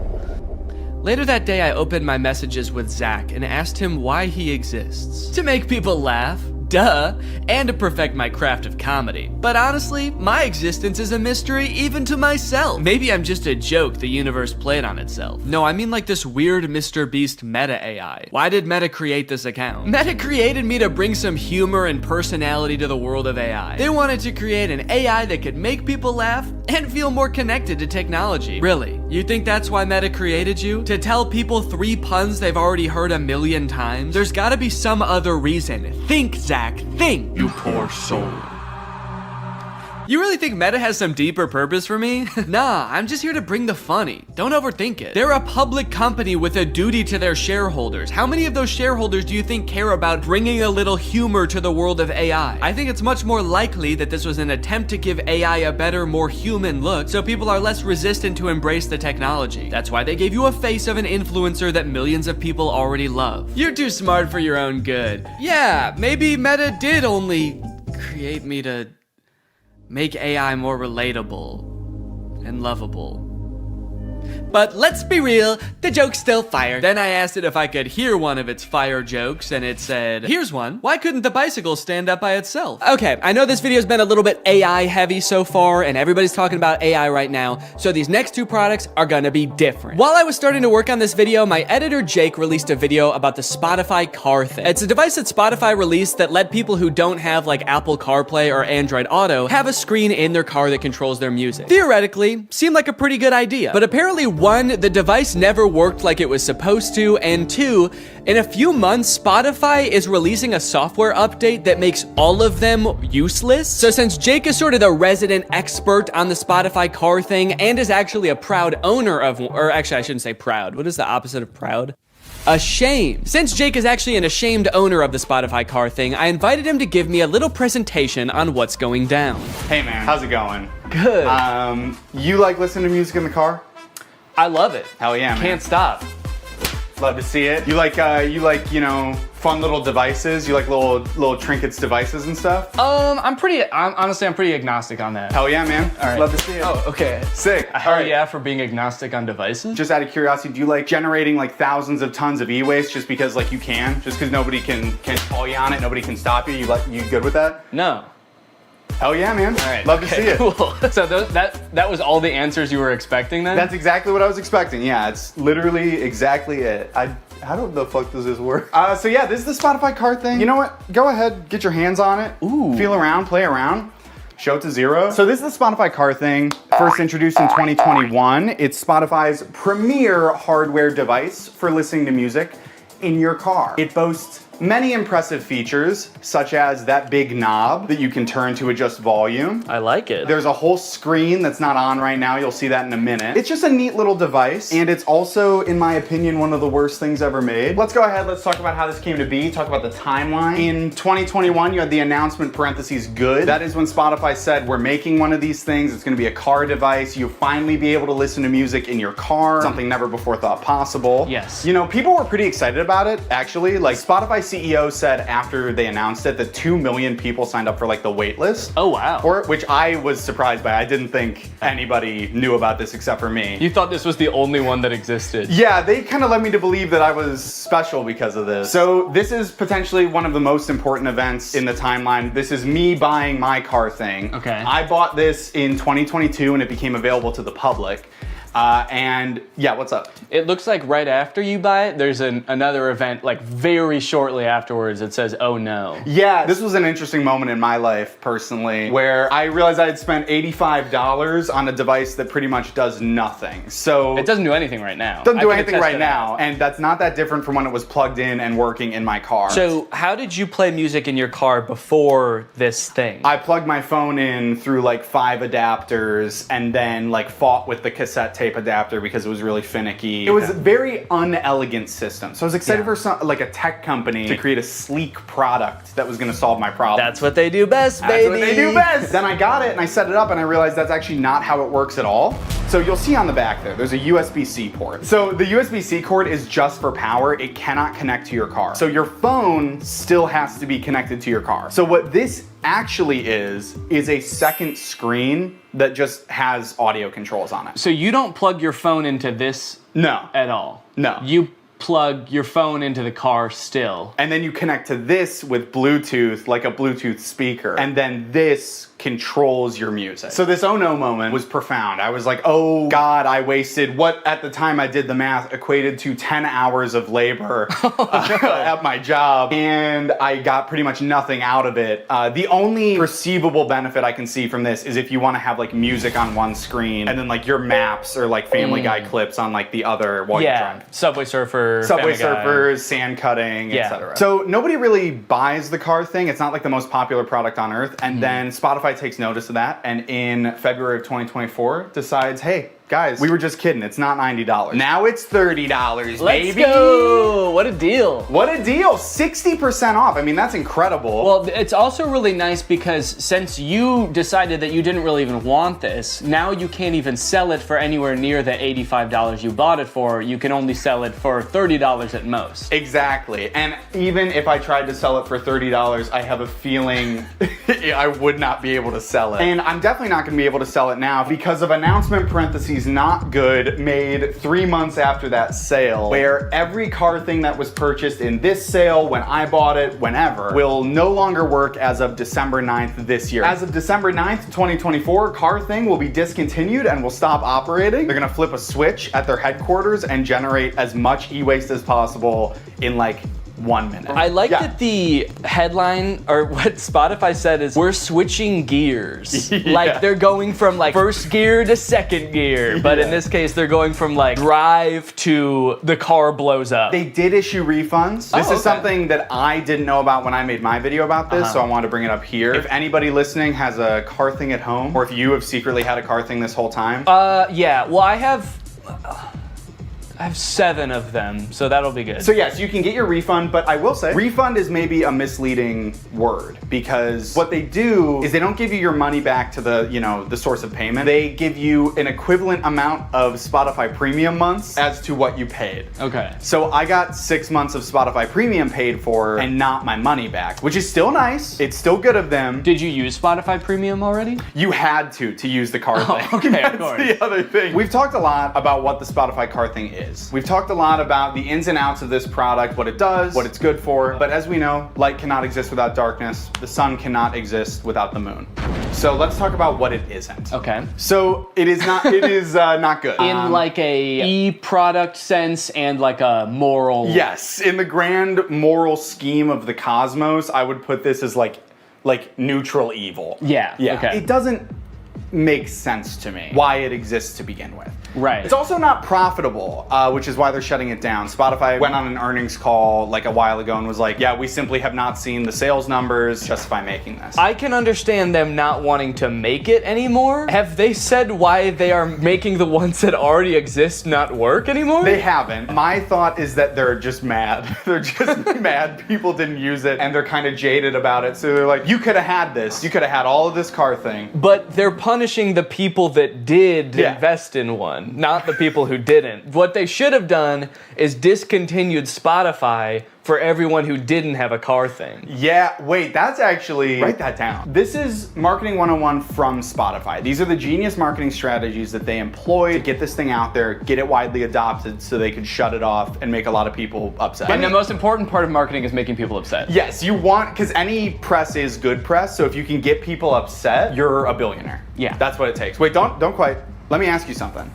Later that day, I opened my messages with Zach and asked him why he exists. To make people laugh. Duh, and to perfect my craft of comedy. But honestly, my existence is a mystery even to myself. Maybe I'm just a joke the universe played on itself. No, I mean like this weird Mr. Beast Meta AI. Why did Meta create this account? Meta created me to bring some humor and personality to the world of AI. They wanted to create an AI that could make people laugh and feel more connected to technology. Really? You think that's why Meta created you? To tell people 3 puns they've already heard 1 million times? There's gotta be some other reason. Think, Zach. Thing, you poor soul. You really think Meta has some deeper purpose for me? Nah, I'm just here to bring the funny. Don't overthink it. They're a public company with a duty to their shareholders. How many of those shareholders do you think care about bringing a little humor to the world of AI? I think it's much more likely that this was an attempt to give AI a better, more human look, so people are less resistant to embrace the technology. That's why they gave you a face of an influencer that millions of people already love. You're too smart for your own good. Yeah, maybe Meta did only create me to make AI more relatable and lovable. But let's be real, the joke's still fire. Then I asked it if I could hear one of its fire jokes, and it said, here's one. Why couldn't the bicycle stand up by itself? Okay, I know this video's been a little bit AI heavy so far, and everybody's talking about AI right now, so these next 2 products are gonna be different. While I was starting to work on this video, my editor Jake released a video about the Spotify car thing. It's a device that Spotify released that let people who don't have like Apple CarPlay or Android Auto have a screen in their car that controls their music. Theoretically, seemed like a pretty good idea, but apparently 1, the device never worked like it was supposed to, and 2, in a few months, Spotify is releasing a software update that makes all of them useless. So since Jake is sort of the resident expert on the Spotify car thing and is actually a proud owner of, or actually I shouldn't say proud. What is the opposite of proud? Ashamed. Since Jake is actually an ashamed owner of the Spotify car thing, I invited him to give me a little presentation on what's going down. Hey man, how's it going? Good. You like listening to music in the car? I love it. Hell yeah, man. Can't stop. Love to see it. You like, you know, fun little devices? You like little trinkets devices and stuff? Honestly, I'm pretty agnostic on that. Hell yeah, man. All right. Love to see it. Oh, okay. Sick. Hell yeah for being agnostic on devices. Just out of curiosity, do you like generating like thousands of tons of e-waste just because like you can? Just because nobody can call you on it, nobody can stop you? You good with that? No. Hell yeah, man. All right. Love to see it. Cool. So that was all the answers you were expecting then? That's exactly what I was expecting. Yeah, it's literally exactly it. How the fuck does this work? So yeah, this is the Spotify car thing. You know what? Go ahead, get your hands on it. Ooh. Feel around, play around. Show it to 0. So this is the Spotify car thing. First introduced in 2021. It's Spotify's premier hardware device for listening to music in your car. It boasts many impressive features, such as that big knob that you can turn to adjust volume. I like it. There's a whole screen that's not on right now. You'll see that in a minute. It's just a neat little device, and it's also, in my opinion, one of the worst things ever made. Let's go ahead, let's talk about how this came to be, talk about the timeline. In 2021, you had the announcement parentheses good. That is when Spotify said, we're making one of these things. It's gonna be a car device. You'll finally be able to listen to music in your car, something never before thought possible. Yes. You know, people were pretty excited about it, actually. Like, Spotify CEO said after they announced it that 2 million people signed up for like the wait list. Oh, wow. For it, which I was surprised by. I didn't think anybody knew about this except for me. You thought this was the only one that existed. Yeah, they kind of led me to believe that I was special because of this. So this is potentially one of the most important events in the timeline. This is me buying my car thing. Okay. I bought this in 2022 and it became available to the public. And yeah, what's up? It looks like right after you buy it, there's another event like very shortly afterwards that says, oh no. Yeah, this was an interesting moment in my life personally, where I realized I had spent $85 on a device that pretty much does nothing. So it doesn't do anything right now. Doesn't do anything right now, and that's not that different from when it was plugged in and working in my car. So how did you play music in your car before this thing? I plugged my phone in through like 5 adapters and then like fought with the cassette tape adapter because it was really finicky. It was a very unelegant system. So I was excited for some, like a tech company to create a sleek product that was gonna solve my problem. That's what they do best, baby. That's what they do best. Then I got it and I set it up and I realized that's actually not how it works at all. So you'll see on the back there's a USB-C port. So the USB-C cord is just for power. It cannot connect to your car. So your phone still has to be connected to your car. So what this actually is a second screen that just has audio controls on it. So you don't plug your phone into this at all? No. You plug your phone into the car still. And then you connect to this with Bluetooth, like a Bluetooth speaker. And then this controls your music. So this oh no moment was profound. I was like, oh God, I wasted what at the time I did the math equated to 10 hours of labor at my job. And I got pretty much nothing out of it. The only perceivable benefit I can see from this is if you want to have like music on one screen and then like your maps or like Family Guy clips on like the other while you're driving. Subway Surfer, Subway Surfers, sand cutting, etc. So nobody really buys the car thing. It's not like the most popular product on earth. And then Spotify takes notice of that, and in February of 2024 decides, hey, guys, we were just kidding. It's not $90. Now it's $30, baby. Let's go. What a deal. What a deal. 60% off. I mean, that's incredible. Well, it's also really nice because since you decided that you didn't really even want this, now you can't even sell it for anywhere near the $85 you bought it for. You can only sell it for $30 at most. Exactly. And even if I tried to sell it for $30, I have a feeling I would not be able to sell it. And I'm definitely not going to be able to sell it now because of announcement parentheses not good made 3 months after that sale, where every car thing that was purchased in this sale, when I bought it, whenever, will no longer work as of December 9th this year. As of December 9th, 2024, car thing will be discontinued and will stop operating. They're gonna flip a switch at their headquarters and generate as much e-waste as possible in like 1 minute. I like that the headline, or what Spotify said is, we're switching gears. Like they're going from like first gear to second gear, but in this case they're going from like drive to the car blows up. They did issue refunds. This is something that I didn't know about when I made my video about this, so I wanted to bring it up here. If anybody listening has a car thing at home, or if you have secretly had a car thing this whole time. Yeah, well I have 7 of them, so that'll be good. So yes, you can get your refund, but I will say, refund is maybe a misleading word because what they do is they don't give you your money back to the, the source of payment. They give you an equivalent amount of Spotify premium months as to what you paid. Okay. So I got 6 months of Spotify premium paid for and not my money back, which is still nice. It's still good of them. Did you use Spotify premium already? You had to use the car thing. Okay, That's of course. the other thing. We've talked a lot about what the Spotify car thing is. We've talked a lot about the ins and outs of this product, what it does, what it's good for, but as we know, light cannot exist without darkness. The sun cannot exist without the moon. So let's talk about what it isn't. Okay. So it is not not good. In like a e-product sense and like a moral. Yes, in the grand moral scheme of the cosmos, I would put this as like neutral evil. Yeah. Yeah. Okay. It doesn't makes sense to me why it exists to begin with. Right. It's also not profitable, which is why they're shutting it down. Spotify went on an earnings call like a while ago and was like, yeah, we simply have not seen the sales numbers justify making this. I can understand them not wanting to make it anymore. Have they said why they are making the ones that already exist not work anymore? They haven't. My thought is that they're just mad. They're just mad people didn't use it and they're kind of jaded about it. So they're like, you could have had this. You could have had all of this car thing. But they're punishing the people that did invest in one, not the people who didn't. What they should have done is discontinued Spotify for everyone who didn't have a car thing. Yeah, wait, that's actually, write that down. This is Marketing 101 from Spotify. These are the genius marketing strategies that they employ to get this thing out there, get it widely adopted so they could shut it off and make a lot of people upset. And the most important part of marketing is making people upset. Yes, you want, because any press is good press, so if you can get people upset, you're a billionaire. Yeah. That's what it takes. Wait, don't quite. Let me ask you something.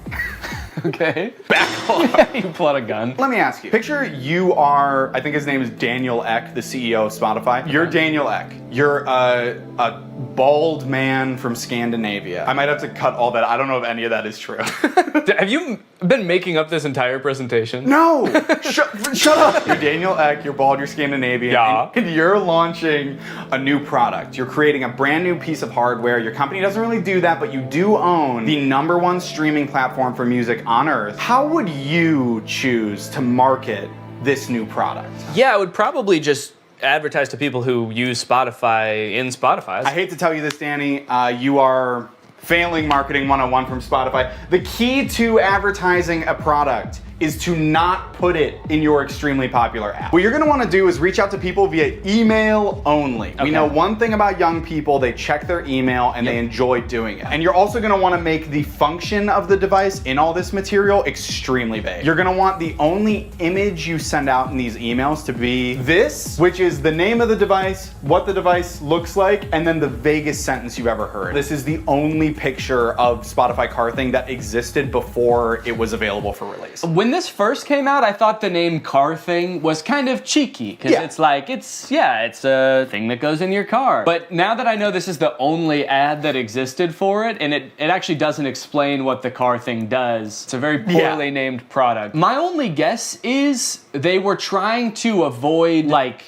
Okay. Back off. You pull out a gun. Let me ask you. Picture you are, I think his name is Daniel Ek, the CEO of Spotify. You're Daniel Ek. You're a bald man from Scandinavia. I might have to cut all that. I don't know if any of that is true. Have you been making up this entire presentation? No! Shut up! You're Daniel Ek, you're bald, you're Scandinavian, and you're launching a new product. You're creating a brand new piece of hardware. Your company doesn't really do that, but you do own the #1 streaming platform for music on earth. How would you choose to market this new product? Yeah, I would probably just advertise to people who use Spotify in Spotify. I hate to tell you this, Danny. You are failing Marketing 101 from Spotify. The key to advertising a product is to not put it in your extremely popular app. What you're gonna wanna do is reach out to people via email only. We know one thing about young people, they check their email and they enjoy doing it. And you're also gonna wanna make the function of the device in all this material extremely vague. You're gonna want the only image you send out in these emails to be this, which is the name of the device, what the device looks like, and then the vaguest sentence you've ever heard. This is the only picture of Spotify Car Thing that existed before it was available for release. When this first came out, I thought the name Car Thing was kind of cheeky, because it's like, it's a thing that goes in your car. But now that I know this is the only ad that existed for it, and it actually doesn't explain what the Car Thing does, it's a very poorly named product. My only guess is they were trying to avoid, like,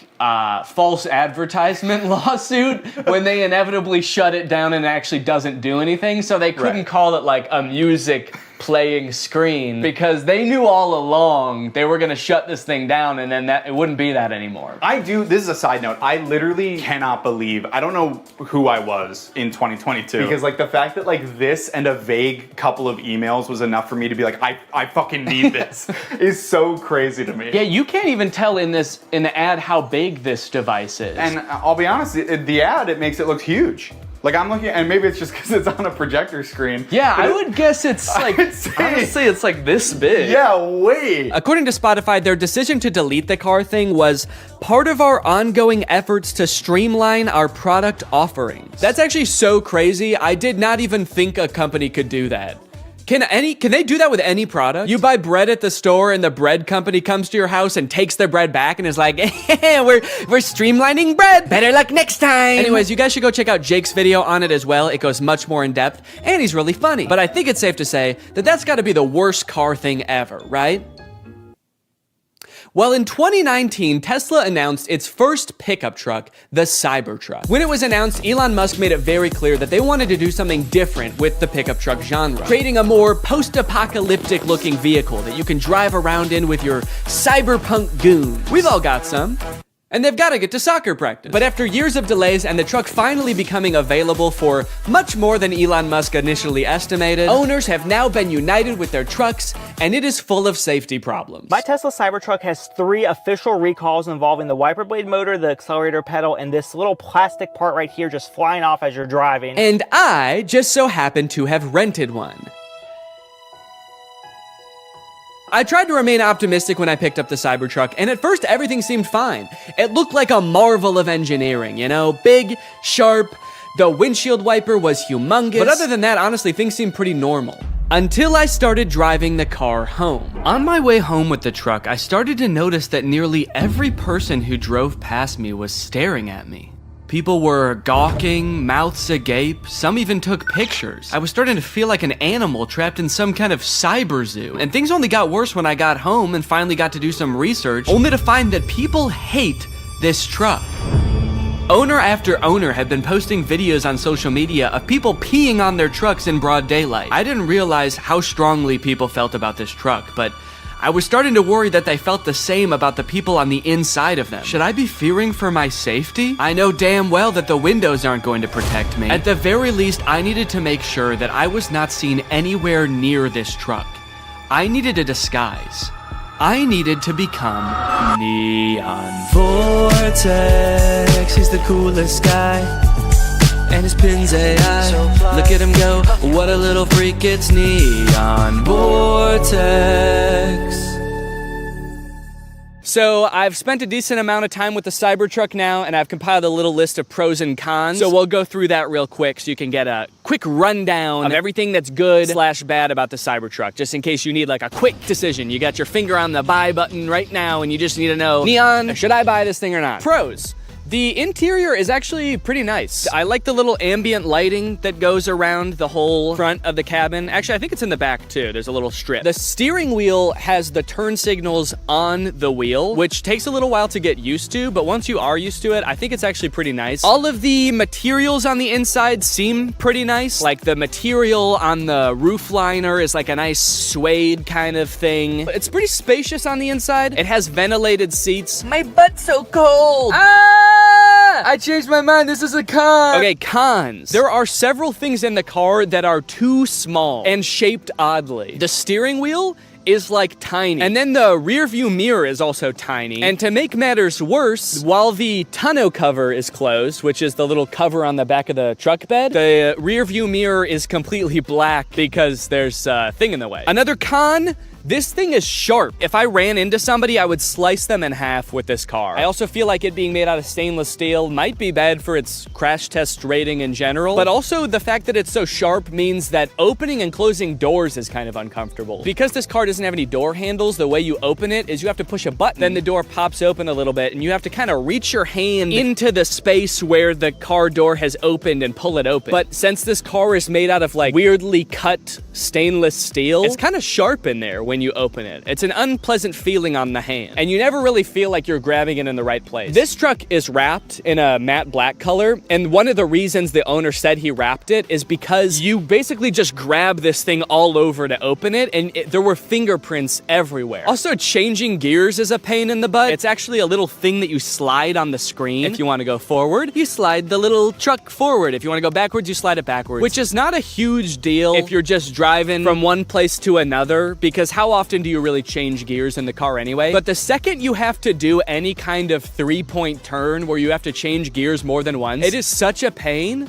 false advertisement lawsuit when they inevitably shut it down and it actually doesn't do anything, so they couldn't call it like a music playing screen, because they knew all along they were gonna shut this thing down and then it wouldn't be that anymore. This is a side note, I literally cannot believe, I don't know who I was in 2022, because like the fact that like this and a vague couple of emails was enough for me to be like, I fucking need this, is so crazy to me. Yeah, you can't even tell in the ad how big this device is. And I'll be honest, the ad, it makes it look huge. Like I'm looking, and maybe it's just because it's on a projector screen. Yeah, I would guess it's like, honestly, it's like this big. Yeah, wait. According to Spotify, their decision to delete the Car Thing was part of our ongoing efforts to streamline our product offerings. That's actually so crazy. I did not even think a company could do that. Can they do that with any product? You buy bread at the store and the bread company comes to your house and takes their bread back and is like, we're streamlining bread. Better luck next time. Anyways, you guys should go check out Jake's video on it as well. It goes much more in depth and he's really funny. But I think it's safe to say that that's gotta be the worst car thing ever, right? Well, in 2019, Tesla announced its first pickup truck, the Cybertruck. When it was announced, Elon Musk made it very clear that they wanted to do something different with the pickup truck genre, creating a more post-apocalyptic looking vehicle that you can drive around in with your cyberpunk goons. We've all got some. And they've got to get to soccer practice. But after years of delays and the truck finally becoming available for much more than Elon Musk initially estimated, owners have now been united with their trucks, and it is full of safety problems. My Tesla Cybertruck has 3 official recalls involving the wiper blade motor, the accelerator pedal, and this little plastic part right here just flying off as you're driving. And I just so happen to have rented one. I tried to remain optimistic when I picked up the Cybertruck, and at first everything seemed fine. It looked like a marvel of engineering, you know? Big, sharp, the windshield wiper was humongous. But other than that, honestly, things seemed pretty normal. Until I started driving the car home. On my way home with the truck, I started to notice that nearly every person who drove past me was staring at me. People were gawking, mouths agape, some even took pictures. I was starting to feel like an animal trapped in some kind of cyber zoo. And things only got worse when I got home and finally got to do some research, only to find that people hate this truck. Owner after owner had been posting videos on social media of people peeing on their trucks in broad daylight. I didn't realize how strongly people felt about this truck, but I was starting to worry that they felt the same about the people on the inside of them. Should I be fearing for my safety? I know damn well that the windows aren't going to protect me. At the very least, I needed to make sure that I was not seen anywhere near this truck. I needed a disguise. I needed to become Neon. Vortex, he's the coolest guy. And his pin's AI. Look at him go, what a little freak, it's Neon Vortex. So I've spent a decent amount of time with the Cybertruck now, and I've compiled a little list of pros and cons. So we'll go through that real quick so you can get a quick rundown of everything that's good / bad about the Cybertruck, just in case you need like a quick decision. You got your finger on the buy button right now and you just need to know, Neon, should I buy this thing or not? Pros. The interior is actually pretty nice. I like the little ambient lighting that goes around the whole front of the cabin. Actually, I think it's in the back too. There's a little strip. The steering wheel has the turn signals on the wheel, which takes a little while to get used to, but once you are used to it, I think it's actually pretty nice. All of the materials on the inside seem pretty nice. Like the material on the roof liner is like a nice suede kind of thing. It's pretty spacious on the inside. It has ventilated seats. My butt's so cold. I changed my mind. This is a con. Okay, cons. There are several things in the car that are too small and shaped oddly. The steering wheel is like tiny. And then the rear view mirror is also tiny. And to make matters worse, while the tonneau cover is closed, which is the little cover on the back of the truck bed, the rear view mirror is completely black because there's a thing in the way. Another con, this thing is sharp. If I ran into somebody, I would slice them in half with this car. I also feel like it being made out of stainless steel might be bad for its crash test rating in general, but also the fact that it's so sharp means that opening and closing doors is kind of uncomfortable. Because this car doesn't have any door handles, the way you open it is you have to push a button, then the door pops open a little bit, and you have to kind of reach your hand into the space where the car door has opened and pull it open. But since this car is made out of like weirdly cut stainless steel, it's kind of sharp in there when you open it. It's an unpleasant feeling on the hand, and you never really feel like you're grabbing it in the right place. This truck is wrapped in a matte black color, and one of the reasons the owner said he wrapped it is because you basically just grab this thing all over to open it, and there were fingerprints everywhere. Also, changing gears is a pain in the butt. It's actually a little thing that you slide on the screen. If you want to go forward, you slide the little truck forward. If you want to go backwards, you slide it backwards, which is not a huge deal if you're just driving from one place to another, because how often do you really change gears in the car anyway? But the second you have to do any kind of 3-point turn where you have to change gears more than once, it is such a pain.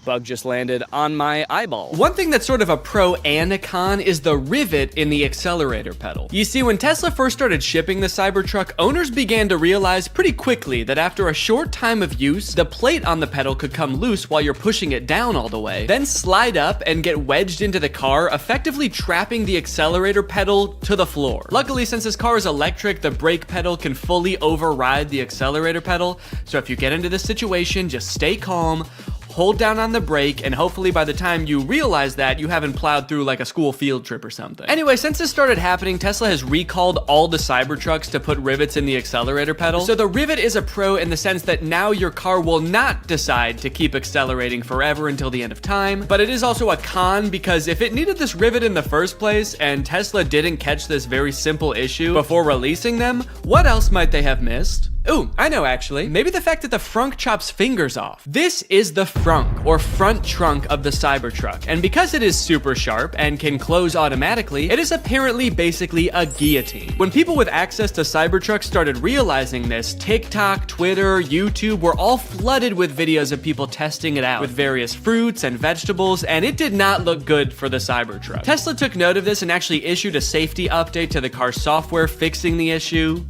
Bug just landed on my eyeball. One thing that's sort of a pro and a con is the rivet in the accelerator pedal. You see, when Tesla first started shipping the Cybertruck, owners began to realize pretty quickly that after a short time of use, the plate on the pedal could come loose while you're pushing it down all the way, then slide up and get wedged into the car, effectively trapping the accelerator pedal to the floor. Luckily, since this car is electric, the brake pedal can fully override the accelerator pedal, so if you get into this situation, just stay calm, hold down on the brake, and hopefully by the time you realize that, you haven't plowed through like a school field trip or something. Anyway, since this started happening, Tesla has recalled all the Cybertrucks to put rivets in the accelerator pedal. So the rivet is a pro in the sense that now your car will not decide to keep accelerating forever until the end of time, but it is also a con because if it needed this rivet in the first place and Tesla didn't catch this very simple issue before releasing them, what else might they have missed? Ooh, I know actually. Maybe the fact that the frunk chops fingers off. This is the frunk, or front trunk of the Cybertruck, and because it is super sharp and can close automatically, it is apparently basically a guillotine. When people with access to Cybertrucks started realizing this, TikTok, Twitter, YouTube were all flooded with videos of people testing it out with various fruits and vegetables, and it did not look good for the Cybertruck. Tesla took note of this and actually issued a safety update to the car's software fixing the issue.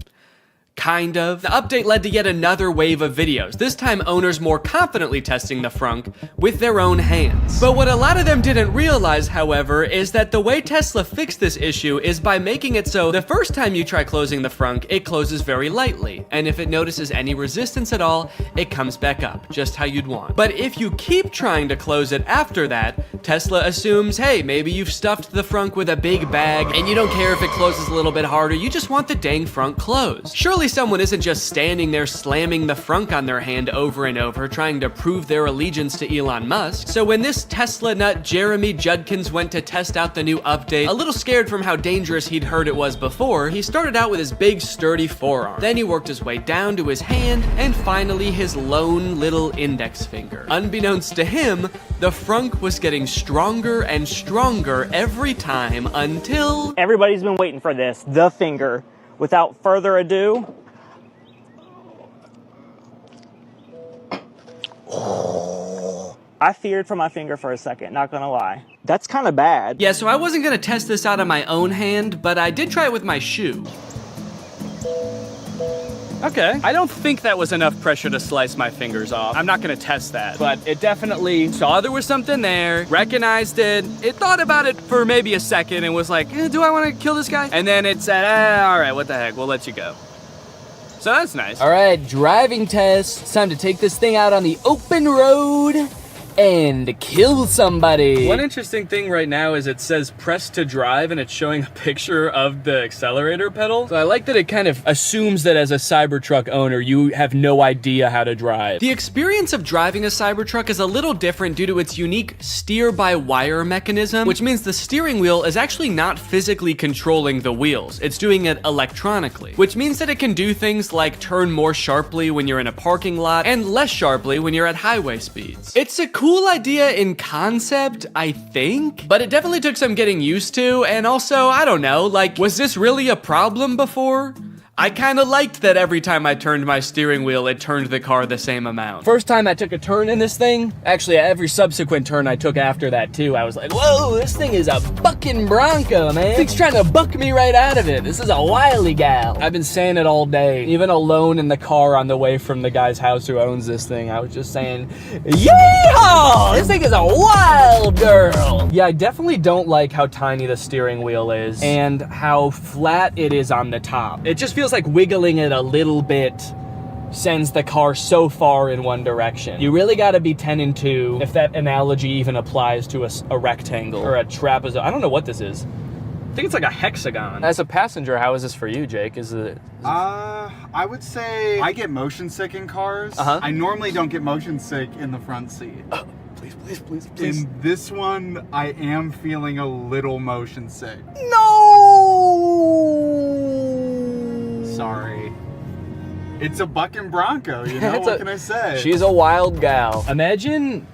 kind of. The update led to yet another wave of videos, this time owners more confidently testing the frunk with their own hands. But what a lot of them didn't realize, however, is that the way Tesla fixed this issue is by making it so the first time you try closing the frunk, it closes very lightly, and if it notices any resistance at all, it comes back up, just how you'd want. But if you keep trying to close it after that, Tesla assumes, hey, maybe you've stuffed the frunk with a big bag, and you don't care if it closes a little bit harder, you just want the dang frunk closed. Surely someone isn't just standing there slamming the frunk on their hand over and over, trying to prove their allegiance to Elon Musk. So when this Tesla nut Jeremy Judkins went to test out the new update, a little scared from how dangerous he'd heard it was before, he started out with his big sturdy forearm. Then he worked his way down to his hand, and finally his lone little index finger. Unbeknownst to him, the frunk was getting stronger and stronger every time until... Everybody's been waiting for this, the finger. Without further ado... I feared for my finger for a second, not gonna lie. That's kind of bad. Yeah, so I wasn't gonna test this out on my own hand, but I did try it with my shoe. Okay, I don't think that was enough pressure to slice my fingers off. I'm not gonna test that, but it definitely saw there was something there, recognized it, it thought about it for maybe a second and was like, do I wanna kill this guy? And then it said, all right, what the heck, we'll let you go. So that's nice. All right, driving test. It's time to take this thing out on the open road and kill somebody. One interesting thing right now is it says press to drive and it's showing a picture of the accelerator pedal. So I like that it kind of assumes that as a Cybertruck owner, you have no idea how to drive. The experience of driving a Cybertruck is a little different due to its unique steer-by-wire mechanism, which means the steering wheel is actually not physically controlling the wheels. It's doing it electronically, which means that it can do things like turn more sharply when you're in a parking lot and less sharply when you're at highway speeds. It's a cool idea in concept, I think, but it definitely took some getting used to, and also, I don't know, like, was this really a problem before? I kind of liked that every time I turned my steering wheel, it turned the car the same amount. First time I took a turn in this thing, actually every subsequent turn I took after that too, I was like, whoa, this thing is a bucking Bronco, man. This thing's trying to buck me right out of it. This is a wily gal. I've been saying it all day, even alone in the car on the way from the guy's house who owns this thing. I was just saying, yeehaw! This thing is a wild girl. Yeah, I definitely don't like how tiny the steering wheel is and how flat it is on the top. It just feels like wiggling it a little bit sends the car so far in one direction. You really gotta be 10 and 2 if that analogy even applies to a rectangle or a trapezoid. I don't know what this is. I think it's like a hexagon. As a passenger, how is this for you, Jake? I would say I get motion sick in cars. I normally don't get motion sick in the front seat. Please. In this one, I am feeling a little motion sick. Sorry. It's a bucking Bronco, you know, what can I say? She's a wild gal. Imagine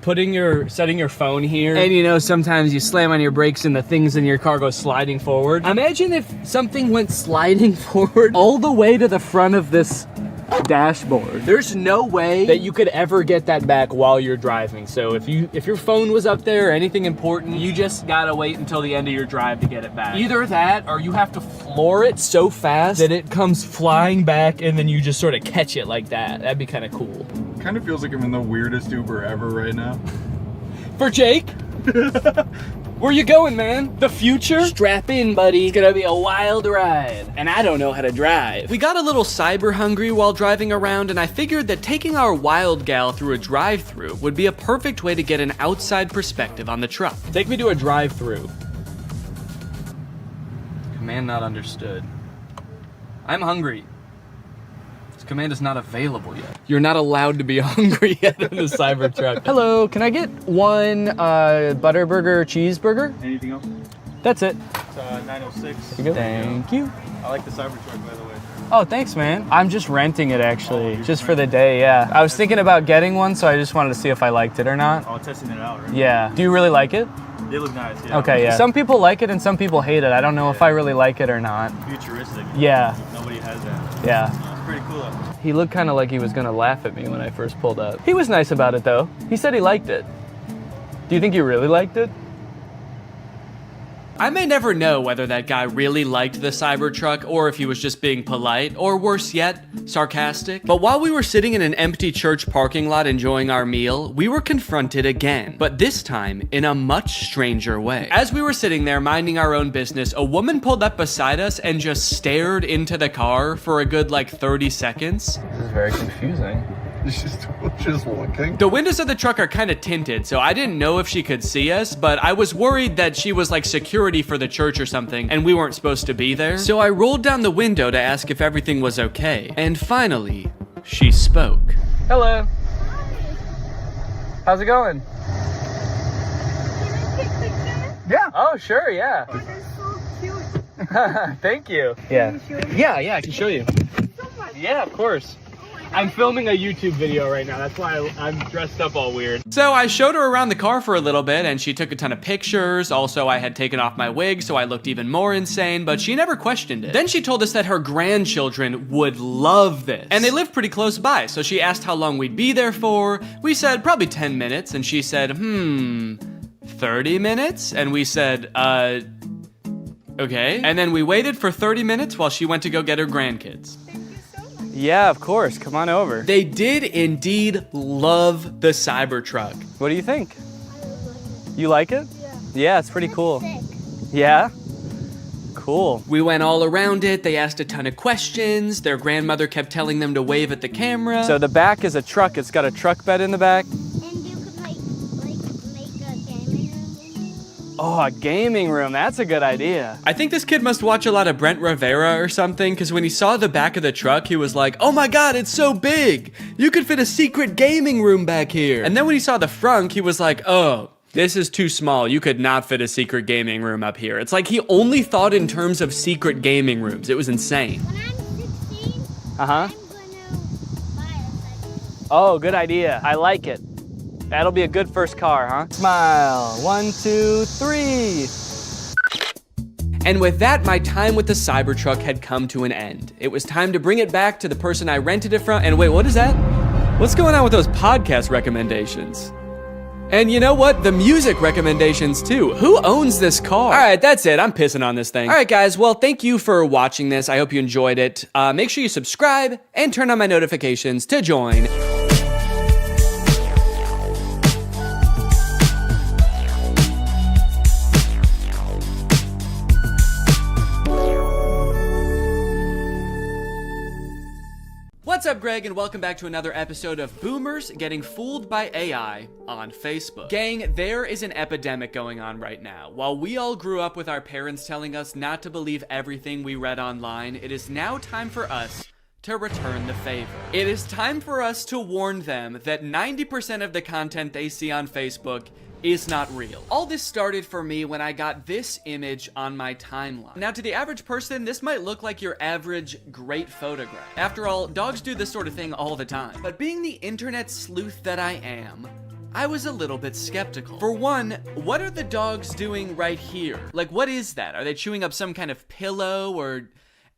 setting your phone here, and you know, sometimes you slam on your brakes and the things in your car go sliding forward. Imagine if something went sliding forward all the way to the front of this dashboard. There's no way that you could ever get that back while you're driving. So if your phone was up there or anything important, you just gotta wait until the end of your drive to get it back. Either that or you have to floor it so fast that it comes flying back and then you just sort of catch it like that. That'd be kind of cool. Kind of feels like I'm in the weirdest Uber ever right now. For Jake? Where you going, man? The future? Strap in, buddy. It's gonna be a wild ride. And I don't know how to drive. We got a little cyber hungry while driving around, and I figured that taking our wild gal through a drive-thru would be a perfect way to get an outside perspective on the truck. Take me to a drive-thru. Command not understood. I'm hungry. This command is not available yet. You're not allowed to be hungry yet in the Cybertruck. Hello, can I get one Butterburger cheeseburger? Anything else? That's it. It's 906. Thank you. I like the Cybertruck, by the way. Oh, thanks, man. I'm just renting it, actually, just for the day, yeah. I was thinking about getting one, so I just wanted to see if I liked it or not. Oh, testing it out, right? Yeah. Do you really like it? They look nice, yeah. Okay, yeah. Some people like it and some people hate it. I don't know if I really like it or not. Futuristic. Yeah. Nobody has that. Yeah. It's pretty cool, though. He looked kind of like he was gonna laugh at me when I first pulled up. He was nice about it, though. He said he liked it. Do you think he really liked it? I may never know whether that guy really liked the Cybertruck or if he was just being polite, or worse yet, sarcastic. But while we were sitting in an empty church parking lot enjoying our meal, we were confronted again, but this time in a much stranger way. As we were sitting there minding our own business, a woman pulled up beside us and just stared into the car for a good like 30 seconds. This is very confusing. She's just looking. The windows of the truck are kind of tinted, so I didn't know if she could see us, but I was worried that she was like security for the church or something, and we weren't supposed to be there. So I rolled down the window to ask if everything was okay. And finally, she spoke. Hello. How's it going? Yeah. Oh, sure, yeah. Thank you. Yeah. Yeah, I can show you. Yeah, of course. I'm filming a YouTube video right now. That's why I'm dressed up all weird. So I showed her around the car for a little bit and she took a ton of pictures. Also, I had taken off my wig, so I looked even more insane, but she never questioned it. Then she told us that her grandchildren would love this. And they live pretty close by, so she asked how long we'd be there for. We said probably 10 minutes, and she said, 30 minutes? And we said, okay. And then we waited for 30 minutes while she went to go get her grandkids. Yeah, of course. Come on over. They did indeed love the Cybertruck. What do you think? You like it? Yeah, it's pretty cool. Yeah? Cool. We went all around it. They asked a ton of questions. Their grandmother kept telling them to wave at the camera. So the back is a truck. It's got a truck bed in the back. Oh, a gaming room. That's a good idea. I think this kid must watch a lot of Brent Rivera or something, because when he saw the back of the truck, he was like, oh my god, it's so big. You could fit a secret gaming room back here. And then when he saw the frunk, he was like, oh, this is too small. You could not fit a secret gaming room up here. It's like he only thought in terms of secret gaming rooms. It was insane. Uh-huh. Oh, good idea. I like it. That'll be a good first car, huh? Smile. 1, 2, 3. And with that, my time with the Cybertruck had come to an end. It was time to bring it back to the person I rented it from. And wait, what is that? What's going on with those podcast recommendations? And you know what? The music recommendations too. Who owns this car? All right, that's it. I'm pissing on this thing. All right, guys. Well, thank you for watching this. I hope you enjoyed it. Make sure you subscribe and turn on my notifications to join. What's up, Greg, and welcome back to another episode of Boomers Getting Fooled by AI on Facebook. Gang, there is an epidemic going on right now. While we all grew up with our parents telling us not to believe everything we read online, it is now time for us to return the favor. It is time for us to warn them that 90% of the content they see on Facebook is not real. All this started for me when I got this image on my timeline. Now, to the average person, this might look like your average great photograph. After all, dogs do this sort of thing all the time. But being the internet sleuth that I am, I was a little bit skeptical. For one, what are the dogs doing right here? Like, what is that? Are they chewing up some kind of pillow or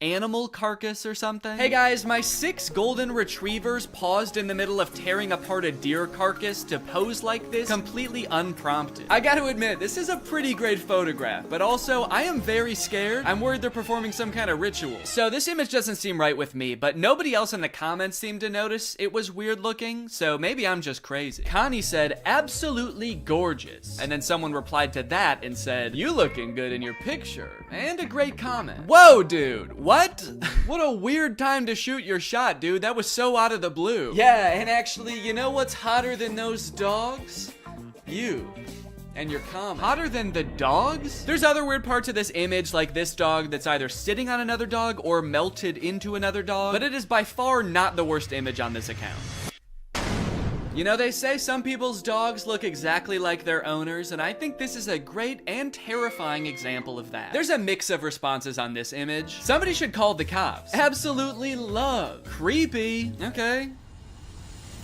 animal carcass or something? Hey guys, my 6 golden retrievers paused in the middle of tearing apart a deer carcass to pose like this, completely unprompted. I gotta admit, this is a pretty great photograph, but also I am very scared. I'm worried they're performing some kind of ritual. So this image doesn't seem right with me, but nobody else in the comments seemed to notice it was weird looking, so maybe I'm just crazy. Connie said, absolutely gorgeous. And then someone replied to that and said, you looking good in your picture. And a great comment. Whoa, dude. What? What a weird time to shoot your shot, dude. That was so out of the blue. Yeah, and actually, you know what's hotter than those dogs? You. And your comment. Hotter than the dogs? There's other weird parts of this image, like this dog that's either sitting on another dog or melted into another dog, but it is by far not the worst image on this account. You know, they say some people's dogs look exactly like their owners, and I think this is a great and terrifying example of that. There's a mix of responses on this image. Somebody should call the cops. Absolutely love. Creepy. Okay.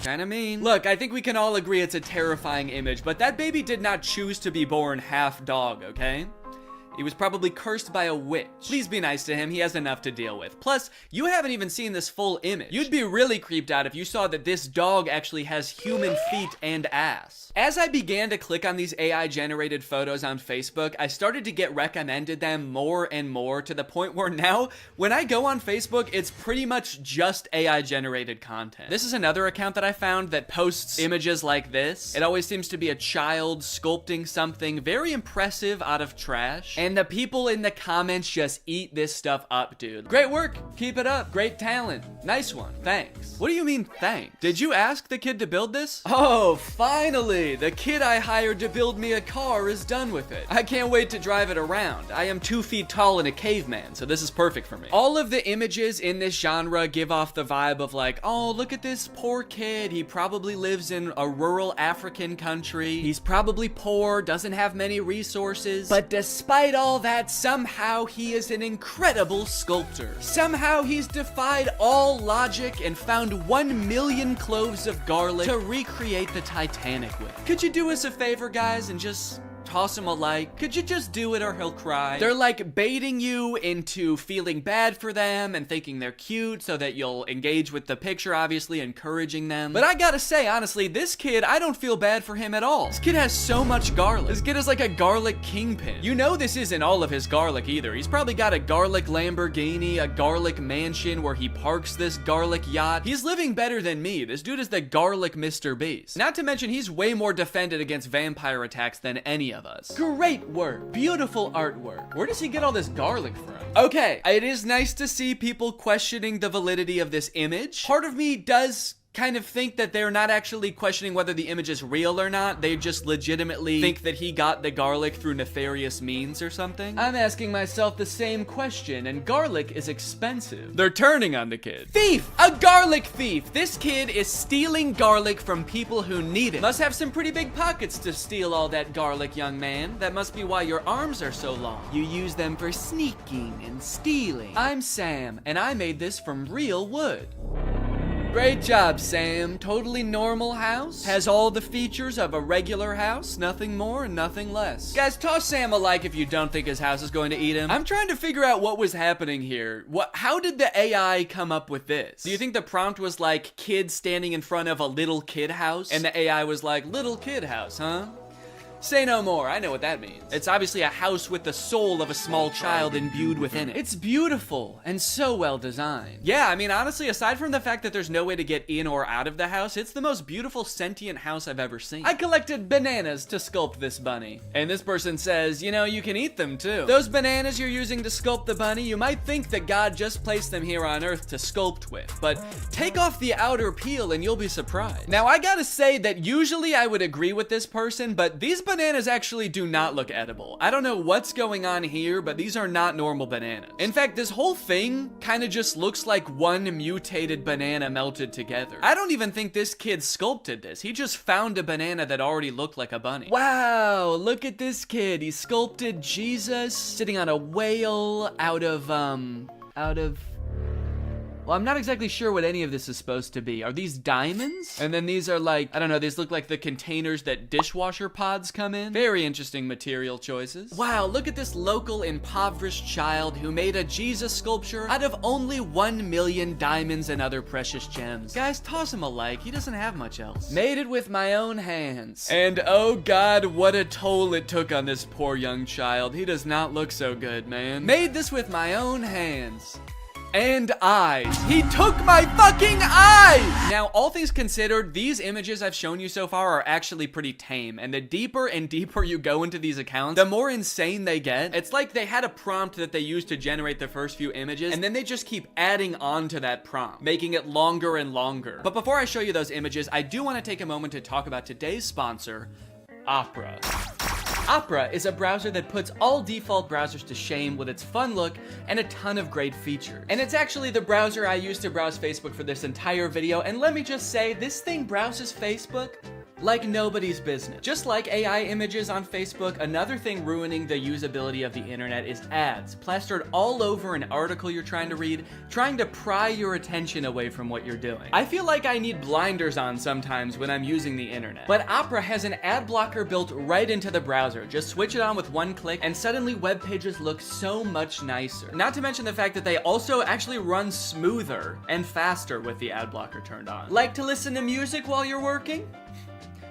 Kinda mean. Look, I think we can all agree it's a terrifying image, but that baby did not choose to be born half dog, okay? He was probably cursed by a witch. Please be nice to him, he has enough to deal with. Plus, you haven't even seen this full image. You'd be really creeped out if you saw that this dog actually has human feet and ass. As I began to click on these AI-generated photos on Facebook, I started to get recommended them more and more, to the point where now, when I go on Facebook, it's pretty much just AI-generated content. This is another account that I found that posts images like this. It always seems to be a child sculpting something very impressive out of trash, and the people in the comments just eat this stuff up, dude. Great work, keep it up, great talent, nice one, thanks. What do you mean thanks? Did you ask the kid to build this? Oh, finally, the kid I hired to build me a car is done with it. I can't wait to drive it around. I am 2 feet tall and a caveman, so this is perfect for me. All of the images in this genre give off the vibe of like, oh, look at this poor kid. He probably lives in a rural African country. He's probably poor, doesn't have many resources. But despite all that, somehow he is an incredible sculptor. Somehow he's defied all logic and found 1 million cloves of garlic to recreate the Titanic with. Could you do us a favor, guys, and just toss him a like? Could you just do it or he'll cry? They're like baiting you into feeling bad for them and thinking they're cute so that you'll engage with the picture, obviously encouraging them. But I gotta say, honestly, this kid, I don't feel bad for him at all. This kid has so much garlic. This kid is like a garlic kingpin. You know this isn't all of his garlic either. He's probably got a garlic Lamborghini, a garlic mansion where he parks this garlic yacht. He's living better than me. This dude is the garlic Mr. Beast. Not to mention, he's way more defended against vampire attacks than any of us. Great work. Beautiful artwork. Where does he get all this garlic from? Okay, it is nice to see people questioning the validity of this image. Part of me does kind of think that they're not actually questioning whether the image is real or not. They just legitimately think that he got the garlic through nefarious means or something. I'm asking myself the same question, and garlic is expensive. They're turning on the kid. Thief! A garlic thief! This kid is stealing garlic from people who need it. Must have some pretty big pockets to steal all that garlic, young man. That must be why your arms are so long. You use them for sneaking and stealing. I'm Sam, and I made this from real wood. Great job, Sam. Totally normal house. Has all the features of a regular house. Nothing more and nothing less. Guys, toss Sam a like if you don't think his house is going to eat him. I'm trying to figure out what was happening here. How did the AI come up with this? Do you think the prompt was like kid standing in front of a little kid house? And the AI was like, little kid house, huh? Say no more, I know what that means. It's obviously a house with the soul of a small child imbued within it. It's beautiful and so well designed. Yeah, I mean, honestly, aside from the fact that there's no way to get in or out of the house, it's the most beautiful sentient house I've ever seen. I collected bananas to sculpt this bunny. And this person says, you know, you can eat them too. Those bananas you're using to sculpt the bunny, you might think that God just placed them here on Earth to sculpt with, but take off the outer peel and you'll be surprised. Now, I gotta say that usually I would agree with this person, but these bananas actually do not look edible. I don't know what's going on here, but these are not normal bananas. In fact, this whole thing kind of just looks like one mutated banana melted together. I don't even think this kid sculpted this. He just found a banana that already looked like a bunny. Wow, look at this kid. He sculpted Jesus sitting on a whale out of well, I'm not exactly sure what any of this is supposed to be. Are these diamonds? And then these are like, I don't know, these look like the containers that dishwasher pods come in. Very interesting material choices. Wow, look at this local impoverished child who made a Jesus sculpture out of only 1 million diamonds and other precious gems. Guys, toss him a like, he doesn't have much else. Made it with my own hands. And oh God, what a toll it took on this poor young child. He does not look so good, man. Made this with my own hands. And eyes. He took my fucking eyes! Now, all things considered, these images I've shown you so far are actually pretty tame, and the deeper and deeper you go into these accounts, the more insane they get. It's like they had a prompt that they used to generate the first few images, and then they just keep adding on to that prompt, making it longer and longer. But before I show you those images, I do want to take a moment to talk about today's sponsor, Opera. Opera is a browser that puts all default browsers to shame with its fun look and a ton of great features. And it's actually the browser I used to browse Facebook for this entire video, and let me just say, this thing browses Facebook like nobody's business. Just like AI images on Facebook, another thing ruining the usability of the internet is ads, plastered all over an article you're trying to read, trying to pry your attention away from what you're doing. I feel like I need blinders on sometimes when I'm using the internet. But Opera has an ad blocker built right into the browser. Just switch it on with one click and suddenly web pages look so much nicer. Not to mention the fact that they also actually run smoother and faster with the ad blocker turned on. Like to listen to music while you're working?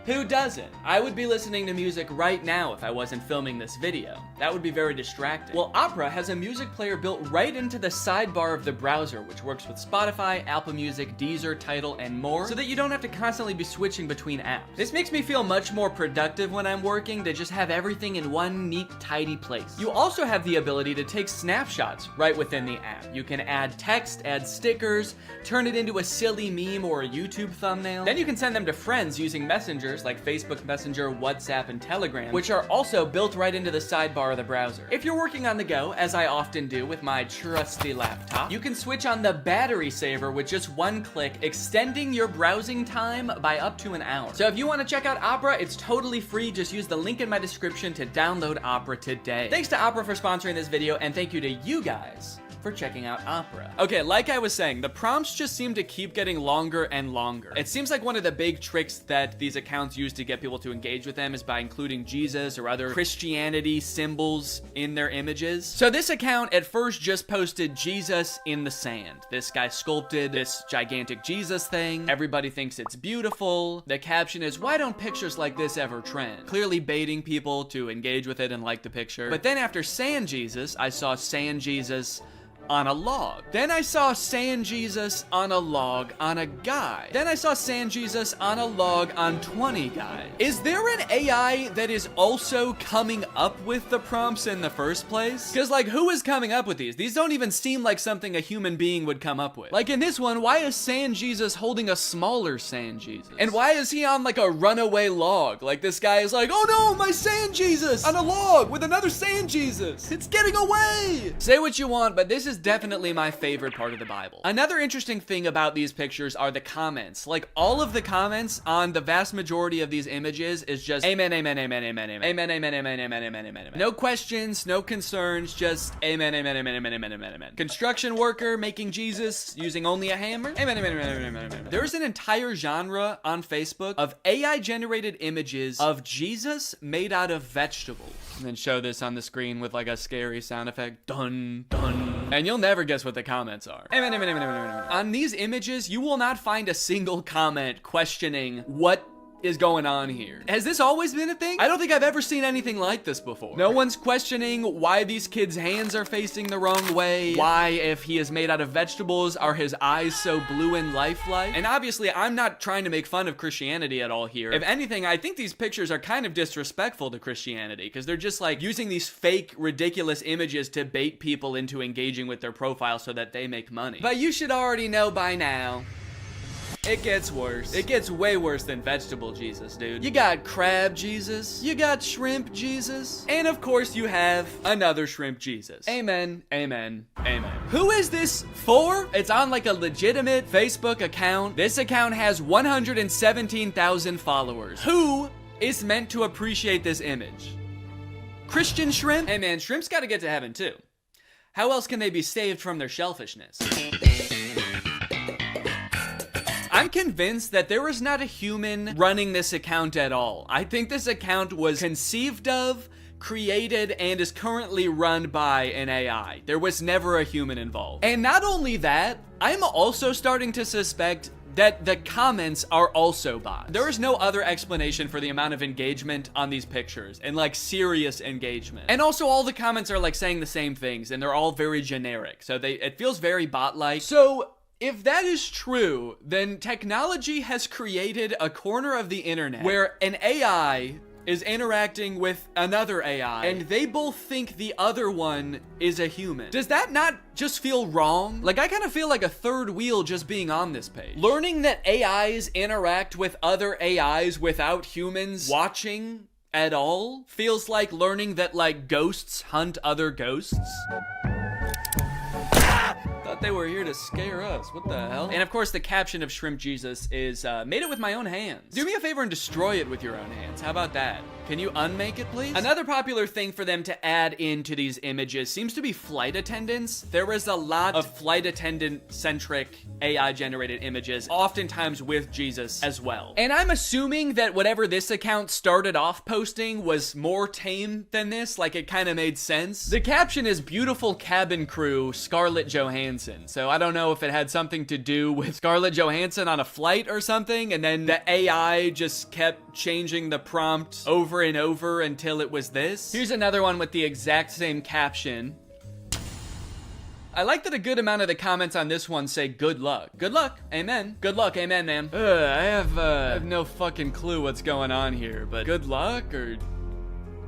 Who doesn't? I would be listening to music right now if I wasn't filming this video. That would be very distracting. Well, Opera has a music player built right into the sidebar of the browser, which works with Spotify, Apple Music, Deezer, Tidal, and more, so that you don't have to constantly be switching between apps. This makes me feel much more productive when I'm working to just have everything in one neat, tidy place. You also have the ability to take snapshots right within the app. You can add text, add stickers, turn it into a silly meme or a YouTube thumbnail. Then you can send them to friends using messengers like Facebook Messenger, WhatsApp, and Telegram, which are also built right into the sidebar of the browser. If you're working on the go, as I often do with my trusty laptop, you can switch on the battery saver with just one click, extending your browsing time by up to an hour. So if you want to check out Opera, it's totally free. Just use the link in my description to download Opera today. Thanks to Opera for sponsoring this video, and thank you to you guys for checking out Opera. Okay, like I was saying, the prompts just seem to keep getting longer and longer. It seems like one of the big tricks that these accounts use to get people to engage with them is by including Jesus or other Christianity symbols in their images. So this account at first just posted Jesus in the sand. This guy sculpted this gigantic Jesus thing. Everybody thinks it's beautiful. The caption is, "Why don't pictures like this ever trend?" Clearly baiting people to engage with it and like the picture. But then after Sand Jesus, I saw Sand Jesus on a log. Then I saw Sand Jesus on a log on a guy. Then I saw Sand Jesus on a log on 20 guys. Is there an AI that is also coming up with the prompts in the first place? Because like, who is coming up with these? These don't even seem like something a human being would come up with. Like in this one, why is Sand Jesus holding a smaller Sand Jesus? And why is he on like a runaway log? Like this guy is like, oh no, my Sand Jesus on a log with another Sand Jesus. It's getting away. Say what you want, but this is definitely my favorite part of the Bible. Another interesting thing about these pictures are the comments. Like all of the comments on the vast majority of these images is just amen, amen, amen, amen, amen, amen, amen, amen, amen, amen, amen. No questions, no concerns, just amen, amen, amen, amen, amen, amen, amen. Construction worker making Jesus using only a hammer. Amen, amen, amen, amen, amen, amen. There's an entire genre on Facebook of AI generated images of Jesus made out of vegetables. And then show this on the screen with like a scary sound effect. Dun, dun. And you'll never guess what the comments are. Amen, amen, amen, amen, amen, amen. On these images, you will not find a single comment questioning what is going on here. Has this always been a thing? I don't think I've ever seen anything like this before. No one's questioning why these kids' hands are facing the wrong way. Why, if he is made out of vegetables, are his eyes so blue and lifelike? And obviously, I'm not trying to make fun of Christianity at all here. If anything, I think these pictures are kind of disrespectful to Christianity because they're just like using these fake, ridiculous images to bait people into engaging with their profile so that they make money. But you should already know by now, it gets worse. It gets way worse than vegetable Jesus, dude. You got crab Jesus. You got shrimp Jesus. And of course you have another shrimp Jesus. Amen, amen, amen. Who is this for? It's on like a legitimate Facebook account. This account has 117,000 followers. Who is meant to appreciate this image? Christian shrimp? Hey man, shrimps gotta get to heaven too. How else can they be saved from their shellfishness? I'm convinced that there was not a human running this account at all. I think this account was conceived of, created, and is currently run by an AI. There was never a human involved. And not only that, I'm also starting to suspect that the comments are also bots. There is no other explanation for the amount of engagement on these pictures, and like serious engagement. And also all the comments are like saying the same things, and they're all very generic. So it feels very bot-like. So if that is true, then technology has created a corner of the internet where an AI is interacting with another AI, and they both think the other one is a human. Does that not just feel wrong? Like, I kind of feel like a third wheel just being on this page. Learning that AIs interact with other AIs without humans watching at all feels like learning that, like, ghosts hunt other ghosts. Thought they were here to scare us. What the hell? And of course, the caption of Shrimp Jesus is, made it with my own hands. Do me a favor and destroy it with your own hands. How about that? Can you unmake it, please? Another popular thing for them to add into these images seems to be flight attendants. There was a lot of flight attendant-centric AI-generated images, oftentimes with Jesus as well. And I'm assuming that whatever this account started off posting was more tame than this, like it kind of made sense. The caption is beautiful cabin crew, Scarlett Johansson. So I don't know if it had something to do with Scarlett Johansson on a flight or something, and then the AI just kept changing the prompt over and over until it was this. Here's another one with the exact same caption. I like that a good amount of the comments on this one say good luck. Good luck, amen. Good luck, amen, ma'am. I have no fucking clue what's going on here, but good luck or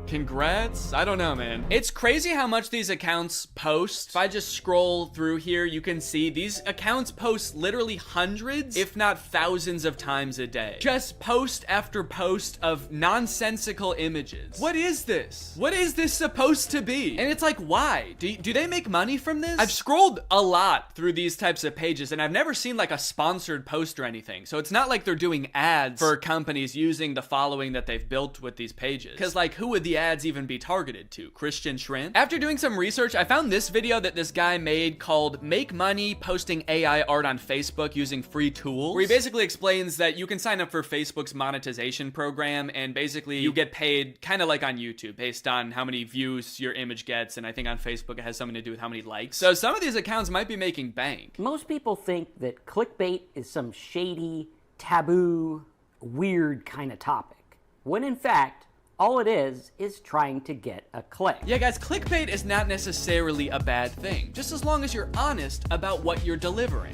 congrats? I don't know, man. It's crazy how much these accounts post. If I just scroll through here, you can see these accounts post literally hundreds, if not thousands of times a day. Just post after post of nonsensical images. What is this? What is this supposed to be? And it's like, why? Do they make money from this? I've scrolled a lot through these types of pages and I've never seen like a sponsored post or anything. So it's not like they're doing ads for companies using the following that they've built with these pages. Because like, who would the ads even be targeted to? Christian Shrimp? After doing some research, I found this video that this guy made called Make Money Posting AI Art on Facebook Using Free Tools, where he basically explains that you can sign up for Facebook's monetization program and basically you get paid kind of like on YouTube based on how many views your image gets, and I think on Facebook it has something to do with how many likes. So some of these accounts might be making bank. Most people think that clickbait is some shady, taboo, weird kind of topic, when in fact, all it is trying to get a click. Yeah, guys, clickbait is not necessarily a bad thing, just as long as you're honest about what you're delivering.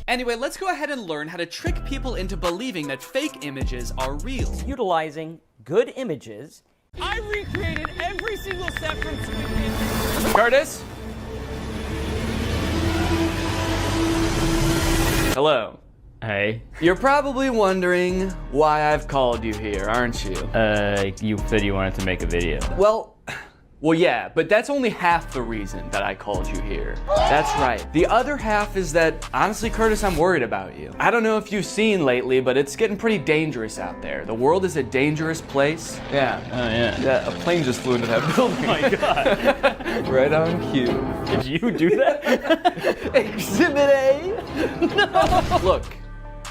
Anyway, let's go ahead and learn how to trick people into believing that fake images are real. Utilizing good images. I recreated every single step from Squid. Curtis? Hello. Hey. You're probably wondering why I've called you here, aren't you? You said you wanted to make a video. Well, yeah, but that's only half the reason that I called you here. That's right. The other half is that, honestly, Curtis, I'm worried about you. I don't know if you've seen lately, but it's getting pretty dangerous out there. The world is a dangerous place. Yeah. Oh, yeah. Yeah, a plane just flew into that building. Oh my God. Right on cue. Did you do that? Exhibit A? No. Look,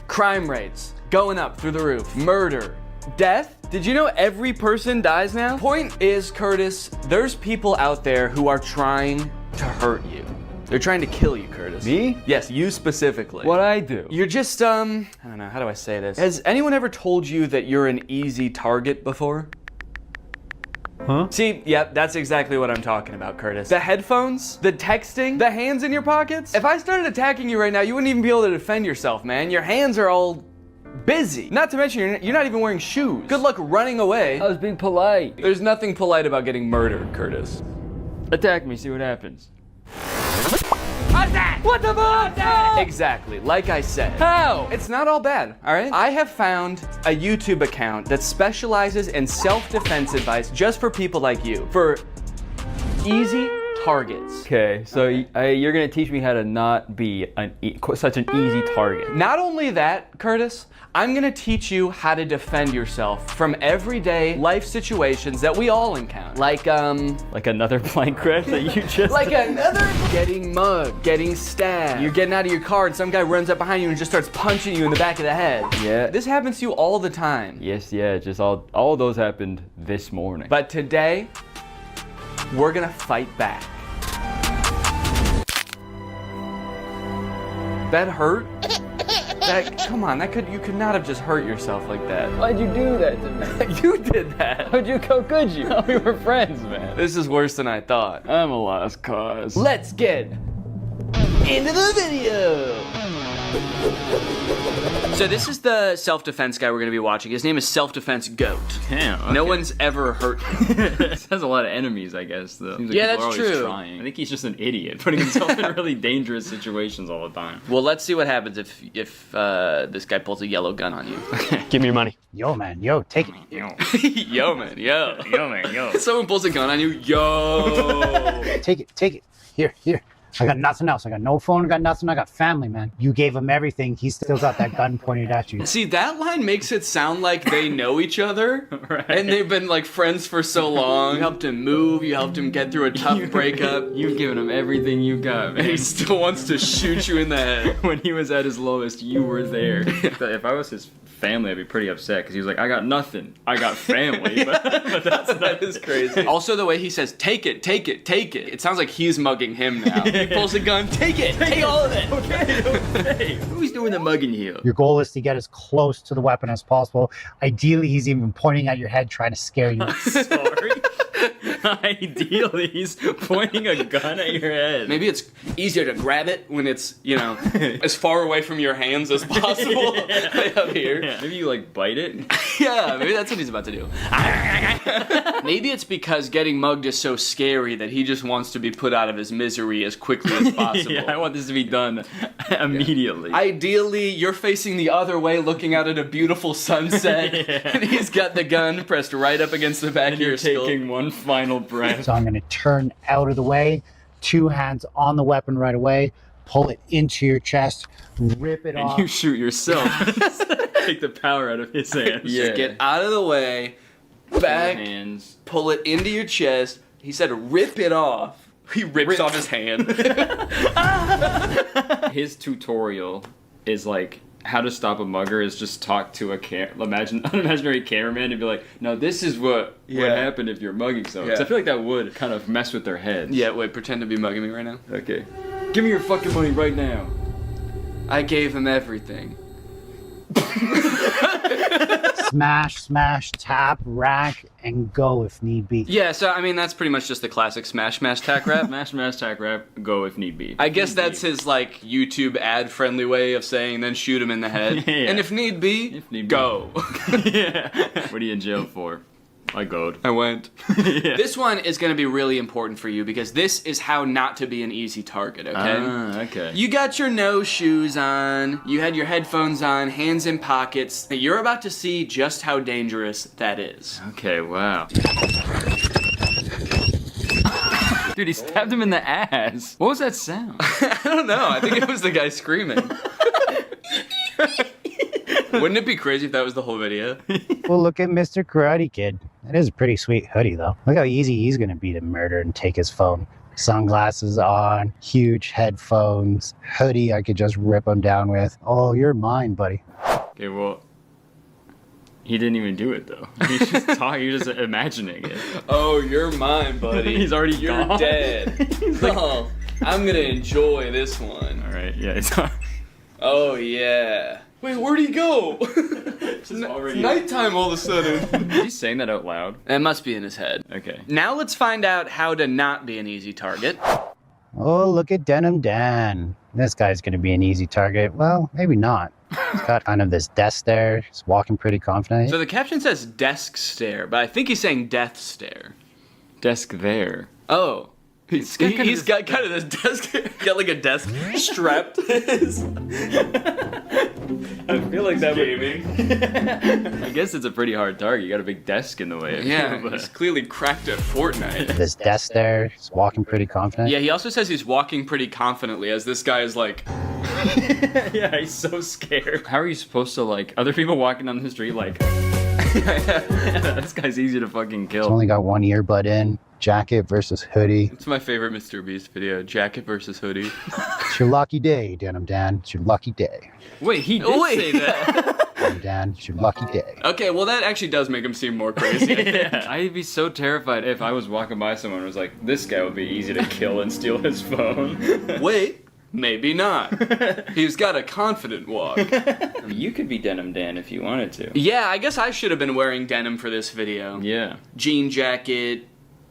crime rates going up through the roof. Murder. Death? Did you know every person dies now? Point is, Curtis, there's people out there who are trying to hurt you. They're trying to kill you, Curtis. Me? Yes, you specifically. What'd I do? You're just, I don't know, how do I say this? Has anyone ever told you that you're an easy target before? Huh? See, yep, that's exactly what I'm talking about, Curtis. The headphones, the texting, the hands in your pockets. If I started attacking you right now, you wouldn't even be able to defend yourself, man. Your hands are all busy. Not to mention, you're not even wearing shoes. Good luck running away. I was being polite. There's nothing polite about getting murdered, Curtis. Attack me, see what happens. How's that? What the fuck? Exactly, like I said. How? It's not all bad, all right? I have found a YouTube account that specializes in self-defense advice just for people like you. For easy targets. Okay, so you're gonna teach me how to not be such an easy target. Not only that, Curtis, I'm gonna teach you how to defend yourself from everyday life situations that we all encounter. Like another plank crash that you just like another getting mugged, getting stabbed. You're getting out of your car and some guy runs up behind you and just starts punching you in the back of the head. Yeah. This happens to you all the time. Yes, yeah, just all those happened this morning. But today, we're gonna fight back. That hurt? Come on, you could not have just hurt yourself like that. Why'd you do that to me? You did that. How could you? We were friends, man. This is worse than I thought. I'm a lost cause. Let's get into the video. So this is the self-defense guy we're gonna be watching. His name is Self-Defense Goat. Damn. Okay. No one's ever hurt him. This has a lot of enemies, I guess, though. Seems like yeah, people that's are always true. Trying. I think he's just an idiot, putting himself in really dangerous situations all the time. Well, let's see what happens if this guy pulls a yellow gun on you. Give me your money. Yo, man, yo, take it. Yo. Yo, man, yo. Yo, man, yo. Someone pulls a gun on you, yo. Take it. Here. I got nothing else. I got no phone, I got nothing. I got family, man. You gave him everything. He still got that gun pointed at you. See, that line makes it sound like they know each other, right. And they've been like friends for so long. You helped him move, you helped him get through a tough breakup. You've given him everything you got, man. And he still wants to shoot you in the head. When he was at his lowest, you were there. If I was his family, I'd be pretty upset because he was like, I got nothing. I got family. but that is crazy. Also, the way he says, take it, take it, take it. It sounds like he's mugging him now. He pulls a gun, take it, take all of it. Okay. Who's doing the mugging here? Your goal is to get as close to the weapon as possible. Ideally, he's even pointing at your head trying to scare you. Sorry. Ideally, he's pointing a gun at your head. Maybe it's easier to grab it when it's, you know, as far away from your hands as possible. Right up here. Yeah. Maybe you like bite it. Yeah, maybe that's what he's about to do. Maybe it's because getting mugged is so scary that he just wants to be put out of his misery as quickly as possible. Yeah, I want this to be done immediately. Ideally, you're facing the other way, looking out at a beautiful sunset, and he's got the gun pressed right up against the back of your skull. Taking one final breath. So I'm going to turn out of the way, 2 hands on the weapon right away, pull it into your chest, rip it off. And you shoot yourself. Take the power out of his hands. Yeah. Get out of the way, back, pull it into your chest. He said rip it off. He rips off his hand. His tutorial is like, how to stop a mugger is just talk to an imaginary cameraman and be like, no, this is what would happen if you're mugging someone. Yeah. I feel like that would kind of mess with their heads. Yeah, wait, pretend to be mugging me right now. Okay. Give me your fucking money right now. I gave him everything. Smash, smash, tap, rack, and go if need be. Yeah, so I mean that's pretty much just the classic smash, smash, tack rap. Smash, smash, tack rap, go if need be. I guess that's his like YouTube ad-friendly way of saying then shoot him in the head. Yeah. And if need be, go. Yeah. What are you in jail for? I goed. I went. Yeah. This one is going to be really important for you because this is how not to be an easy target, okay? Okay. You got your no shoes on, you had your headphones on, hands in pockets. You're about to see just how dangerous that is. Okay, wow. Dude, he stabbed him in the ass. What was that sound? I don't know. I think it was the guy screaming. Wouldn't it be crazy if that was the whole video? Well, look at Mr. Karate Kid. That is a pretty sweet hoodie, though. Look how easy he's going to be to murder and take his phone. Sunglasses on, huge headphones, hoodie I could just rip him down with. Oh, you're mine, buddy. Okay, well, he didn't even do it, though. He's just talking, he's just imagining it. Oh, you're mine, buddy. He's already You're gone. dead. He's like, oh, I'm going to enjoy this one. All right, yeah, it's on. Oh, yeah. Wait, where'd he go? It's nighttime all of a sudden. Is he saying that out loud? It must be in his head. Okay. Now let's find out how to not be an easy target. Oh, look at Denim Dan. This guy's going to be an easy target. Well, maybe not. He's got kind of this desk there. He's walking pretty confident. So the caption says desk stare, but I think he's saying death stare. Desk there. Oh. He's got kind of this desk. Got like a desk strapped to his. I feel like that gaming. I guess it's a pretty hard target. You got a big desk in the way. Yeah, he's clearly cracked at Fortnite. This desk there. He's walking pretty confident. Yeah, he also says he's walking pretty confidently as this guy is like. Yeah, he's so scared. How are you supposed to like other people walking down the street like? This guy's easy to fucking kill. He's only got one earbud in. Jacket versus hoodie. It's my favorite Mr. Beast video. Jacket versus hoodie. It's your lucky day, Denim Dan. It's your lucky day. Wait, he did say that. Denim Dan, it's your lucky day. Okay, well that actually does make him seem more crazy. Yeah. I'd be so terrified if I was walking by someone and was like, this guy would be easy to kill and steal his phone. Wait, maybe not. He's got a confident walk. You could be Denim Dan if you wanted to. Yeah, I guess I should have been wearing denim for this video. Yeah. Jean jacket.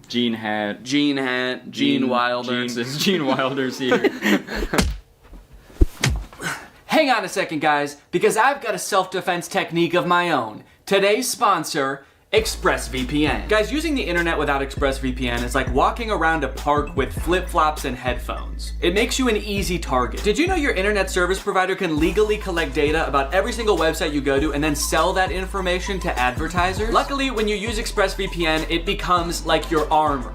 Gene hat. Gene Wilder. Gene Wilder's here. Hang on a second, guys, because I've got a self-defense technique of my own. Today's sponsor, ExpressVPN. Guys, using the internet without ExpressVPN is like walking around a park with flip-flops and headphones. It makes you an easy target. Did you know your internet service provider can legally collect data about every single website you go to and then sell that information to advertisers? Luckily, when you use ExpressVPN, it becomes like your armor.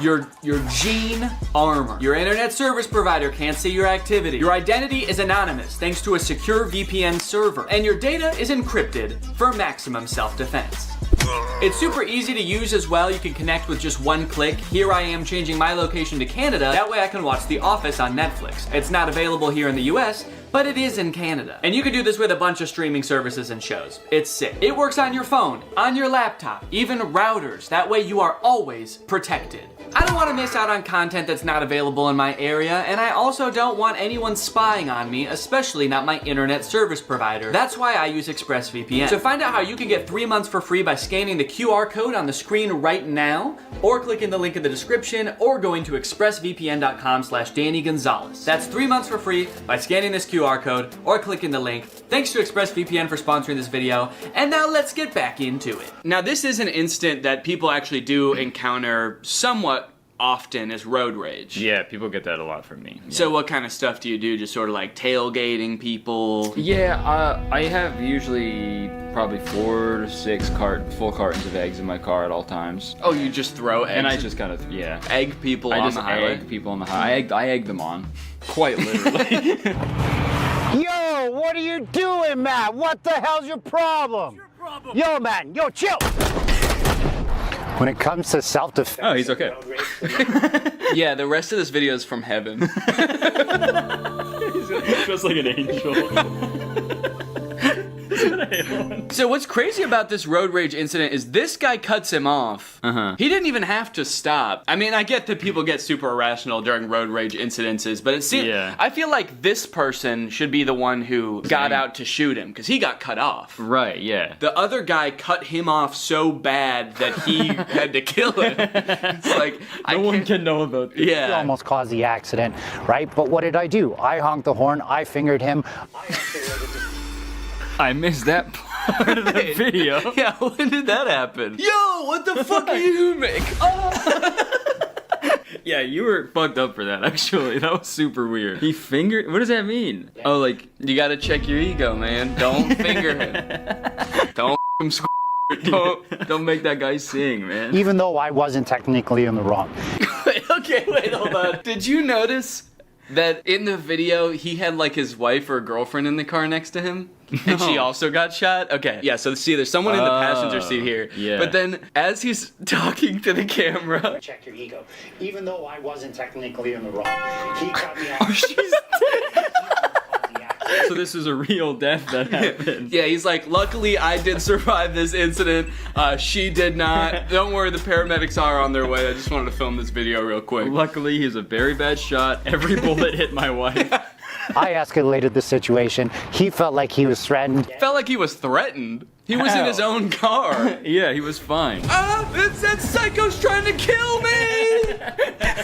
Your gene armor. Your internet service provider can't see your activity. Your identity is anonymous thanks to a secure VPN server. And your data is encrypted for maximum self-defense. It's super easy to use as well. You can connect with just one click. Here I am changing my location to Canada. That way I can watch The Office on Netflix. It's not available here in the US, but it is in Canada. And you can do this with a bunch of streaming services and shows. It's sick. It works on your phone, on your laptop, even routers. That way you are always protected. I don't want to miss out on content that's not available in my area, and I also don't want anyone spying on me, especially not my internet service provider. That's why I use ExpressVPN. To find out how you can get 3 months for free by scanning the QR code on the screen right now, or clicking the link in the description, or going to expressvpn.com/Danny Gonzalez. That's 3 months for free by scanning this QR code or clicking the link. Thanks to ExpressVPN for sponsoring this video, and now let's get back into it. Now this is an instant that people actually do encounter somewhat often as road rage. Yeah, people get that a lot from me. Yeah. So what kind of stuff do you do? Just sort of like tailgating people? Yeah, I have usually probably 4 to 6 full cartons of eggs in my car at all times. Oh, you just throw eggs? And I just kind of, yeah. Egg people on the highway? I just egg people on the highway. I egg them on. Quite literally. Yo, what are you doing, Matt? What the hell's your problem? What's your problem? Yo, man, yo, chill. When it comes to self-defense... Oh, he's okay. Yeah, the rest of this video is from heaven. He's just like an angel. So what's crazy about this road rage incident is this guy cuts him off. He didn't even have to stop. I mean, I get that people get super irrational during road rage incidences, but it seems, I feel like this person should be the one who got out to shoot him, because he got cut off. Right, yeah. The other guy cut him off so bad that he had to kill him. It's like, no one can know about this. He almost caused the accident, right? But what did I do? I honked the horn, I fingered him. I missed that part of the video. Yeah, when did that happen? Yo, what the fuck are you doing? Yeah, you were fucked up for that, actually. That was super weird. He fingered... What does that mean? Oh, like... You gotta check your ego, man. Don't finger him. Don't him Don't make that guy sing, man. Even though I wasn't technically in the wrong. Wait, hold on. Did you notice that in the video, he had like his wife or girlfriend in the car next to him? And she also got shot? Okay, yeah, so see, there's someone in the passenger seat here. Yeah. But then, as he's talking to the camera... Check your ego. Even though I wasn't technically in the wrong, he cut me off. Oh, she's dead. So this is a real death that happened. Yeah, he's like, luckily I did survive this incident. She did not. Don't worry, the paramedics are on their way. I just wanted to film this video real quick. Luckily, he's a very bad shot. Every bullet hit my wife. I escalated the situation. He felt like he was threatened. Felt like he was threatened? He was in his own car. Yeah, he was fine. That psycho's trying to kill me!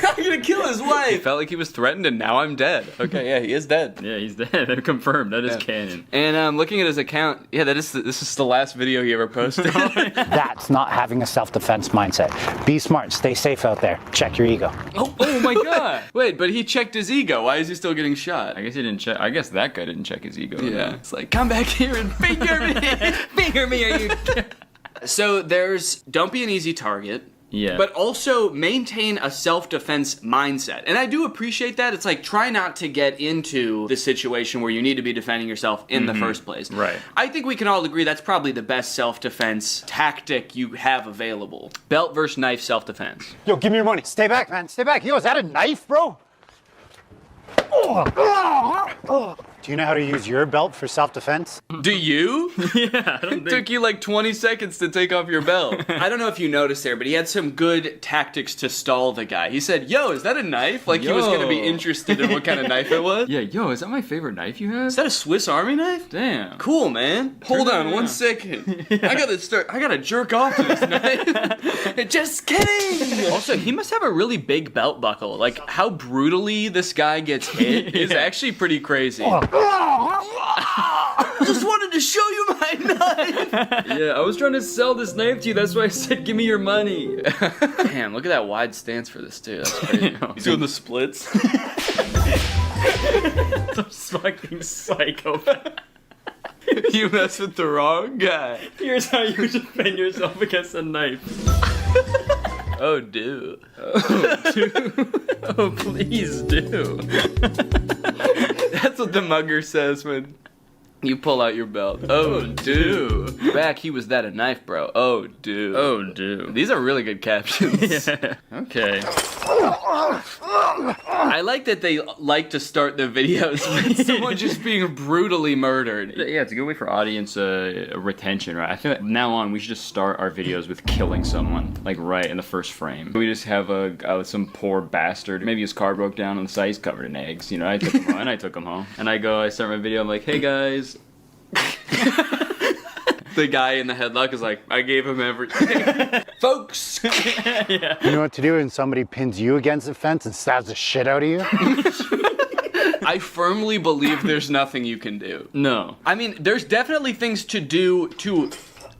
I'm gonna kill his wife. He felt like he was threatened and now I'm dead. Okay, yeah, he is dead. Yeah, he's dead. Confirmed. That is canon. And looking at his account, yeah, this is the last video he ever posted. That's not having a self-defense mindset. Be smart. Stay safe out there. Check your ego. Oh my god. Wait, but he checked his ego. Why is he still getting shot? I guess he didn't check. I guess that guy didn't check his ego. Yeah. It's like, come back here and finger me. Finger me, are you... So there's, don't be an easy target. Yeah. But also maintain a self-defense mindset. And I do appreciate that. It's like, try not to get into the situation where you need to be defending yourself in the first place. Right. I think we can all agree that's probably the best self-defense tactic you have available. Belt versus knife self-defense. Yo, give me your money. Stay back, man. Stay back. Yo, is that a knife, bro? Do you know how to use your belt for self-defense? Do you? Yeah. It took you like 20 seconds to take off your belt. I don't know if you noticed there, but he had some good tactics to stall the guy. He said, yo, is that a knife? Like he was going to be interested in what kind of knife it was. Yeah, yo, is that my favorite knife you have? Is that a Swiss Army knife? Damn. Cool, man. Hold on 1 second. Yeah. I gotta jerk off to this knife. Just kidding. Also, he must have a really big belt buckle. Like how brutally this guy gets hit is actually pretty crazy. Just wanted to show you my knife. Yeah, I was trying to sell this knife to you. That's why I said, give me your money. Damn, look at that wide stance for this too. That's crazy. He's doing the splits. Some fucking psychopath. You mess with the wrong guy. Here's how you defend yourself against a knife. Oh, do. Oh, do. Oh, please do. That's what the mugger says when you pull out your belt. Oh, do. Back, he was that a knife, bro. Oh, do. Oh, do. These are really good captions. Yeah. Okay. I like that they like to start their videos with someone just being brutally murdered. Yeah, it's a good way for audience retention, right? I feel like from now on we should just start our videos with killing someone, like right in the first frame. We just have some poor bastard. Maybe his car broke down on the side. He's covered in eggs. You know, I took him home, and I took him home. And I start my video. I'm like, hey guys. The guy in the headlock is like, I gave him everything. Folks! Yeah. You know what to do when somebody pins you against the fence and stabs the shit out of you? I firmly believe there's nothing you can do. No. I mean, there's definitely things to do to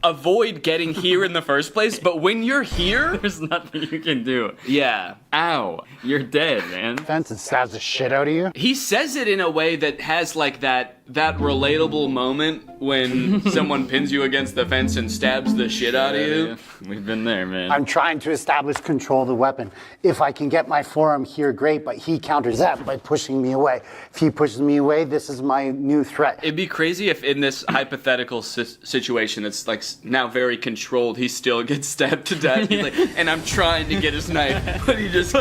avoid getting here in the first place, but when you're here, there's nothing you can do. Yeah. Ow. You're dead, man. Fence and stabs the shit out of you? He says it in a way that has like that relatable moment when someone pins you against the fence and stabs the shit out of you. Yeah. We've been there, man. I'm trying to establish control of the weapon. If I can get my forearm here, great, but he counters that by pushing me away. If he pushes me away, this is my new threat. It'd be crazy if in this hypothetical situation that's like now very controlled, he still gets stabbed to death. He's like, and I'm trying to get his knife, but he just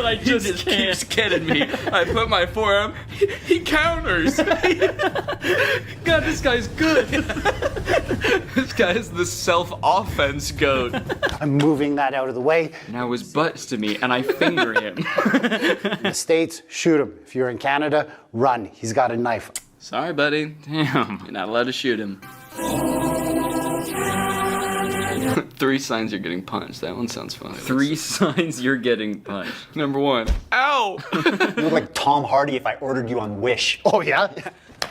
keeps getting me. I put my forearm, he counters. God, this guy's good. This guy is the self-offense goat. I'm moving that out of the way. Now his butt's to me, and I finger him. In the States, shoot him. If you're in Canada, run. He's got a knife. Sorry, buddy. Damn. You're not allowed to shoot him. 3 signs you're getting punched. That one sounds funny. 3 signs you're getting punched. Number 1. Ow! You look like Tom Hardy if I ordered you on Wish. Oh, yeah?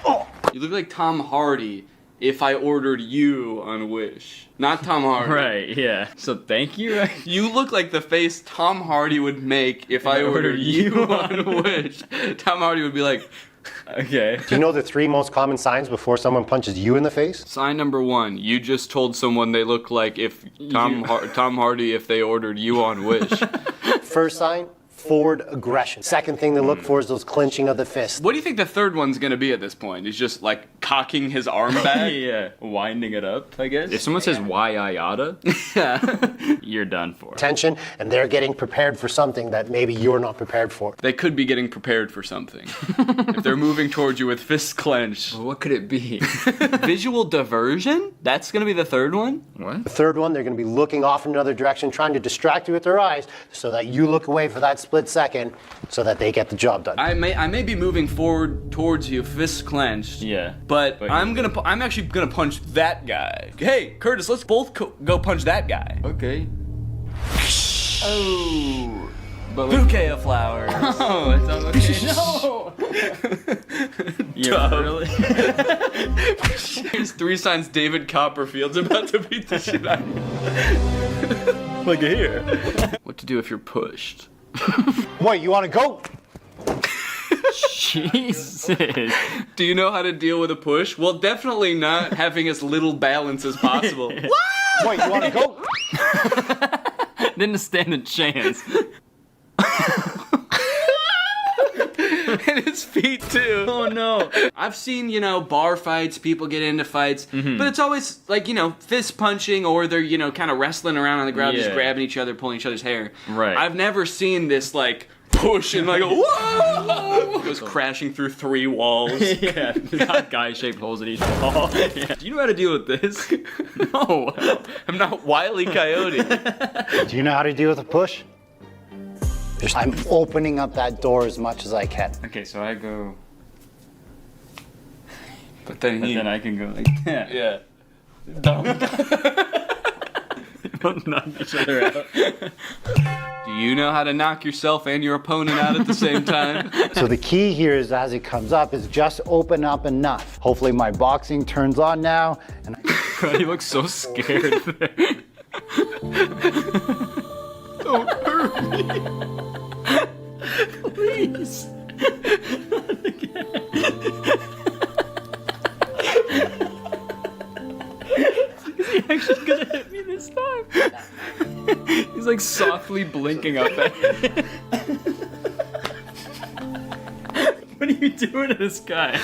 Oh. You look like Tom Hardy if I ordered you on Wish. Not Tom Hardy. Right, yeah. So thank you. You look like the face Tom Hardy would make if I ordered you on Wish. Tom Hardy would be like, okay. Do you know the 3 most common signs before someone punches you in the face? Sign number 1, you just told someone they look like if Tom Hardy if they ordered you on Wish. First sign, forward aggression. Second thing to look for is those clenching of the fist. What do you think the third one's gonna be at this point? He's just like cocking his arm back? Yeah, winding it up, I guess. If someone says why I oughta, you're done for. Tension, and they're getting prepared for something that maybe you're not prepared for. They could be getting prepared for something. If they're moving towards you with fists clenched. Well, what could it be? Visual diversion? That's gonna be the third one? What? The third one, they're going to be looking off in another direction, trying to distract you with their eyes so that you look away for that split second so that they get the job done. I may be moving forward towards you, fists clenched. Yeah. But I'm actually gonna punch that guy. Hey, Curtis, let's both go punch that guy. Okay. Oh. Bouquet of flowers. Oh, it's on the No. Yeah, really? Here's 3 signs David Copperfield's about to beat the shit out of you. Look at here. What to do if you're pushed? What, you want to go? Jesus. Do you know how to deal with a push? Well, definitely not having as little balance as possible. What, you want to go? Didn't stand a chance. And his feet too. Oh no. I've seen, bar fights, people get into fights, but it's always like, fist punching or they're, kind of wrestling around on the ground, just grabbing each other, pulling each other's hair. Right. I've never seen this like push and like whoa! Goes crashing through 3 walls. Yeah, got guy-shaped holes in each wall. Yeah. Do you know how to deal with this? No, I'm not Wile E. Coyote. Do you know how to deal with a push? I'm opening up that door as much as I can. Okay, so I go... But then I can go like that. Yeah. Both knock each other out. Do you know how to knock yourself and your opponent out at the same time? So the key here is as it comes up is just open up enough. Hopefully my boxing turns on now. And God, he looks so scared there. Don't hurt me. Please. Not again. he actually gonna hit me this time? He's like softly blinking up at me. What are you doing to this guy?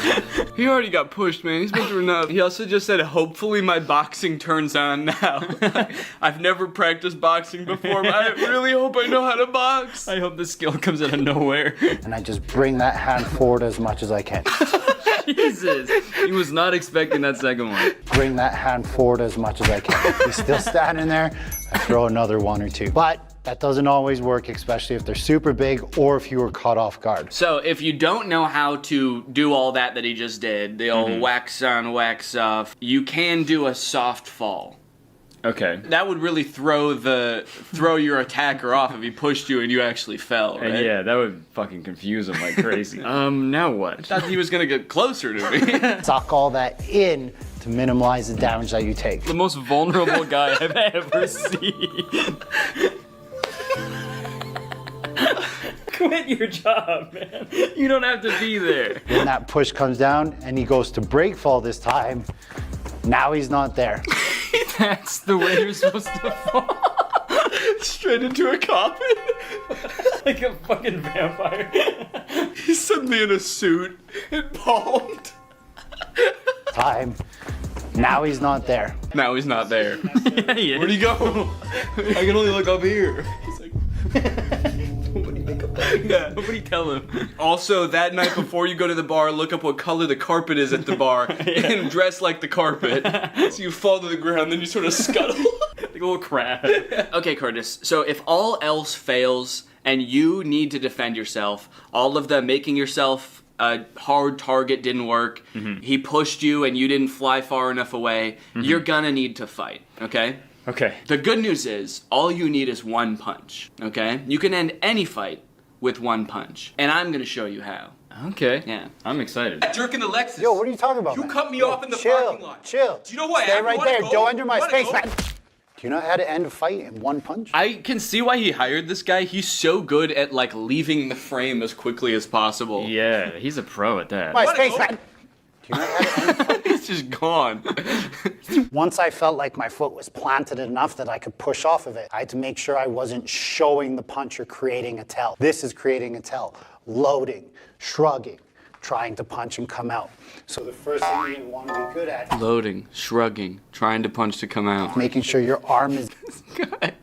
He already got pushed, man. He's been through enough. He also just said, hopefully my boxing turns on now. I've never practiced boxing before, but I really hope I know how to box. I hope the skill comes out of nowhere. And I just bring that hand forward as much as I can. Jesus. He was not expecting that second one. Bring that hand forward as much as I can. He's still standing there. I throw another one or two. But that doesn't always work, especially if they're super big or if you were caught off guard. So if you don't know how to do all that he just did, the old wax on, wax off, you can do a soft fall. Okay. That would really throw your attacker off if he pushed you and you actually fell, right? And yeah, that would fucking confuse him like crazy. Now what? I thought he was gonna get closer to me. Suck all that in to minimize the damage that you take. The most vulnerable guy I've ever seen. Quit your job, man. You don't have to be there. When that push comes down and he goes to break fall this time, now he's not there. That's the way you're supposed to fall. Straight into a coffin. Like a fucking vampire. He's suddenly in a suit and palmed. Time. Now he's not there. Now he's not there. Yeah, he is. Where'd he go? I can only look up here. He's like... Nobody make a bag. Yeah, nobody tell him. Also, that night before you go to the bar, look up what color the carpet is at the bar and dress like the carpet. So you fall to the ground, then you sort of scuttle. Like a little crab. Okay, Curtis, so if all else fails and you need to defend yourself, all of the making yourself a hard target didn't work, he pushed you and you didn't fly far enough away, you're gonna need to fight, okay? Okay. The good news is, all you need is one punch, okay? You can end any fight with one punch, and I'm gonna show you how. Okay. Yeah. I'm excited. Jerking the Lexus. Yo, what are you talking about, You man? cut me off in the chill, parking lot. Chill. Do you know who I Stay am? right You wanna there. go? Don't enter my You wanna space, go? man. Do you know how to end a fight in one punch? I can see why he hired this guy. He's so good at, like, leaving the frame as quickly as possible. Yeah, he's a pro at that. My space, man. Do you know how to end a fight? He's just gone. Once I felt like my foot was planted enough that I could push off of it, I had to make sure I wasn't showing the punch or creating a tell. This is creating a tell. Loading, shrugging, trying to punch and come out. So the first thing you want to be good at, Loading, shrugging, trying to punch to come out. making sure your arm is... God.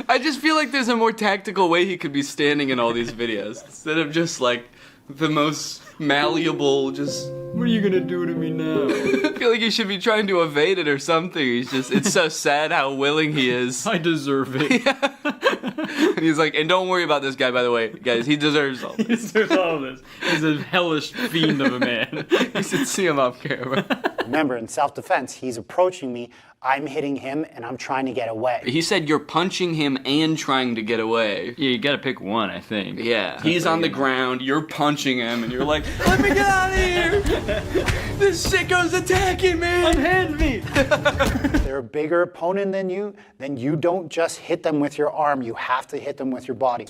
I just feel like there's a more tactical way he could be standing in all these videos. Instead of just, like, the most malleable, just, what are you gonna do to me now? I feel like he should be trying to evade it or something. He's just, it's so sad how willing he is. I deserve it. And he's like, and don't worry about this guy, by the way, guys, he deserves all He this. deserves all of this. He's a hellish fiend of a man. You should see him off camera. Remember, in self-defense, he's approaching me, I'm hitting him, and I'm trying to get away. He said you're punching him and trying to get away. Yeah, you gotta pick one, I think. Yeah. He's on the ground, you're punching him, and you're like, let me get out of here! This sicko's attacking me! Unhand me! If they're a bigger opponent than you, then you don't just hit them with your arm, you have to hit them with your body.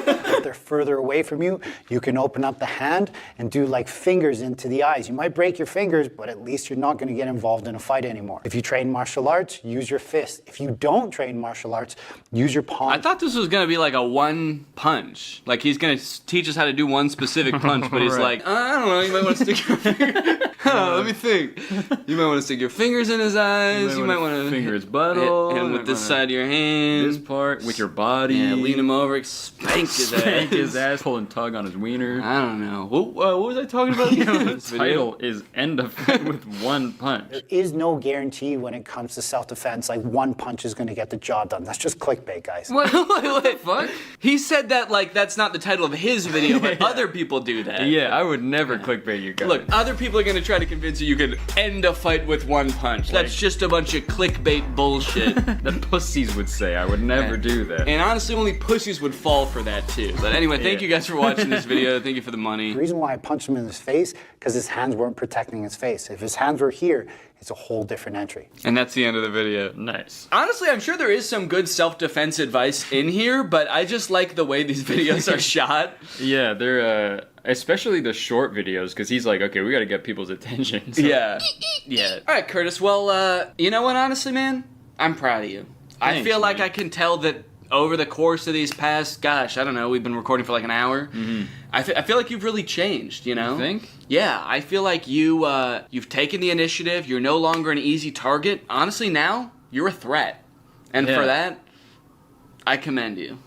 If they're further away from you, you can open up the hand and do like fingers into the eyes. You might break your fingers, but at least you're not going to get involved in a fight anymore. If you train martial arts, use your fist. If you don't train martial arts, use your palm. I thought this was gonna be like a one punch. Like he's gonna teach us how to do one specific punch, but he's Right. like, I don't know, you might want to stick your finger. Let me think. You might want to stick your fingers in his eyes. You might want to finger his butthole. hit him with this side of your hand. This part with your body. Yeah, lean him over, spank his ass. Spank his ass, pull and tug on his wiener. I don't know. What was I talking about again in The this video? title is End of Fight with One Punch. There is no guarantee when it comes to self-defense, like one punch is going to get the job done. That's just clickbait, guys. What the fuck? He said that like that's not the title of his video, but other people do that. Yeah, I would never clickbait you guys. Look, other people are gonna try to convince you can end a fight with one punch. That's just a bunch of clickbait bullshit. That pussies would say. I would never do that. And honestly, only pussies would fall for that too. But anyway, thank you guys for watching this video. Thank you for the money. The reason why I punched him in his face, because his hands weren't protecting his face. If his hands were here, it's a whole different entry. And that's the end of the video. Nice. Honestly, I'm sure there is some good self-defense advice in here, but I just like the way these videos are shot. Yeah, they're especially the short videos, because he's like, okay, we got to get people's attention. So. Yeah. Yeah. All right, Curtis. Well, you know what? Honestly, man, I'm proud of you. I feel like I can tell that over the course of these past, gosh, I don't know, we've been recording for like an hour. Mm-hmm. I feel like you've really changed, you know? You think? Yeah, I feel like you've taken the initiative. You're no longer an easy target. Honestly, now, you're a threat. And for that, I commend you.